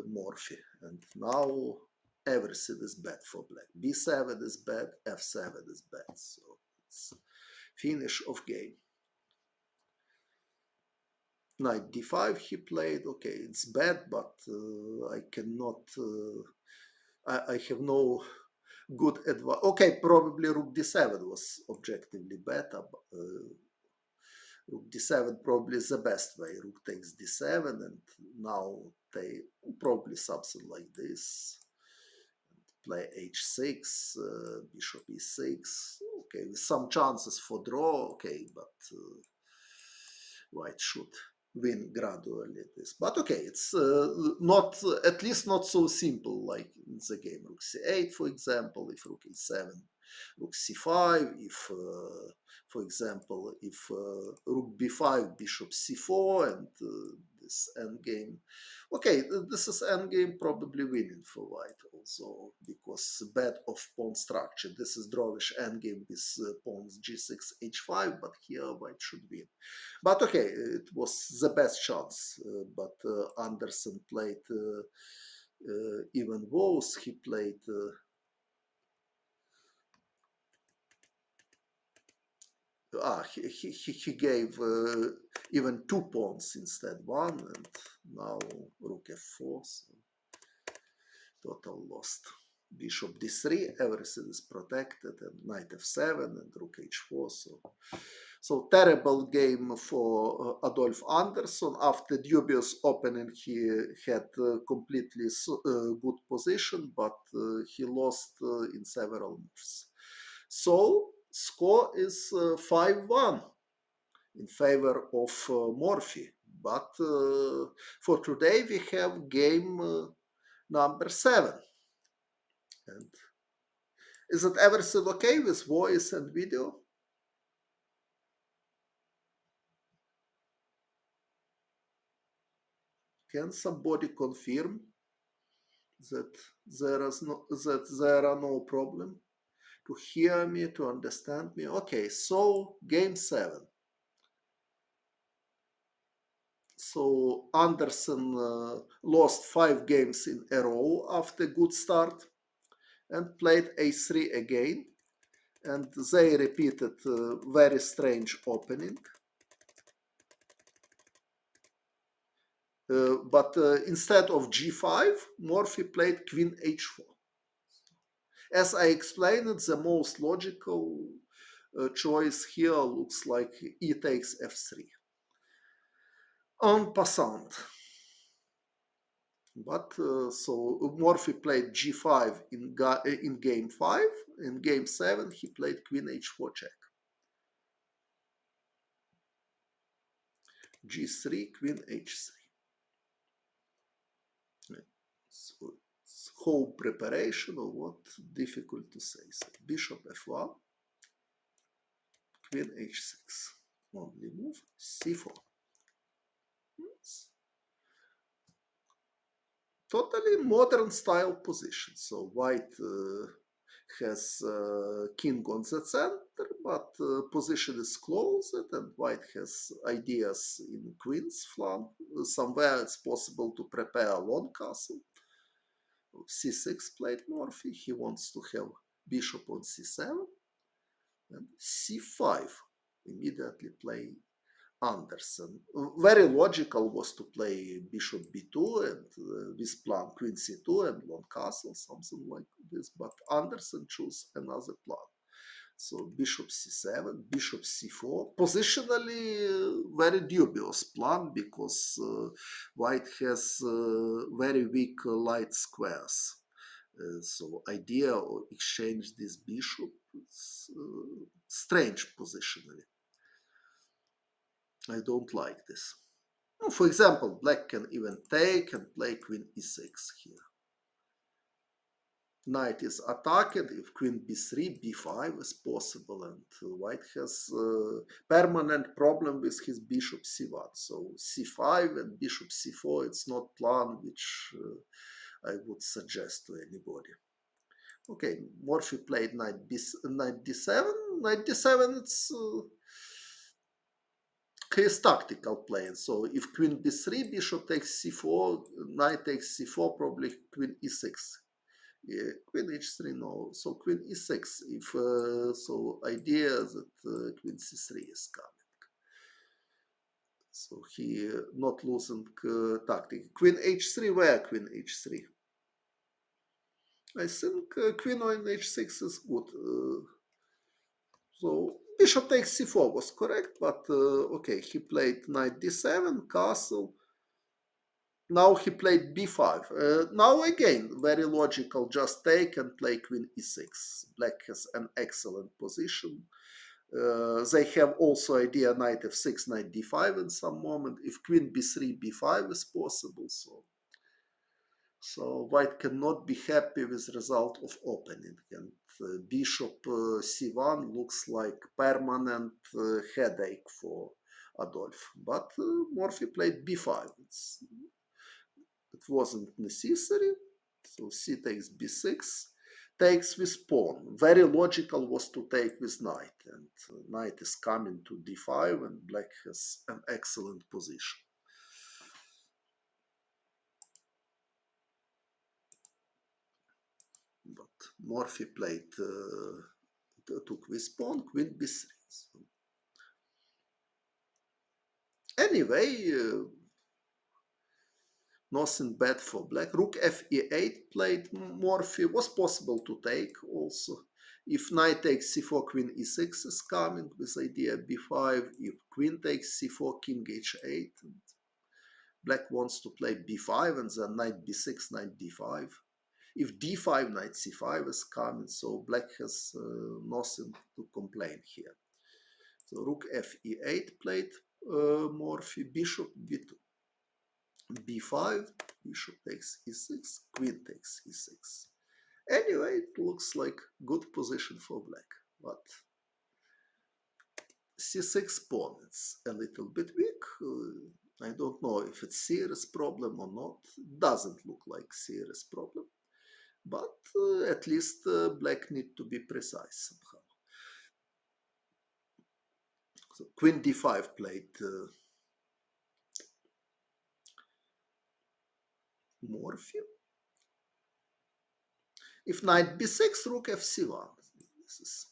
Morphy. And now everything is bad for black. b7 is bad, f7 is bad. So it's finish of game. Knight d5 he played. Okay, it's bad, but I cannot. I have no good advice. Okay, probably rook d7 was objectively better. Rook d7 probably is the best way. Rook takes d7, and now they probably something like this. Play h6, bishop e6. Okay, with some chances for draw. Okay, but white should win gradually this. But okay, it's not, at least not so simple like in the game. Rook c8, for example, if rook e7, rook c5, if, for example, if rook b5, bishop c4, and this endgame. Okay, this is endgame probably winning for white also, because bad of pawn structure. This is drawish endgame with pawns g6, h5, but here white should win. But okay, it was the best chance. But Anderssen played even worse. He played he gave even 2 pawns instead one, and now rook f4. So total lost. bishop d3, everything is protected, and knight f7 and rook h4. So terrible game for Adolf Anderssen. After dubious opening, he had completely good position, but he lost in several moves. So score is 5-1 in favor of Morphy. But for today we have game number 7. And is it everything okay with voice and video? Can somebody confirm that there are no problem to hear me, to understand me? Okay, so game 7. So Anderssen lost 5 games in a row after good start and played a3 again, and they repeated very strange opening. But instead of g5, Morphy played queen h4. As I explained it, the most logical choice here looks like e takes f3. En passant. But so Morphy played g5 in game 5. In game 7, he played queen h4 check. g3, queen h3. So it's whole preparation or what? Difficult to say. So bishop f1, queen h6. Only move c4. It's totally modern style position. So white has king on the center, but position is closed, and white has ideas in queen's flank. Somewhere it's possible to prepare a long castle. c6 played Morphy. He wants to have bishop on c7, and c5 immediately play Anderssen. Very logical was to play bishop b2 and with plan queen c2 and long castle, something like this, but Anderssen chose another plan. So bishop c7, bishop c4, positionally very dubious plan, because white has very weak light squares. So idea of exchange this bishop, it's strange positionally. I don't like this. For example, black can even take and play queen e6 here. Knight is attacked. If queen b3, b5 is possible, and white has permanent problem with his bishop c1. So c5 and bishop c4, it's not plan which I would suggest to anybody. Okay, Morphy played knight d7. Knight d7, it's his tactical plan. So if queen b3, bishop takes c4, knight takes c4, probably queen e6. Yeah, queen h3, no. So queen e6. If so, idea that queen c3 is coming. So he not losing tactic. Queen h3, where queen h3? I think queen on h6 is good. So bishop takes c4 was correct, but okay, he played knight d7, castle. Now he played b5. Now again, very logical, just take and play queen e6. Black has an excellent position. They have also idea knight f6, knight d5 in some moment. If queen b3, b5 is possible, so white cannot be happy with result of opening. And bishop c1 looks like permanent headache for Adolf. But Morphy played b5. It wasn't necessary. So c takes b6, takes with pawn. Very logical was to take with knight. And knight is coming to d5, and black has an excellent position. But Morphy played, took with pawn, queen b3. So anyway, Nothing bad for black. Rook f e8 played Morphy. Was possible to take also. If knight takes c4, queen e6 is coming with idea b5. If queen takes c4, king h8. And black wants to play b5 and then knight b6, knight d5. If d5, knight c5 is coming, so black has nothing to complain here. So rook f e8 played Morphy, bishop b2. b5, bishop takes e6, queen takes e6. Anyway, it looks like good position for black, but c6 pawn, it's a little bit weak. I don't know if it's serious problem or not. Doesn't look like serious problem, but at least black need to be precise somehow. So queen d5 played Morphy. If knight b6, rook fc1. This is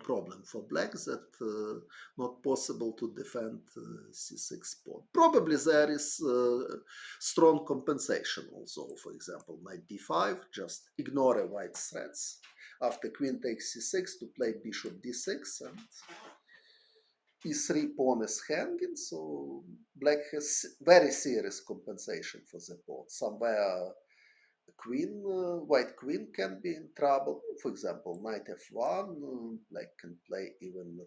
problem for black that not possible to defend c6 pawn. Probably there is strong compensation also. For example, knight d5, just ignore a white threats. After queen takes c6 to play bishop d6 and e3 pawn is hanging, so black has very serious compensation for the pawn. Somewhere queen, white queen can be in trouble. For example, knight f1, black can play even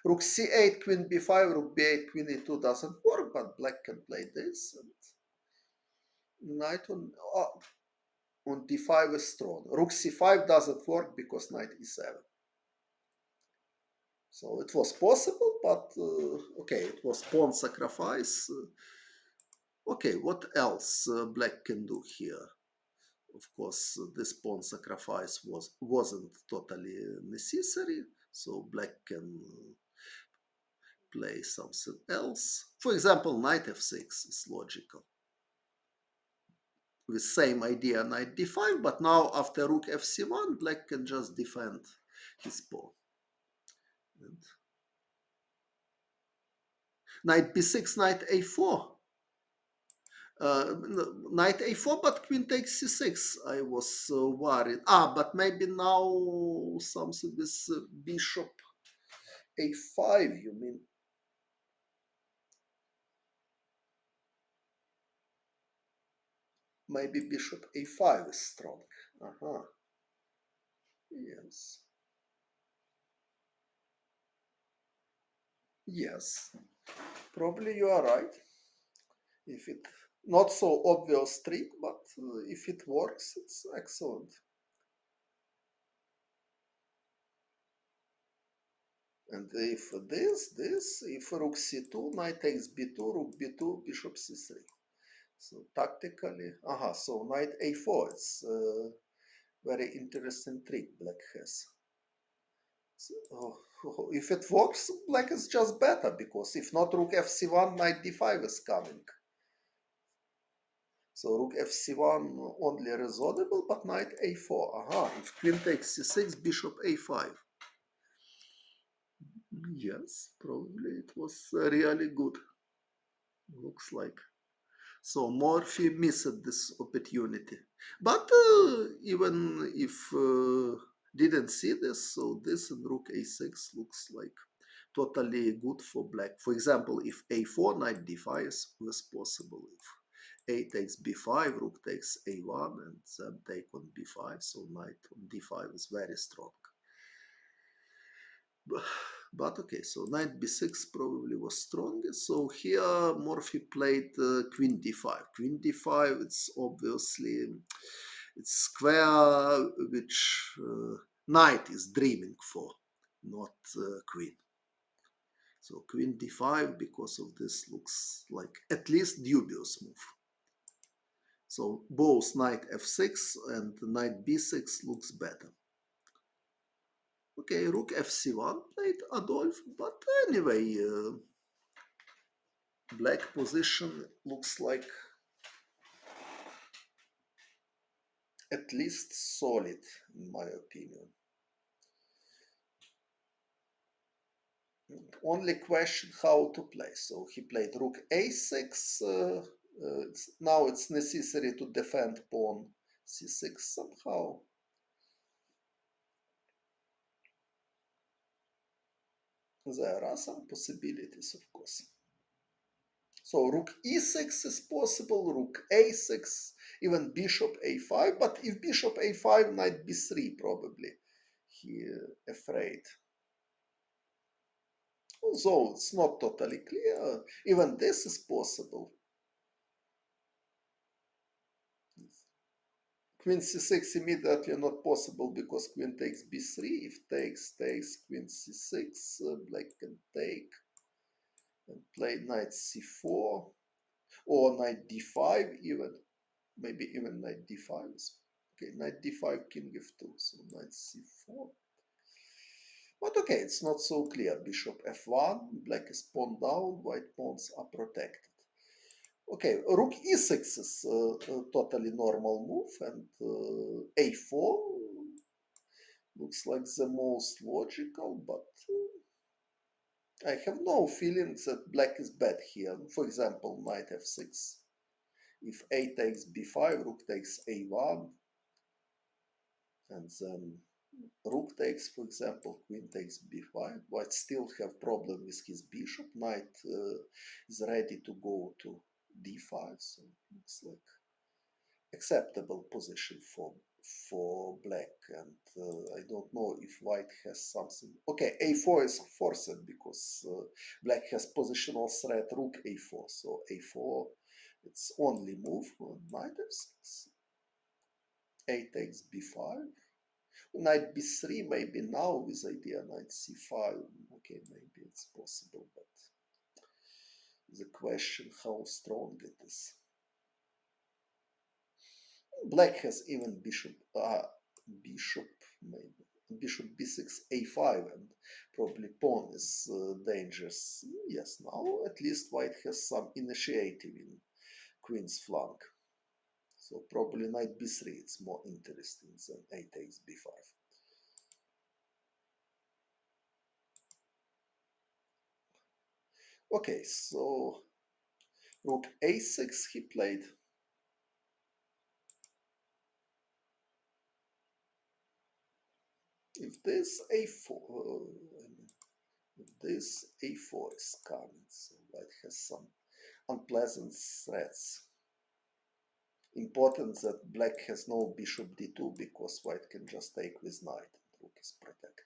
rook c8, queen b5, rook b8, queen e2 doesn't work, but black can play this. And knight on d5 is strong. Rook c5 doesn't work because knight e7. So it was possible, but okay, it was pawn sacrifice. Okay, what else black can do here? Of course, this pawn sacrifice wasn't totally necessary, so black can play something else. For example, knight f6 is logical. With same idea, knight d5, but now after rook fc1, black can just defend his pawn. And knight b6, knight a4. Knight a4, but queen takes c6. I was worried. But maybe now something with bishop a5, you mean? Maybe bishop a5 is strong. Yes. Yes. Probably you are right. If it not so obvious trick, but if it works, it's excellent. And if if rook c2, knight takes b2, rook b2, bishop c3. So tactically, so knight a4, it's very interesting trick black has. So, if it works, black is just better, because if not, rook fc1, knight d5 is coming. So rook fc1 only resolvable, but knight a4. If queen takes c6, bishop a5. Yes, probably it was really good. Looks like. So Morphy missed this opportunity. But even if didn't see this, so this and rook a6 looks like totally good for black. For example, if a4, knight d5 was possible. If a takes b5, rook takes a1, and then take on b5, so knight on d5 is very strong. But okay, so knight b6 probably was strongest. So here Morphy played queen d5. Queen d5, it's obviously it's square which knight is dreaming for, not queen. So queen d5, because of this, looks like at least dubious move. So both knight f6 and knight b6 looks better. Okay, rook fc1 played Adolf, but anyway, black position looks like at least solid, in my opinion. Only question how to play. So he played rook a6, Now it's necessary to defend pawn c6 somehow. There are some possibilities, of course. So rook e6 is possible, rook a6, even bishop a5. But if bishop a5, knight b3 probably. He afraid. Although it's not totally clear, even this is possible. Queen c6 immediately not possible because queen takes b3. If takes queen c6, black can take and play knight c4 or knight d5 even. Maybe even knight d5 is okay. Knight d5, king f2, so knight c4. But okay, it's not so clear. Bishop f1, black is pawn down, white pawns are protected. Okay, rook e6 is a totally normal move, and a4 looks like the most logical, but I have no feelings that black is bad here. For example, knight f6. If a takes b5, rook takes a1, and then rook takes, for example, queen takes b5. White still have problem with his bishop. Knight is ready to go to d5, so looks like acceptable position for black. And I don't know if white has something. Okay, a4 is forced because black has positional threat rook a4. So a4, it's only move on knight f6. A takes b5. Knight b3 maybe now with idea knight c5. Okay, maybe it's possible, but the question how strong it is. Black has even bishop maybe bishop b6 a5, and probably pawn is dangerous. Yes, now at least white has some initiative in queen's flank. So probably knight b3 it's more interesting than a takes b5. Okay, so rook a6 he played. If this a4, if this a4 is coming, so white has some unpleasant threats. Important that black has no bishop d2 because white can just take with knight and rook is protected.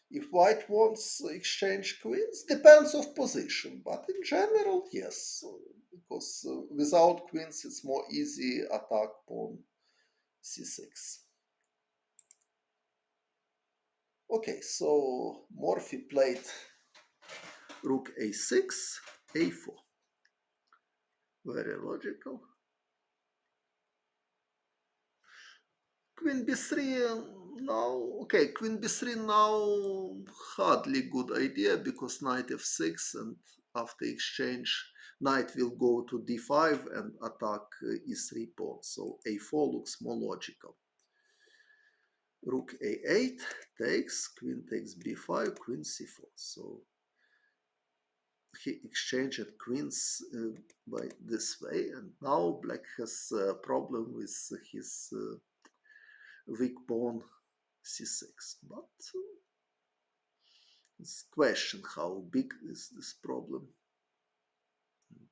If white wants exchange queens, depends of position, but in general, yes, because without queens it's more easy attack pawn c6. Okay, so Morphy played rook a6, a4. Very logical. Queen b3 now, okay, queen b3 now hardly good idea because knight f6, and after exchange knight will go to d5 and attack e3 pawn, so a4 looks more logical. Rook a8 takes, queen takes b5, queen c4, so he exchanged queens by this way, and now black has a problem with his weak pawn c6, but it's question how big is this problem, and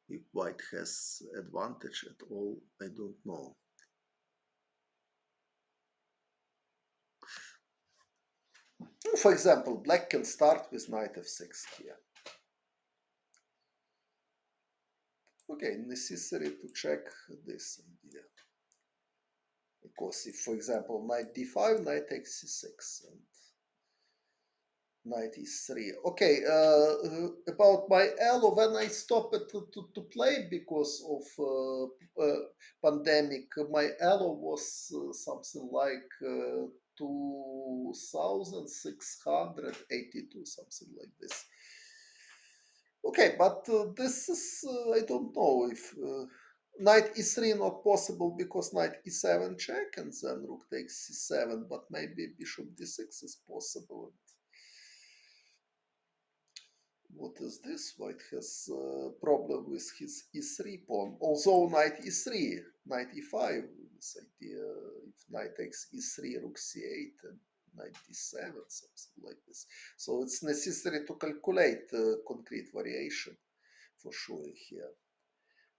if white has advantage at all, I don't know. For example, black can start with knight f6 here. Okay, necessary to check this idea, because if, for example, knight d5, knight takes c6, and knight e3. Okay, about my elo, when I stopped to play because of pandemic, my elo was something like 2682, something like this. Okay, but this is, I don't know if Knight e3 not possible because knight e7 check and then rook takes c7, but maybe bishop d6 is possible. What is this? White has a problem with his e3 pawn. Although knight e3, knight e5, this idea, if knight takes e3, rook c8, and knight d7, something like this. So it's necessary to calculate concrete variation for sure here.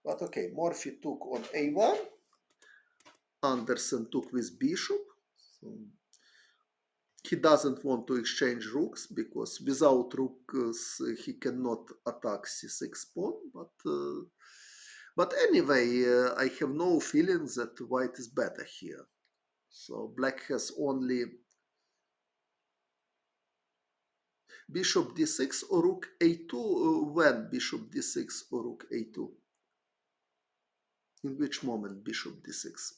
But okay, Morphy took on a1, Anderssen took with bishop. So he doesn't want to exchange rooks because without rooks he cannot attack c6 pawn. But anyway, I have no feeling that white is better here. So black has only bishop d6 or rook a2. When bishop d6 or rook a2? In which moment bishop d6?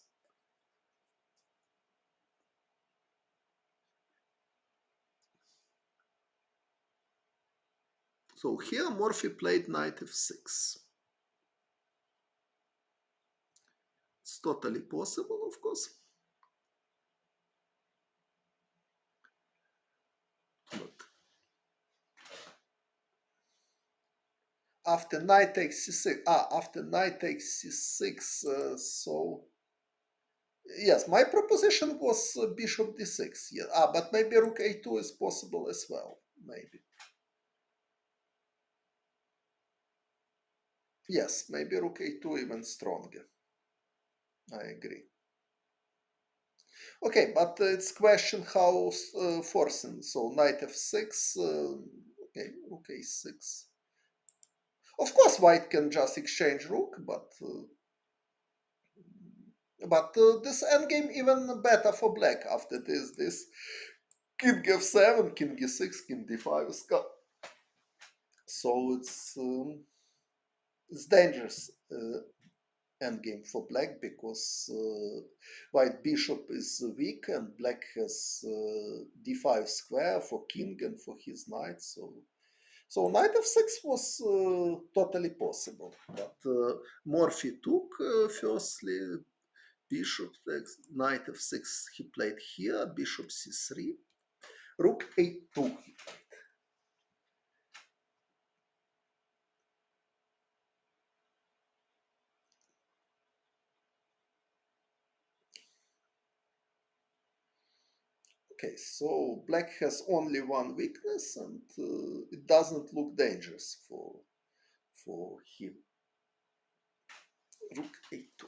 So here Morphy played knight f6. It's totally possible, of course. But after knight takes c6, after knight takes c6, so yes, my proposition was bishop d6. Yeah, but maybe rook a2 is possible as well. Maybe. Yes, maybe rook a2 even stronger. I agree. Okay, but it's question how forcing. So knight f6. Okay, rook a6. Of course, white can just exchange rook, but this endgame even better for black after this king f7, king e6, king d5 is cut. So it's dangerous endgame for black because white bishop is weak and black has d5 square for king and for his knight. So knight f6 was totally possible, but Morphy took firstly bishop takes knight f6. He played here bishop c3, rook a2. Okay, so black has only one weakness, and it doesn't look dangerous for him. Rook a2.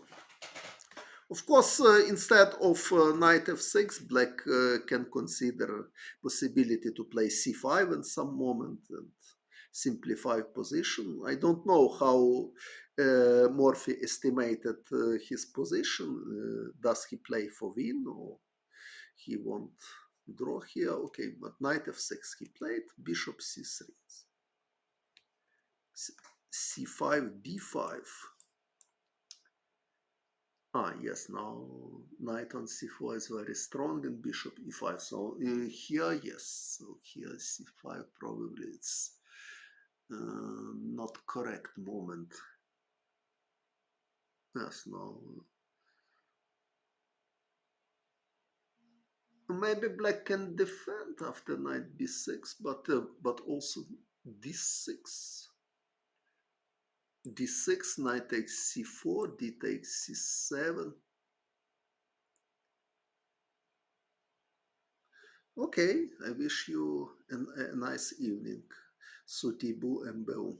Of course, instead of knight f6, black can consider possibility to play c5 in some moment and simplify position. I don't know how Morphy estimated his position. Does he play for win or he won't draw here? Okay, but knight f6 he played, bishop c3, c5, d5. Yes, now knight on c4 is very strong and bishop e5. So here, yes, so here c5 probably it's not correct moment. Yes, no. Maybe black can defend after knight b6, but also d6. d6, knight takes c4, d takes c7. Okay, I wish you a nice evening. Sutibu MBU.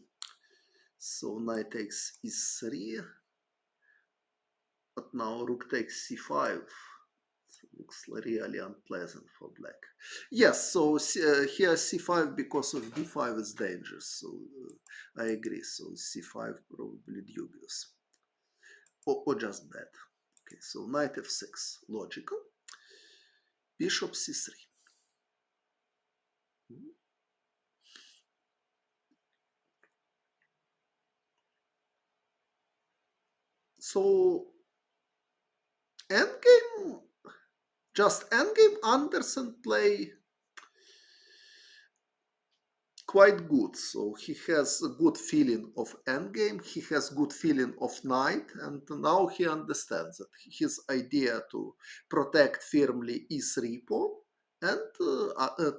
So knight takes e3, but now rook takes c5. It looks really unpleasant for black. Yes, so here c5 because of d5 is dangerous. So I agree. So c5 probably dubious or just bad. Okay, so knight f6, logical. Bishop c3. So endgame, just endgame. Anderssen play quite good. So he has a good feeling of endgame, he has good feeling of knight, and now he understands that his idea to protect firmly e3 pawn and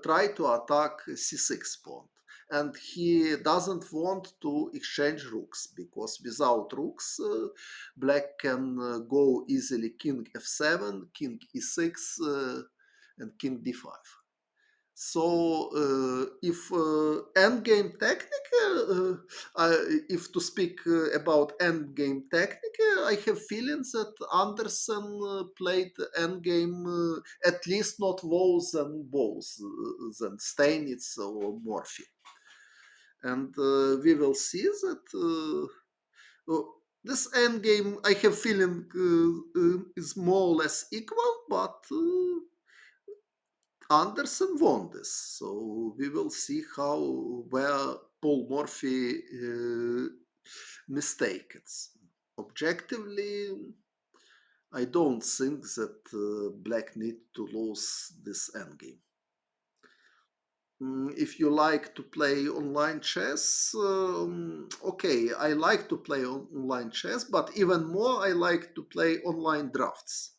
try to attack c6 pawn. And he doesn't want to exchange rooks because without rooks, black can go easily king f7, king e6, and king d5. So, if endgame technique, if to speak about endgame technique, I have feelings that Anderssen played endgame at least not worse than both than Steinitz or Morphy, and we will see that. This endgame, I have feeling, is more or less equal, but Anderssen won this, so we will see how where Paul Morphy mistaken. Objectively, I don't think that Black need to lose this endgame. If you like to play online chess, okay, I like to play online chess, but even more I like to play online drafts.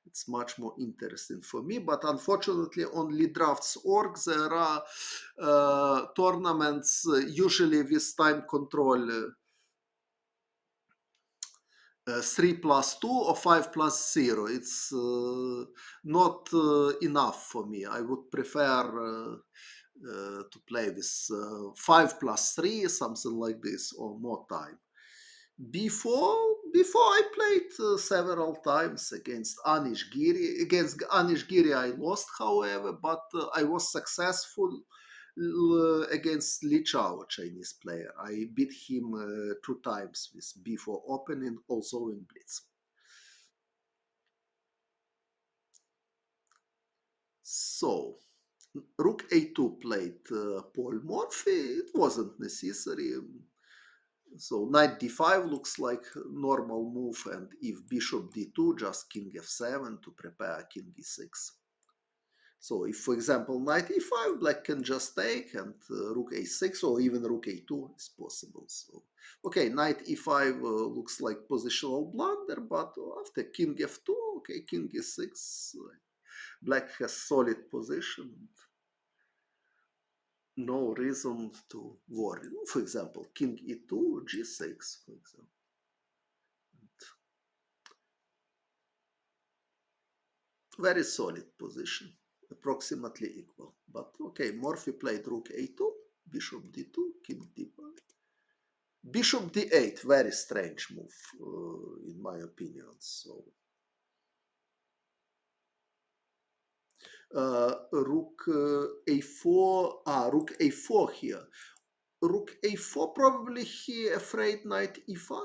It's much more interesting for me, but unfortunately on leaddrafts.org there are tournaments usually with time control, 3 plus 2 or 5 plus 0. It's not enough for me. I would prefer to play with 5 plus 3, something like this, or more time. Before I played several times against Anish Giri. Against Anish Giri I lost, however, but I was successful against Li Chao, Chinese player. I beat him 2 times with before opening, also in Blitz. So, Rook a2 played Paul Morphy. It wasn't necessary. So knight d5 looks like normal move, and if bishop d2, just king f7 to prepare king e6. So if, for example, knight e5, black can just take, and rook a6 or even rook a2 is possible. So, okay, knight e5 looks like positional blunder, but after king f2, okay, king e6, black has solid position. No reason to worry. For example, king e2, g6, for example. Very solid position, approximately equal. But okay, Morphy played rook a2, bishop d2, king d5. Bishop d8, very strange move, in my opinion. So, rook a4, rook a4 here. Rook a4, probably he afraid knight e5.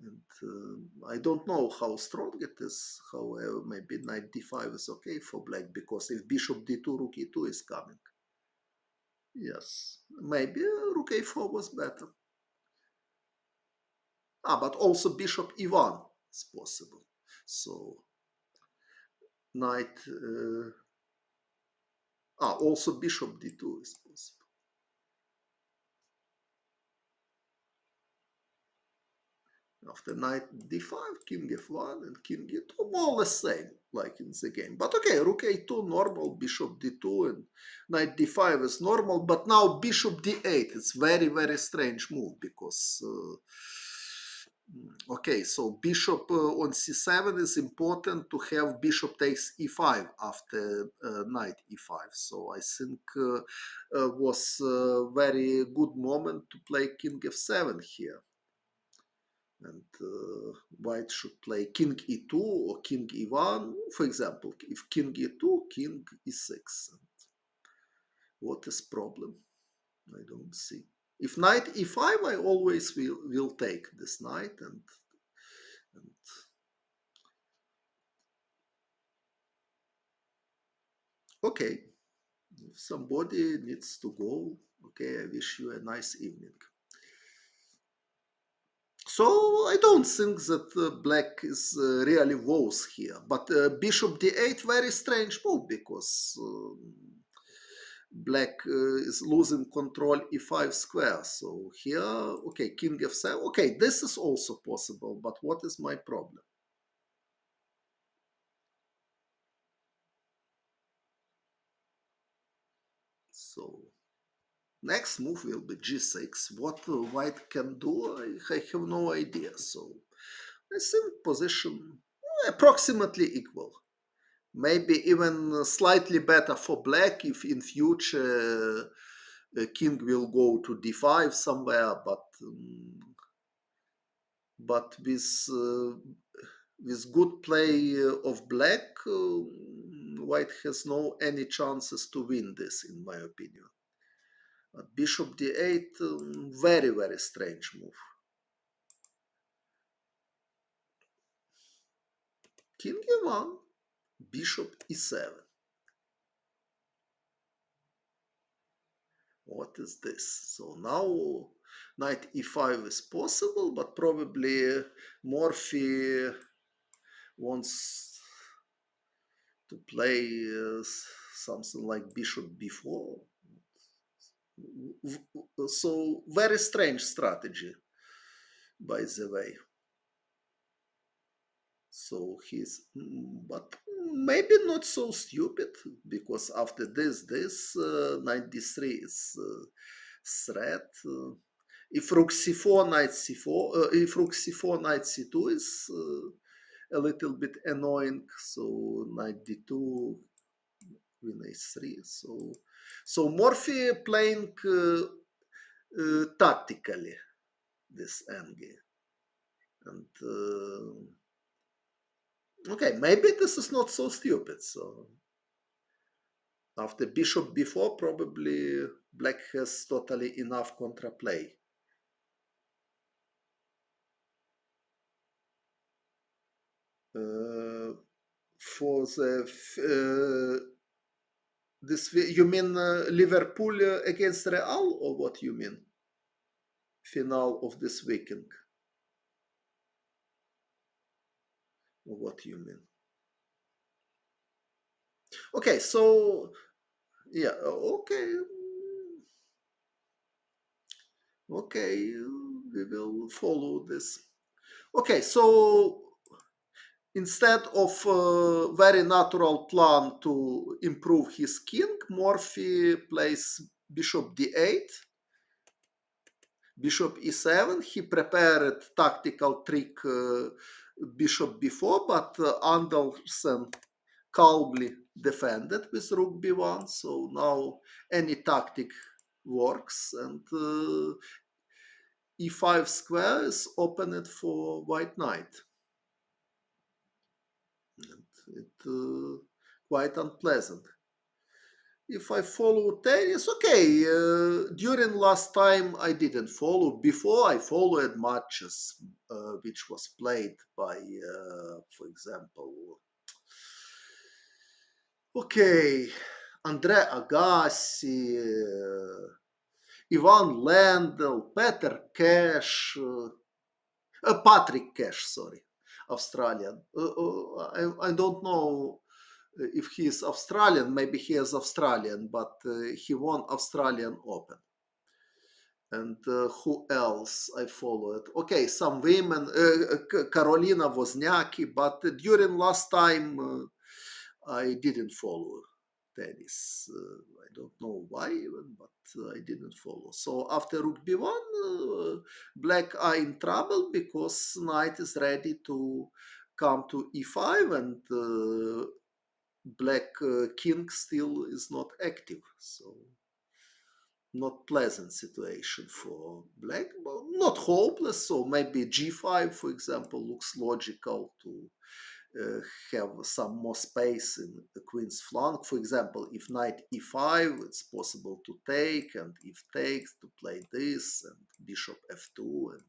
And I don't know how strong it is. However, maybe knight d5 is okay for black, because if bishop d2, rook e2 is coming. Yes, maybe rook a4 was better. But also bishop e1 is possible. So knight, also bishop d2 is possible. After knight d5, king f1, and king e2, more or less same, like in the game. But okay, rook a2 normal, bishop d2, and knight d5 is normal. But now bishop d8, it's very, very strange move, because okay, so bishop on c7 is important to have bishop takes e5 after knight e5. So I think was a very good moment to play king f7 here. And white should play king e2 or king e1. For example, if king e2, king e6. And what is problem? I don't see. If knight e5, I always will take this knight, and okay, if somebody needs to go, okay, I wish you a nice evening. So I don't think that black is really worse here, but bishop d8, very strange move, because black is losing control e5 square. So here, okay, king f7. Okay, this is also possible, but what is my problem? So next move will be g6. What white can do, I have no idea. So I think position approximately equal. Maybe even slightly better for black if in future king will go to d5 somewhere, but with good play of black, white has no any chances to win this, in my opinion. But bishop d8, very very strange move. King e1, bishop e7. What is this? So now knight e5 is possible, but probably Morphy wants to play something like bishop b4. So very strange strategy, by the way. So he's, but maybe not so stupid, because after this knight d3 is threat. If rook c4, knight c4, if rook c4, knight c2 is a little bit annoying. So knight d2, queen a3. So Morphy playing tactically this endgame, and okay, maybe this is not so stupid. So after bishop b4, probably black has totally enough contraplay. For the this, you mean Liverpool against Real, or what you mean? Final of this weekend, or what you mean? Okay, so yeah, okay, we will follow this. Okay, so instead of very natural plan to improve his king, Morphy plays bishop d8, bishop e7. He prepared tactical trick bishop b4, but Anderssen calmly defended with rook b1. So now any tactic works, and e5 square is opened for white knight. And it quite unpleasant. If I follow tennis, okay. During last time I didn't follow. Before I followed matches which was played by, for example, okay, Andre Agassi, Ivan Lendl, Peter Cash, Patrick Cash, sorry, Australian. I don't know if he is Australian. Maybe he is Australian, but he won Australian Open. And who else I followed? Okay, some women, Karolina Wozniacki, but during last time I didn't follow tennis. I don't know why even, but I didn't follow. So after rook b1, black are in trouble because knight is ready to come to e5, and black king still is not active. So not pleasant situation for black, but not hopeless. So maybe g5, for example, looks logical to uh, have some more space in the queen's flank. For example, if knight e5, it's possible to take, and if takes, to play this, and bishop f2, and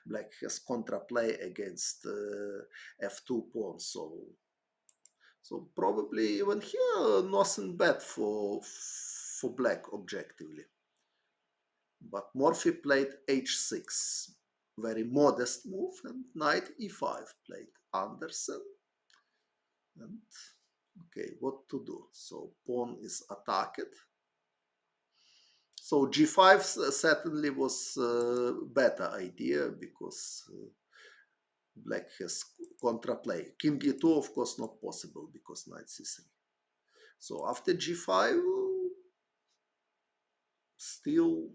black has contraplay against f2 pawn. So probably even here nothing bad for black objectively. But Morphy played h6, very modest move, and knight e5 played Anderssen. And okay, what to do? So pawn is attacked. So g5 certainly was a better idea because black has contraplay. King e2, of course, not possible because knight c3. So after g5, still,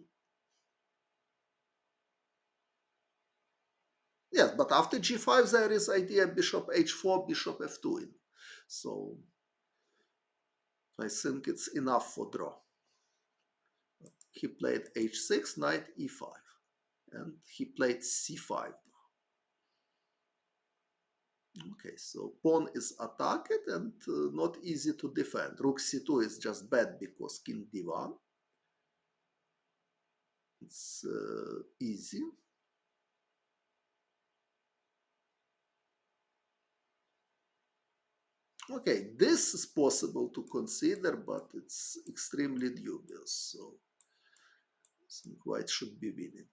yes, but after g5 there is idea bishop h4, bishop f2 in. So I think it's enough for draw. He played h6, knight e5, and he played c5. Okay, so pawn is attacked and not easy to defend. Rook c2 is just bad because king d1. It's easy. Okay, this is possible to consider, but it's extremely dubious. So I think white should be winning.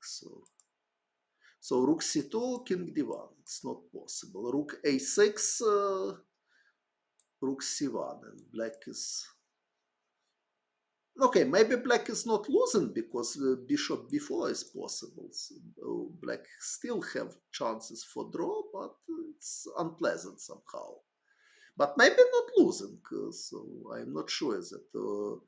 So rook c2, king d1. It's not possible. Rook a6, rook c1, and black is okay. Maybe black is not losing because bishop b4 is possible. So black still have chances for draw, but it's unpleasant somehow. But maybe not losing. So I'm not sure that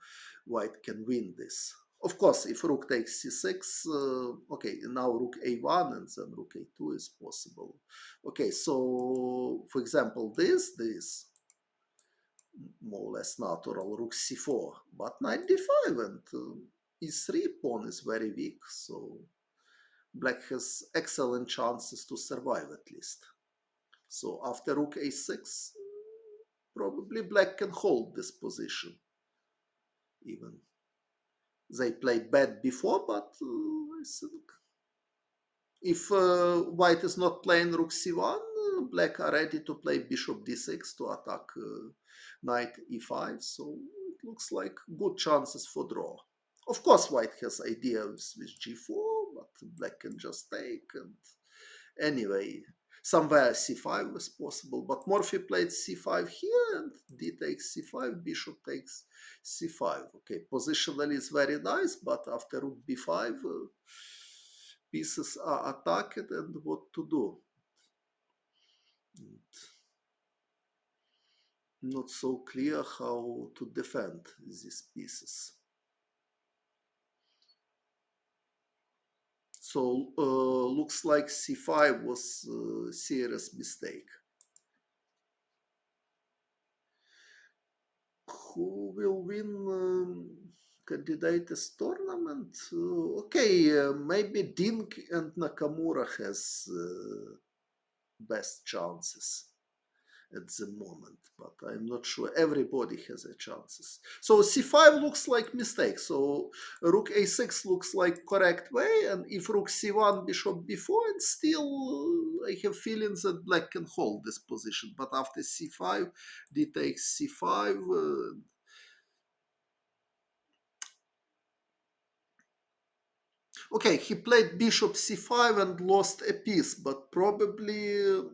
white can win this. Of course, if rook takes c6, okay, now rook a1 and then rook a2 is possible. Okay, so for example, this more or less natural rook c4, but knight d5 and e3 pawn is very weak, so black has excellent chances to survive at least. So after rook a6, probably black can hold this position. Even they played bad before, but I think if white is not playing rook c1, black are ready to play bishop d6 to attack knight e5. So it looks like good chances for draw. Of course, white has ideas with g4, but black can just take. And anyway, somewhere c5 was possible, but Morphy played c5 here, and d takes c5, bishop takes c5. Okay, positionally is very nice, but after rook b5, pieces are attacked, and what to do? Not so clear how to defend these pieces. So looks like c5 was a serious mistake. Who will win candidates tournament? Okay, maybe Dink and Nakamura has best chances at the moment, but I'm not sure everybody has a chances. So c5 looks like mistake. So rook a6 looks like correct way, and if rook c1, bishop b4, and still I have feelings that black can hold this position. But after c5, d takes c5. Okay, he played bishop c5 and lost a piece, but probably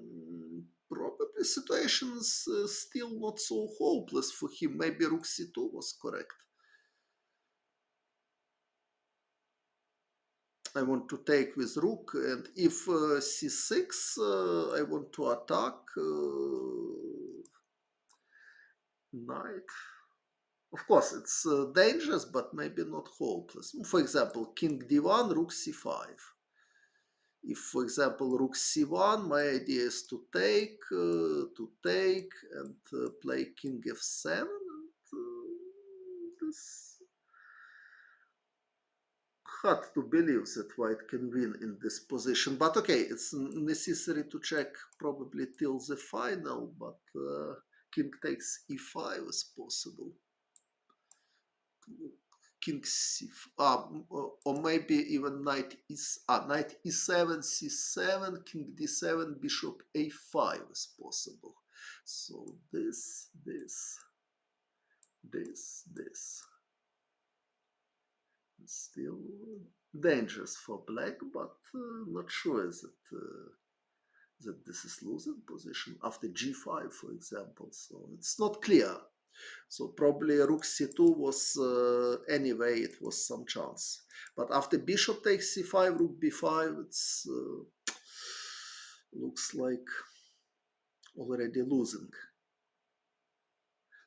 situation is still not so hopeless for him. Maybe rook c2 was correct. I want to take with rook, and if c6, I want to attack knight. Of course, it's dangerous, but maybe not hopeless. For example, king d1, rook c5. If, for example, rook c1, my idea is to take, and play king f7. This hard to believe that white can win in this position. But okay, it's necessary to check probably till the final. But king takes e5 is possible. King c, or maybe even knight knight e7, c7, king d7, bishop a5 is possible. So this still dangerous for black, but not sure that this is losing position after g5, for example. So it's not clear. So probably rook c2 was, anyway, it was some chance. But after bishop takes c5, rook b5, it's looks like already losing.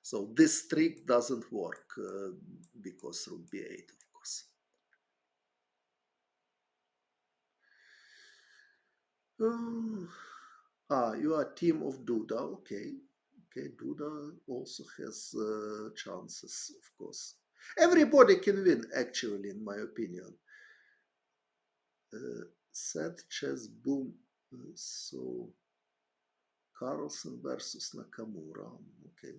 So this trick doesn't work because rook b8, of course. You are team of Duda, okay. Okay, Duda also has chances, of course. Everybody can win, actually, in my opinion. Set, chess, boom. So Carlsen versus Nakamura. Okay.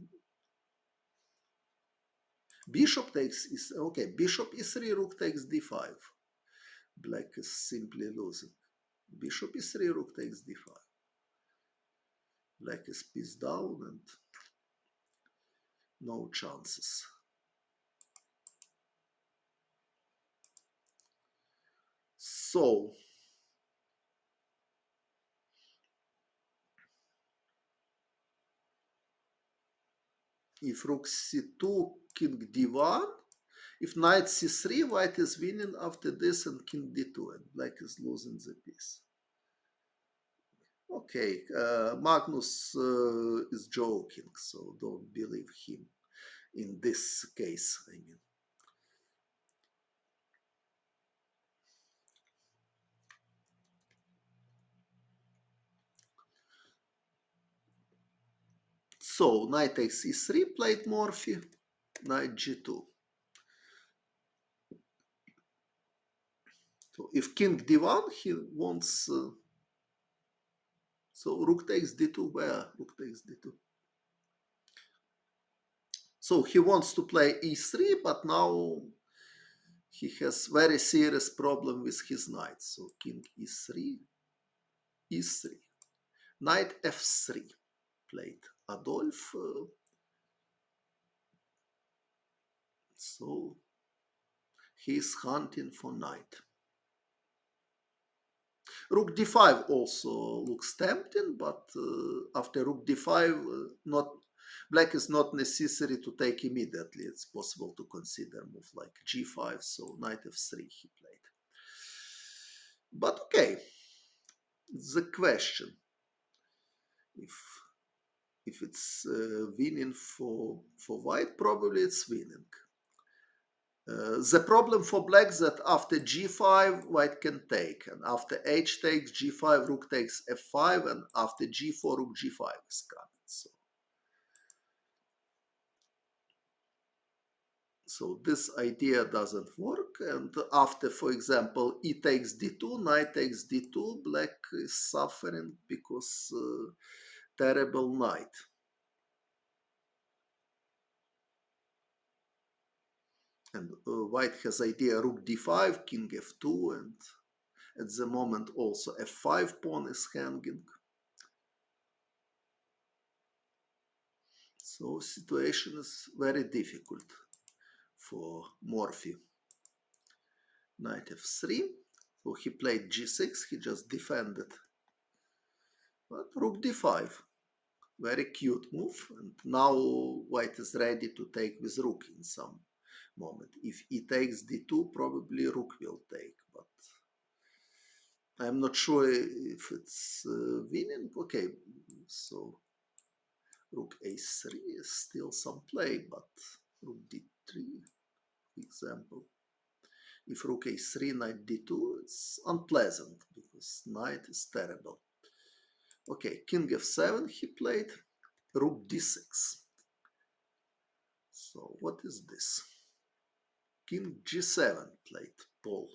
Bishop takes is okay. Bishop e3, rook takes d5. Black is simply losing. Bishop e3, rook takes d5. Black is piece down and no chances. So if rook c2, king d1, if knight c3, white is winning after this and king d2, and black is losing the piece. Okay, Magnus is joking, so don't believe him in this case, I mean. So knight takes e3, played Morphy, knight g2. So if king d1, he wants, so rook takes d2, where? Rook takes d2. So he wants to play e3, but now he has very serious problem with his knight. So king e3, e3, knight f3, played Adolf. So he's hunting for knight. Rook d5 also looks tempting, but after rook d5, not black is not necessary to take immediately. It's possible to consider move like g5, so knight f3 he played. But okay, the question, if it's winning for white, probably it's winning. The problem for black that after g5 white can take, and after h takes g5 rook takes f5, and after g4 rook g5 is coming. So this idea doesn't work, and after, for example, e takes d2, knight takes d2, black is suffering because terrible knight. And white has idea rook d5, king f2, and at the moment also f5 pawn is hanging. So situation is very difficult for Morphy. Knight f3. So he played g6, he just defended. But rook d5. Very cute move. And now white is ready to take with rook in some moment. If he takes d2, probably rook will take. But I'm not sure if it's winning. Okay, so rook a3 is still some play, but rook d3, for example. If rook a3, knight d2, it's unpleasant because knight is terrible. Okay, king f7 he played, rook d6. So what is this? King g7 played Paul.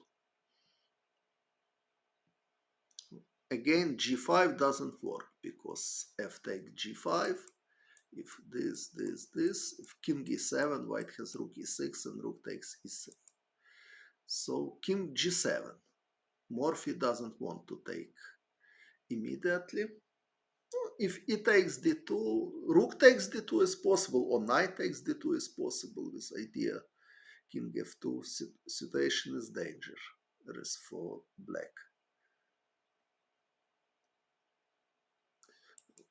Again, g5 doesn't work because f takes g5. If this, if king e7, white has rook e6 and rook takes e6. So king g7. Morphy doesn't want to take immediately. If e takes d2, rook takes d2 is possible, or knight takes d2 is possible with idea king f2, situation is dangerous for black.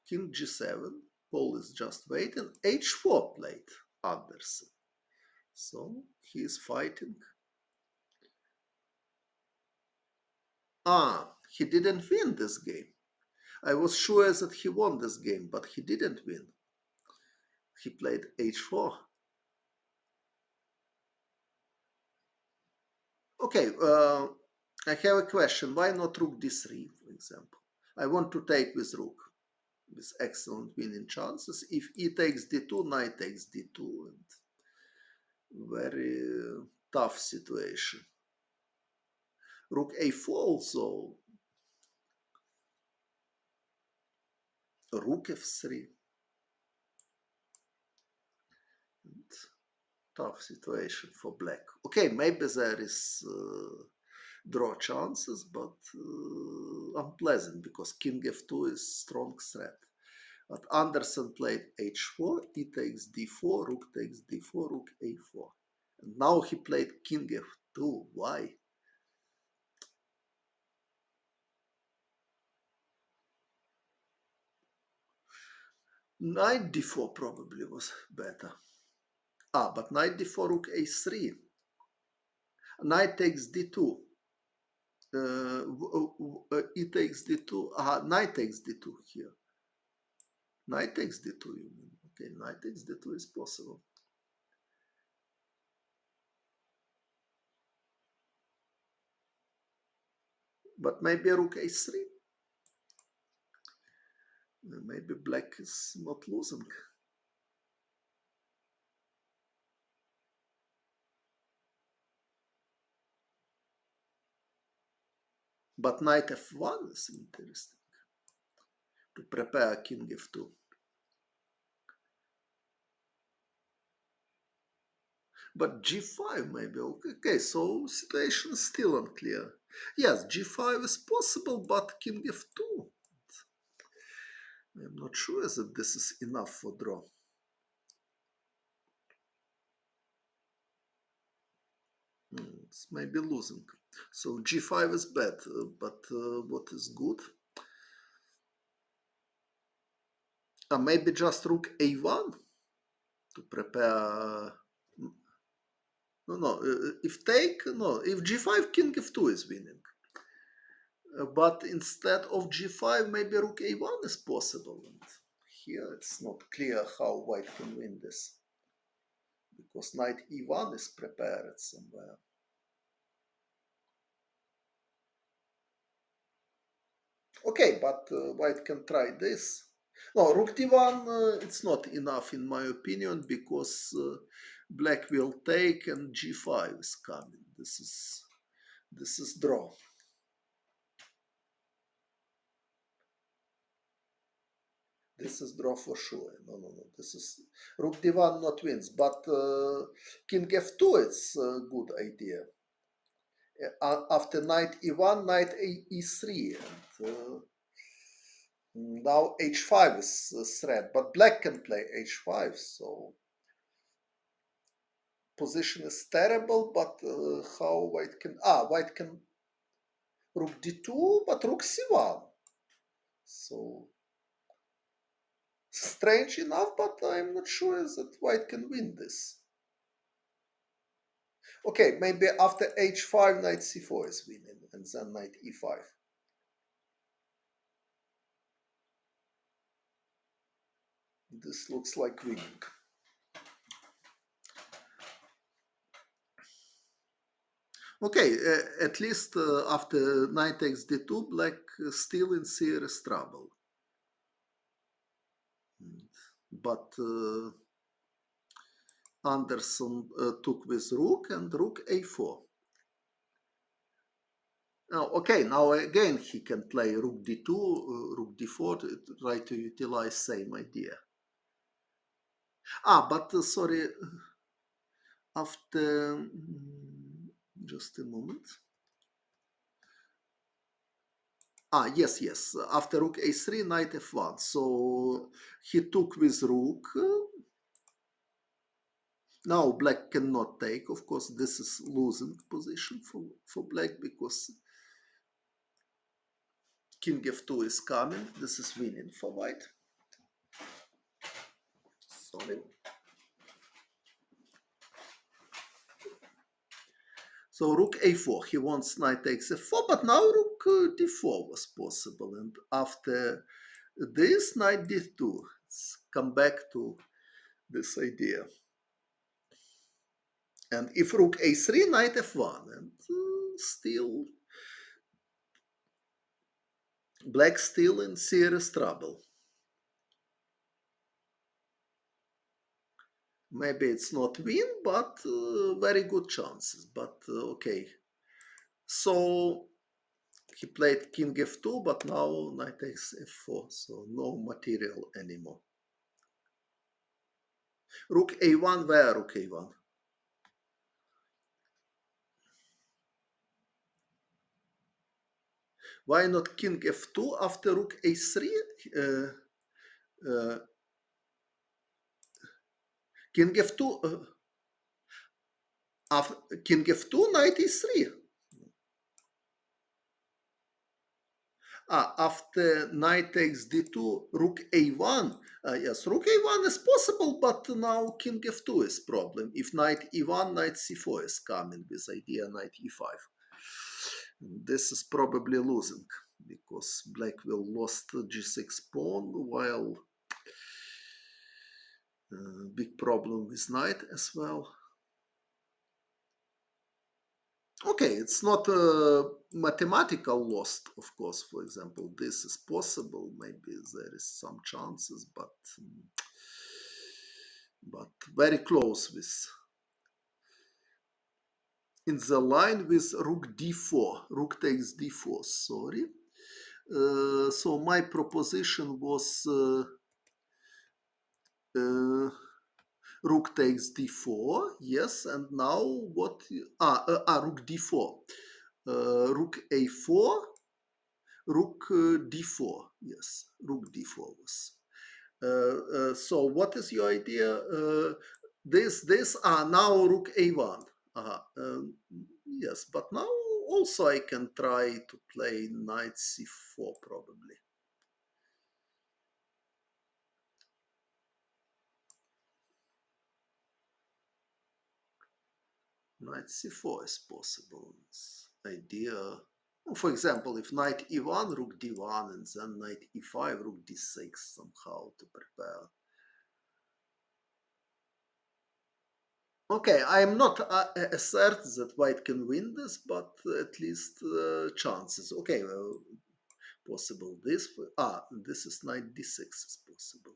King g7, Paul is just waiting. H4 played Anderssen. So he is fighting. He didn't win this game. I was sure that he won this game, but he didn't win. He played H4. Okay, I have a question. Why not Rook D3, for example? I want to take with Rook with excellent winning chances. If E takes D2, Knight takes D2, and very tough situation. Rook A4 also. Rook F3. And tough situation for black. Okay, maybe there is draw chances, but unpleasant because King F2 is strong threat. But Anderssen played H4, E takes D4, Rook takes D4, Rook A4. And now he played King F2. Why? Knight D4 probably was better. But Knight D4, Rook A3. Knight takes D2. E takes D2. Knight takes D2 here. Knight takes D2, you mean? Okay, Knight takes D2 is possible. But maybe Rook A3. Maybe black is not losing. But Knight F1 is interesting to prepare King F2. But G5 maybe. Okay, so situation is still unclear. Yes, G5 is possible, but King F2. I'm not sure that this is enough for draw. It's maybe losing. So G5 is bad, but what is good? Maybe just Rook A1 to prepare. No. If take, no. If G5, King F2 is winning. But instead of G5, maybe Rook A1 is possible. And here it's not clear how white can win this. Because Knight E1 is prepared somewhere. Okay, but white can try this. No, Rook D1, it's not enough in my opinion because black will take and G5 is coming. This is draw. This is draw for sure. No. This is Rook D1 not wins, but King F2 it's a good idea. After Knight E1, Knight E3, and now H5 is a threat, but black can play H5, so position is terrible. But how white can? White can Rook D2, but Rook C1. So strange enough, but I'm not sure that white can win this. Okay, maybe after H5, Knight C4 is winning, and then Knight E5. This looks like winning. Okay, at least after knight takes d2, black still in serious trouble. But Anderssen took with rook and rook a4. Now, okay, now again he can play rook d2, rook d4 to try to utilize same idea. But sorry, after just a moment. Yes. After rook a3, knight f1. So he took with rook. Now black cannot take. Of course, this is losing position for black because king f2 is coming. This is winning for white. Sorry. So rook a4, he wants knight takes f4, but now rook d4 was possible. And after this, knight d2. Let's come back to this idea. And if rook a3, knight f1, and still black still in serious trouble. Maybe it's not win, but very good chances. But okay. So he played king f2, but now knight takes f4, so no material anymore. Rook a1, where rook a1? Why not king f2 after rook a3? Uh, king f2, after king f2, knight e3. After knight takes d2, rook a1. Yes, rook a1 is possible, but now king f2 is problem. If knight e1, knight c4 is coming with idea knight e5. This is probably losing because black will lost g6 pawn, while big problem with knight as well. Okay, it's not a mathematical loss, of course. For example, this is possible. Maybe there is some chances, but very close with in the line with rook d4. Rook takes d4. Sorry. So my proposition was rook takes d4. Yes, and now what? Rook d4. Rook a4. Rook d4. Yes, rook d4 was. So what is your idea? This now rook a1. Yes, but now also I can try to play knight c4 probably. Knight c4 is possible. It's idea. For example, if knight e1, rook d1, and then knight e5, rook d6 somehow to prepare. Okay, I'm not assert that white can win this, but at least chances. Okay, possible this. This is knight d6 is possible.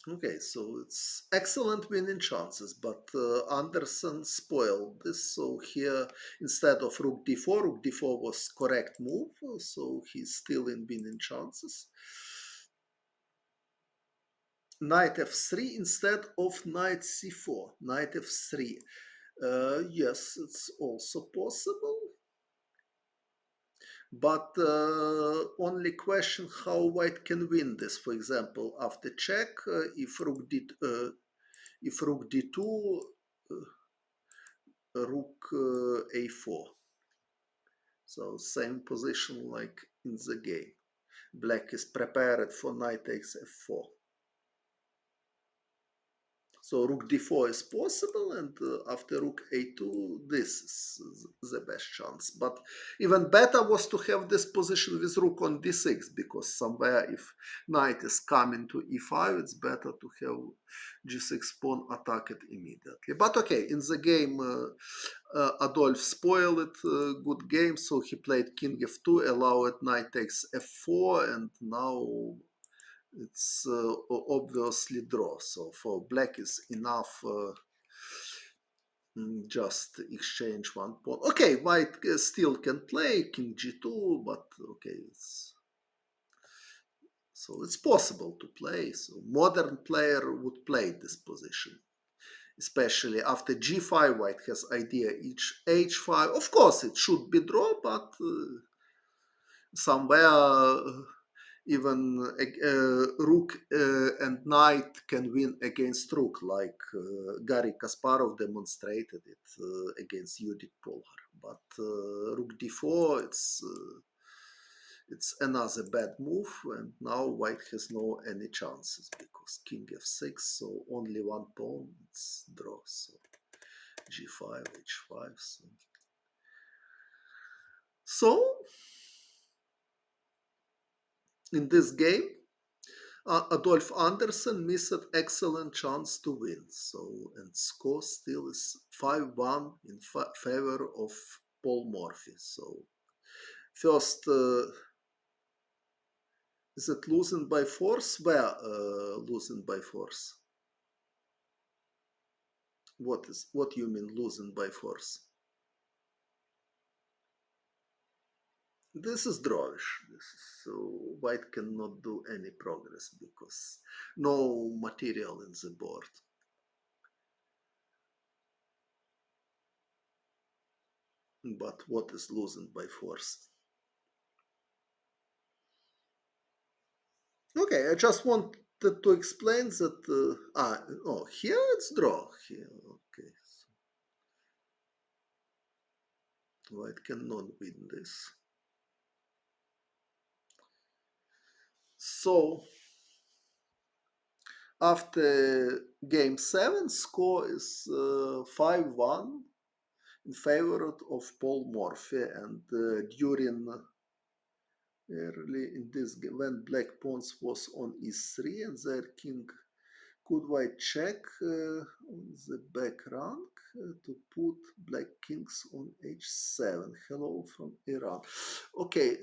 Okay, so it's excellent winning chances, but Anderssen spoiled this. So here, instead of rook d4, rook d4 was correct move. So he's still in winning chances. Knight f3 instead of knight c4. Knight f3. Yes, it's also possible. But only question how white can win this. For example, after check, if rook d2, rook a4. So same position like in the game. Black is prepared for knight takes f4. So rook d4 is possible, and after rook a2, this is the best chance. But even better was to have this position with rook on d6, because somewhere if knight is coming to e5, it's better to have g6 pawn attacked immediately. But okay, in the game, Adolf spoiled it, good game, so he played king f2, allowed knight takes f4, and now it's obviously draw. So for black is enough just exchange one pawn. Okay, white still can play king g2, but okay, so it's possible to play. So modern player would play this position, especially after g5. White has idea each h5. Of course, it should be draw, but somewhere even rook and knight can win against rook, like Garry Kasparov demonstrated it against Judith Polgar. But rook d4, It's another bad move, and now white has no any chances because king f6, so only one pawn, it's draw, so g5, h5, so in this game, Adolf Anderssen missed an excellent chance to win. So, and score still is 5-1 in favor of Paul Morphy. So, first, is it losing by force? Where losing by force? What you mean losing by force? This is drawish. So white cannot do any progress because no material in the board. But what is losing by force? Okay, I just wanted to explain that. Oh, here it's draw. Here, okay. So white cannot win this. So after game 7, score is 5-1 in favor of Paul Morphy, and during early in this game, when black pawns was on e3 and their king could white check on the back rank to put black kings on h7. Hello from Iran. Okay,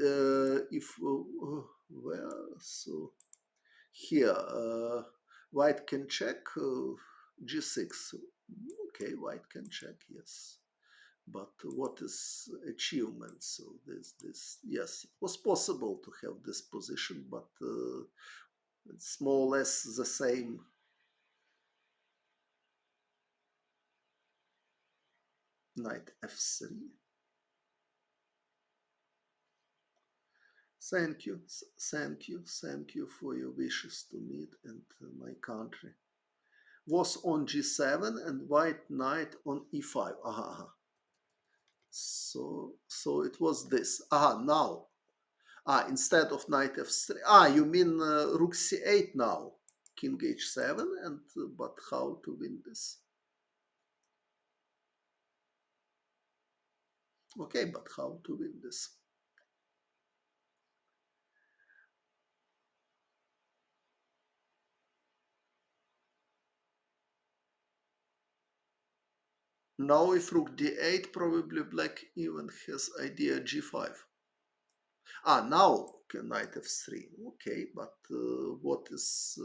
if well, so here white can check g6. Okay, white can check, yes. But what is achievement? So this yes, it was possible to have this position, but it's more or less the same. Knight f3. Thank you, thank you for your wishes to meet and my country. Was on g7 and white knight on e5. Aha. So it was this. Now. Instead of knight f3. You mean rook c8 now? King h7 and but how to win this? Okay, but how to win this? Now if rook d8, probably black even has idea g5. Now knight f3. Okay, but what is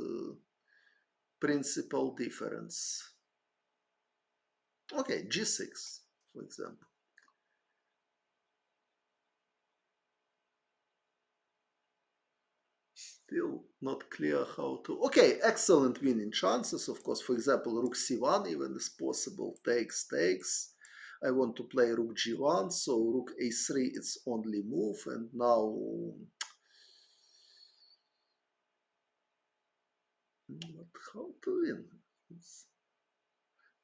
principal difference? Okay, g6, for example. Still not clear how to. Okay, excellent winning chances. Of course, for example, rook c1 even is possible. Takes. I want to play rook g1, so rook a3 it's only move, and now but how to win?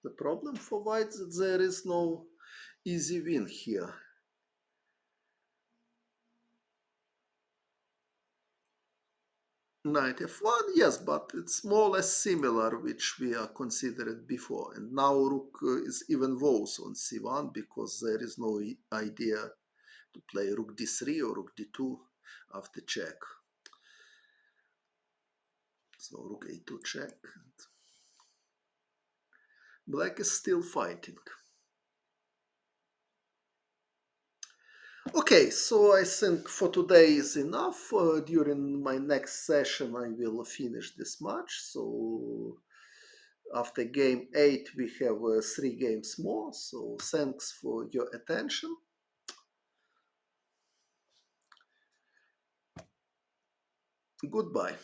The problem for white is that there is no easy win here. Knight f1, yes, but it's more or less similar, which we are considered before. And now rook is even worse on c1 because there is no idea to play rook d3 or rook d2 after check. So rook a2 check. Black is still fighting. Okay, so I think for today is enough. During my next session, I will finish this match. So after game 8, we have 3 games more. So thanks for your attention. Goodbye.